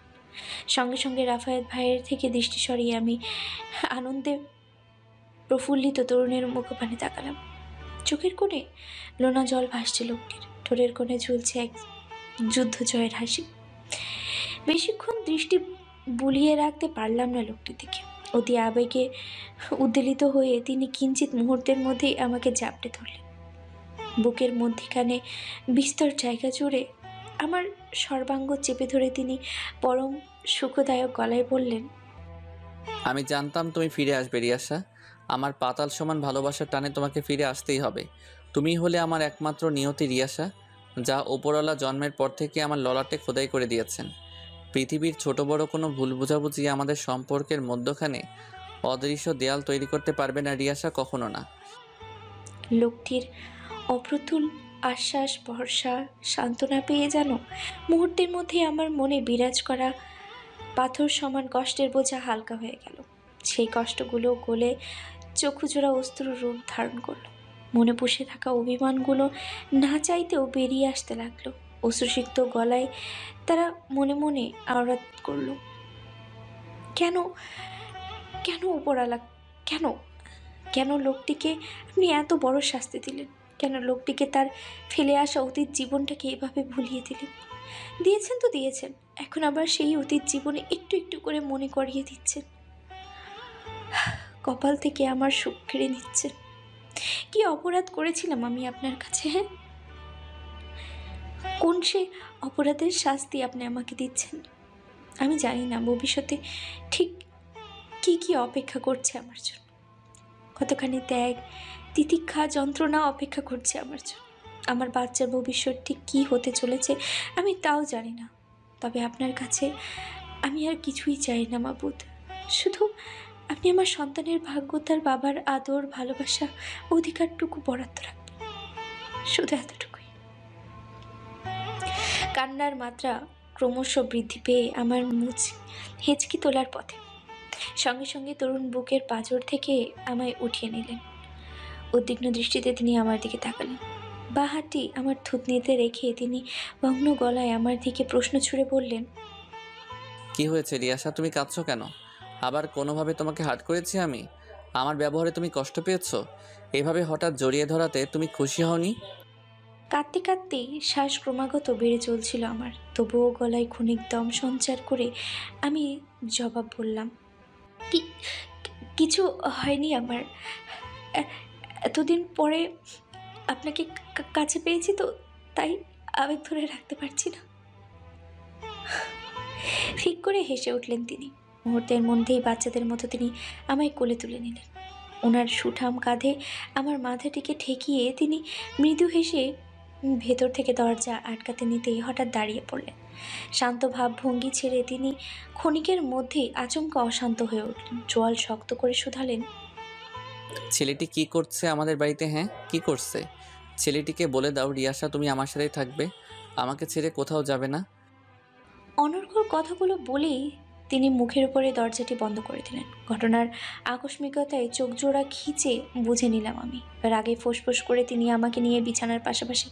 সঙ্গে সঙ্গে রাফায়েত ভাইয়ের থেকে দৃষ্টি সরিয়ে আমি আনন্দে প্রফুল্লিত তরুণের মুখপানে তাকালাম। চোখের কোণে লোনা জল ভাসছে লোকটির, ঠোঁটের কোণে ঝুলছে এক যুদ্ধ জয়ের হাসি। বেশিক্ষণ দৃষ্টি বুলিয়ে রাখতে পারলাম না লোকটির দিকে। অতি আবেগে উদ্বেলিত হয়ে তিনি কিঞ্চিত মুহূর্তের মধ্যেই আমাকে জাপটে ধরলেন। বুকের মধ্যিখানে বিস্তর জায়গা জুড়ে আমার সর্বাঙ্গ চেপে ধরে তিনি পরম সুখদায়ক গলায় বললেন, আমি জানতাম তুমি ফিরে আসবে রিয়াসা। আমার পাতাল সমান ভালোবাসার টানে তোমাকে ফিরে আসতেই হবে। তুমি হলে আমার একমাত্র নিয়তি রিয়াসা, যা ওপরওয়ালা জন্মের পর থেকে আমার ললাটে খোদাই করে দিয়েছেন। পৃথিবীর ছোট বড় কোনো ভুল বোঝাবুঝি আমাদের সম্পর্কের মধ্যখানে অদৃশ্য দেয়াল তৈরি করতে পারবে না রিয়াসা, কখনো না। লোকটির অপ্রতুল আশ্বাস, ভরসা, সান্ত্বনা পেয়ে যেন মুহূর্তের মধ্যে আমার মনে বিরাজ করা পাথর সমান কষ্টের বোঝা হালকা হয়ে গেল। সেই কষ্টগুলো গলে চক্ষুজোড়া অস্ত্র রূপ ধারণ করলো। মনে পুষে থাকা অভিমানগুলো না চাইতেও বেরিয়ে আসতে লাগলো। অশ্রুসিক্ত গলায় তারা মনে মনে আওড়াত করলো, কেন কেন উপরালা, কেন কেন লোকটিকে আপনি এত বড় শাস্তি দিলেন? কেন লোকটিকে তার ফেলে আসা অতীত জীবনটাকে এভাবে ভুলিয়ে দিলেন? দিয়েছেন তো দিয়েছেন, এখন আবার সেই অতীত জীবনে একটু একটু করে মনে করিয়ে দিচ্ছেন। কপাল থেকে আমার সুখ কেড়ে নিচ্ছেন। কি অপরাধ করেছিলাম আমি আপনার কাছে? হ্যাঁ, কোন সে অপরাধের শাস্তি আপনি আমাকে দিচ্ছেন? আমি জানি না ভবিষ্যতে ঠিক কি কি অপেক্ষা করছে আমার জন্য। কতখানি ত্যাগ, তিতিক্ষা যন্ত্রণা অপেক্ষা করছে আমার জন্য। আমার বাচ্চার ভবিষ্যৎ ঠিক কী হতে চলেছে আমি তাও জানি না। তবে আপনার কাছে আমি আর কিছুই চাই না মাবুদ। শুধু আপনি আমার সন্তানের ভাগ্য, তার বাবার আদর, ভালোবাসা, অধিকারটুকু বরাদ্দ রাখবেন। শুধু এতটুকুই। কান্নার মাত্রা ক্রমশ বৃদ্ধি পেয়ে আমার মুখ হেঁচকি তোলার পথে। সঙ্গে সঙ্গে তরুণ বুকের পাঁজর থেকে আমায় উঠিয়ে নিলেন। উদ্বিগ্ন দৃষ্টিতে তিনি আমার দিকে তাকালেন। বা হাতটি আমার থুতনিতে রেখে তিনি ভগ্ন গলায় আমার দিকে প্রশ্ন ছুড়ে বললেন, কি হয়েছে রিয়াশা, তুমি কাঁদছো কেন? আবার কোনোভাবে তোমাকে হার্ট করেছি আমি? আমার ব্যবহারে তুমি কষ্ট পেয়েছো? এভাবে হঠাৎ জড়িয়ে ধরাতে তুমি খুশি হওনি? কাঁদতে কাঁদতে শ্বাস ক্রমাগত বেড়ে চলছিল আমার। তবুও গলায় ক্ষণিক দম সঞ্চার করে আমি জবাব বললাম, কিছু হয়নি আমার। এতদিন পরে আপনাকে কাছে পেয়েছি তো, তাই আবেগ ধরে রাখতে পারছি না। ঠিক করে হেসে উঠলেন তিনি। মুহূর্তের মধ্যেই বাচ্চাদের মতো তিনি আমায় কোলে তুলে নিলেন। ওনার সুঠাম কাঁধে আমার মাথাটিকে ঠেকিয়ে তিনি মৃদু হেসে ভেতর থেকে দরজা আটকাতে নিতেই হঠাৎ দাঁড়িয়ে পড়লেন। শান্ত ভাবভঙ্গি ছেড়ে তিনি ক্ষণিকের মধ্যেই আচমকা অশান্ত হয়ে উঠলেন। চোয়াল শক্ত করে শুধালেন, ছেলেটি কি করছে আমাদের বাড়িতে? হ্যাঁ, কি করছে? ছেলেটিকে বলে দাও রিয়াশা তুমি আমার সাথেই থাকবে, আমাকে ছেড়ে কোথাও যাবে না। অনর্গল কথাগুলো বলেই তিনি মুখের উপরে দরজাটি বন্ধ করে দিলেন। ঘটনার আকস্মিকতায় চোখ জোড়া খিচে বুঝে নিলাম আমি। রাগে ফোঁসফোঁস করে তিনি আমাকে নিয়ে বিছানার পাশাপাশি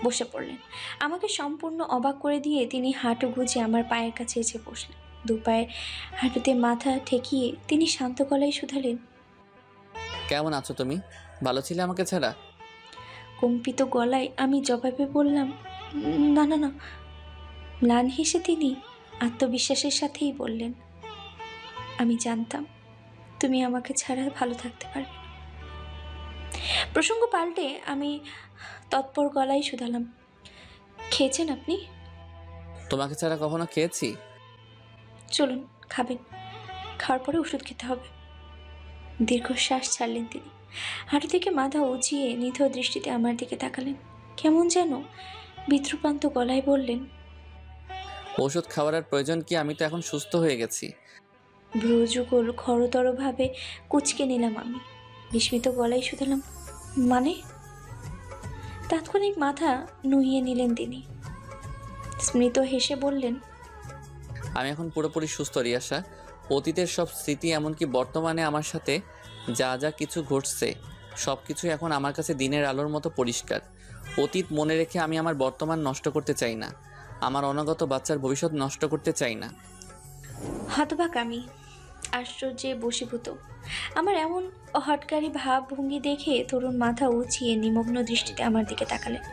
বসে পড়লেন। আমাকে সম্পূর্ণ অবাক করে দিয়ে তিনি হাঁটু গুজে আমার পায়ের কাছে এসে বসলেন। দু পায়ের হাঁটুতে মাথা ঠেকিয়ে তিনি শান্ত গলায় শুধালেন, কেমন আছো তুমি? ভালো ছিলে আমাকে ছাড়া? কম্পিত গলায় আমি জবাবে বললাম, না না না। ম্লান হেসে তিনি আত্মবিশ্বাসের সাথেই বললেন, আমি জানতাম তুমি আমাকে ছাড়া ভালো থাকতে পারবে না। প্রসঙ্গ পাল্টে আমি তৎপর গলায় শুধালাম, খেয়েছেন আপনি? তোমাকে ছাড়া কখনো খেয়েছি? চলুন খাবেন, খাওয়ার পরে ওষুধ খেতে হবে। দীর্ঘশ্বাস ছাড়লেন তিনি। হাঁটু থেকে মাথা উঁচিয়ে নিথ দৃষ্টিতে আমার দিকে তাকালেন। কেমন যেন বিদ্রুপান্ত গলায় বললেন, ওষুধ খাওয়ার আর প্রয়োজন কি? আমি তো এখন সুস্থ হয়ে গেছি। ভ্রুযুগল খরতরভাবে কুঁচকে নিলাম আমি। বিস্মিত গলায় শুধালাম, মানে? তাৎক্ষণিক মাথা নুইয়ে নিলেন তিনি। স্মৃত হেসে বললেন, আমি এখন পুরোপুরি সুস্থ রিয়াশা। অতীতের সব স্মৃতি, এমনকি বর্তমানে আমার সাথে যা যা কিছু ঘটছে সব কিছু এখন আমার কাছে দিনের আলোর মতো পরিষ্কার। অতীত মনে রেখে আমি আমার বর্তমান নষ্ট করতে চাই না, আমার অনাগত বাচ্চার ভবিষ্যৎ নষ্ট করতে চাই না। হতবাক আমি, আশ্চর্যে বশীভূত। আমার এমন হটকারী ভাবভঙ্গি দেখে তরুণ মাথা উঁচিয়ে নিমগ্ন দৃষ্টিতে আমার দিকে তাকালেন।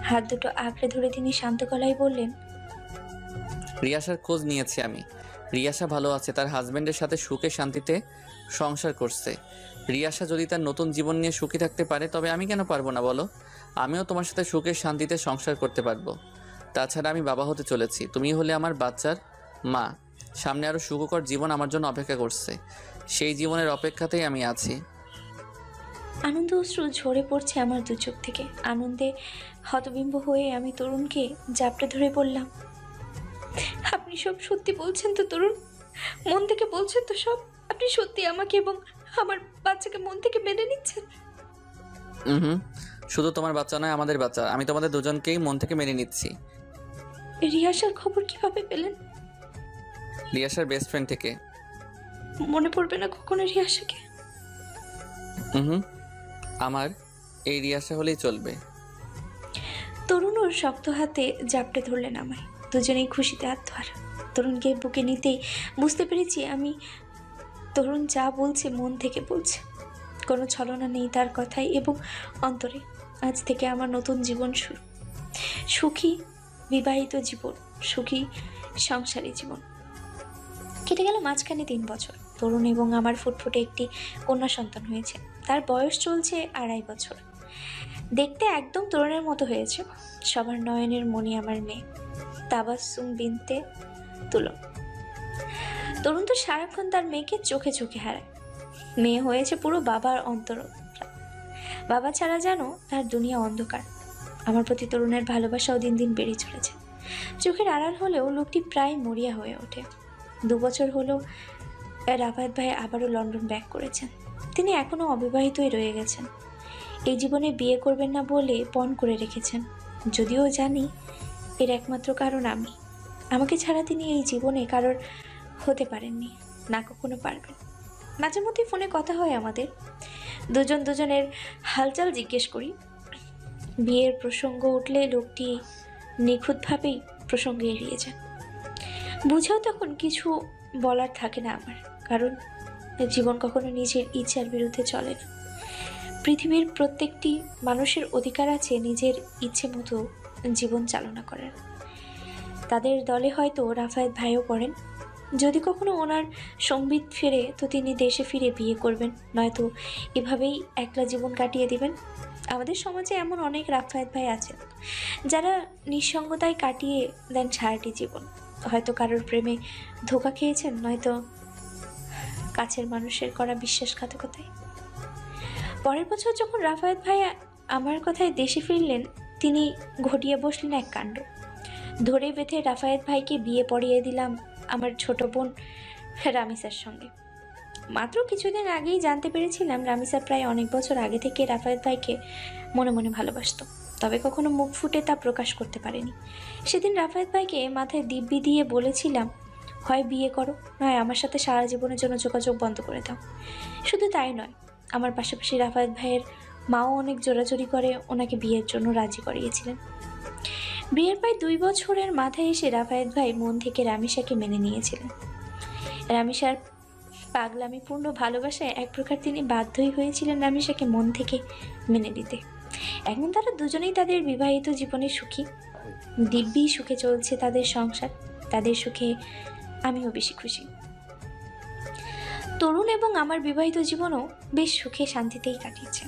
হাত দুটো আঁকড়ে ধরে তিনি শান্ত গলায় বললেন, রিয়াশার খোঁজ নিয়েছি আমি। রিয়াশা ভালো আছে, তার হাজব্যান্ডের সাথে সুখে শান্তিতে সংসার করছে। রিয়াশা যদি তার নতুন জীবন নিয়ে সুখী থাকতে পারে, তবে আমি কেন পারবো না বলো? আমিও তোমার সাথে সুখে শান্তিতে সংসার করতে পারবো। তাছাড়া আমি বাবা হতে চলেছি, তুমি হলে আমার বাচ্চার মা। সামনে আরও সুখকর জীবন আমার জন্য অপেক্ষা করছে, সেই জীবনের অপেক্ষাতেই আমি আছি। আনন্দ অশ্রু ঝরে পড়ছে আমার দু চোখ থেকে। আনন্দে হতবিম্ব হয়ে আমি তরুণকে জাপটে ধরে বললাম, আপনি সব সত্যি বলছেন তো তরুণ? মন থেকে বলছেন তো সব? আপনি সত্যি আমাকে এবং আমার বাচ্চাকে মন থেকে মেনে নিচ্ছেন? হুম, শুধু তোমার বাচ্চা নয়, আমাদের বাচ্চা। আমি তোমাদের দুজনকেই মন থেকে মেনে নিচ্ছি। রিয়াসার খবর কিভাবে পেলেন? রিয়াশার বেস্ট ফ্রেন্ড থেকে। মনে পড়বে না কখনো রিয়াসাকে? হুম, আমার এই রিয়াশা হলেই চলবে। তরুণ ওর শক্ত হাতে জাপটে ধরলেন আমায়। দুজনেই খুশিতে আত্মহারা। তরুণকে বুকে নিতেই বুঝতে পেরেছি আমি তরুণ যা বলছে মন থেকে বলছে। কোনো ছলনা নেই তার কথায় এবং অন্তরে। আজ থেকে আমার নতুন জীবন শুরু। সুখী বিবাহিত জীবন, সুখী সংসারী জীবন। কেটে গেল মাঝখানে 3 বছর। তরুণ এবং আমার ফুটফুটে একটি কন্যা সন্তান হয়েছে। তার বয়স চলছে 2.5 বছর। দেখতে একদম তরুণের মতো হয়েছে। সবার নয়নের মণি আমার মেয়ে তাবাসসুম বিনতে তুলন। তরুণ তো সারাক্ষণ তার মেয়েকে চোখে চোখে হারায়। মেয়ে হয়েছে পুরো বাবার অন্তর। বাবা ছাড়া যেন তার দুনিয়া অন্ধকার। আমার প্রতি তরুণের ভালোবাসাও দিন দিন বেড়ে চলেছে। চোখের আড়াল হলেও লোকটি প্রায় মরিয়া হয়ে ওঠে। 2 বছর হলো রাফায়েত ভাই আবারও লন্ডন ব্যাক করেছেন। তিনি এখনও অবিবাহিতই রয়ে গেছেন। এই জীবনে বিয়ে করবেন না বলে পণ করে রেখেছেন। যদিও জানি এর একমাত্র কারণ আমি। আমাকে ছাড়া তিনি এই জীবনে কারোর হতে পারেননি, না কখনো পারবেন। মাঝে মধ্যে ফোনে কথা হয় আমাদের, দুজন দুজনের হালচাল জিজ্ঞেস করি। বিয়ের প্রসঙ্গ উঠলে লোকটি নিখুঁতভাবেই প্রসঙ্গে এড়িয়ে যান। বুঝেও তখন কিছু বলার থাকে না আমার, কারণ জীবন কখনো নিজের ইচ্ছার বিরুদ্ধে চলে না। পৃথিবীর প্রত্যেকটি মানুষের অধিকার আছে নিজের ইচ্ছে মতো জীবন চালনা করার। তাদের দলে হয়তো রাফায়েত ভাইও পড়েন। যদি কখনো ওনার সম্বিত ফিরে তো তিনি দেশে ফিরে বিয়ে করবেন, নয়তো এভাবেই একলা জীবন কাটিয়ে দিবেন। আমাদের সমাজে এমন অনেক রাফায়েত ভাই আছেন যারা নিঃসঙ্গতায় কাটিয়ে দেন সারাটি জীবন। হয়তো কারোর প্রেমে ধোঁকা খেয়েছেন, নয়তো কাছের মানুষের করা বিশ্বাসঘাতকতায়। পরের বছর যখন রাফায়েত ভাই আমার কথায় দেশে ফিরলেন, তিনি ঘটিয়ে বসলেন এক কাণ্ড। ধরে বেঁধে রাফায়েত ভাইকে বিয়ে পড়িয়ে দিলাম আমার ছোট বোন রামিসার সঙ্গে। মাত্র কিছুদিন আগেই জানতে পেরেছিলাম রামিসা প্রায় অনেক বছর আগে থেকে রাফায়েত ভাইকে মনে মনে ভালোবাসত, তবে কখনো মুখ ফুটে তা প্রকাশ করতে পারেনি। সেদিন রাফায়েত ভাইকে মাথায় দিব্যি দিয়ে বলেছিলাম, হয় বিয়ে করো, নয় আমার সাথে সারা জীবনের জন্য যোগাযোগ বন্ধ করে দাও। শুধু তাই নয়, আমার পাশাপাশি রাফায়েত ভাইয়ের মাও অনেক জোরাজোরি করে ওনাকে বিয়ের জন্য রাজি করিয়েছিলেন। বিয়ের প্রায় 2 বছরের মাথায় এসে রাফায়েত ভাই মন থেকে রামিসাকে মেনে নিয়েছিলেন। রামিসার পাগলামিপূর্ণ ভালোবাসায় এক প্রকার তিনি বাধ্যই হয়েছিলেন রামিসাকে মন থেকে মেনে নিতে। এখন তারা দুজনেই তাদের বিবাহিত জীবনে সুখী, দিব্যি সুখে চলছে তাদের সংসার। তাদের সুখে আমিও বেশি খুশি। তরুণ এবং আমার বিবাহিত জীবনও বেশ সুখে শান্তিতেই কাটিয়েছে।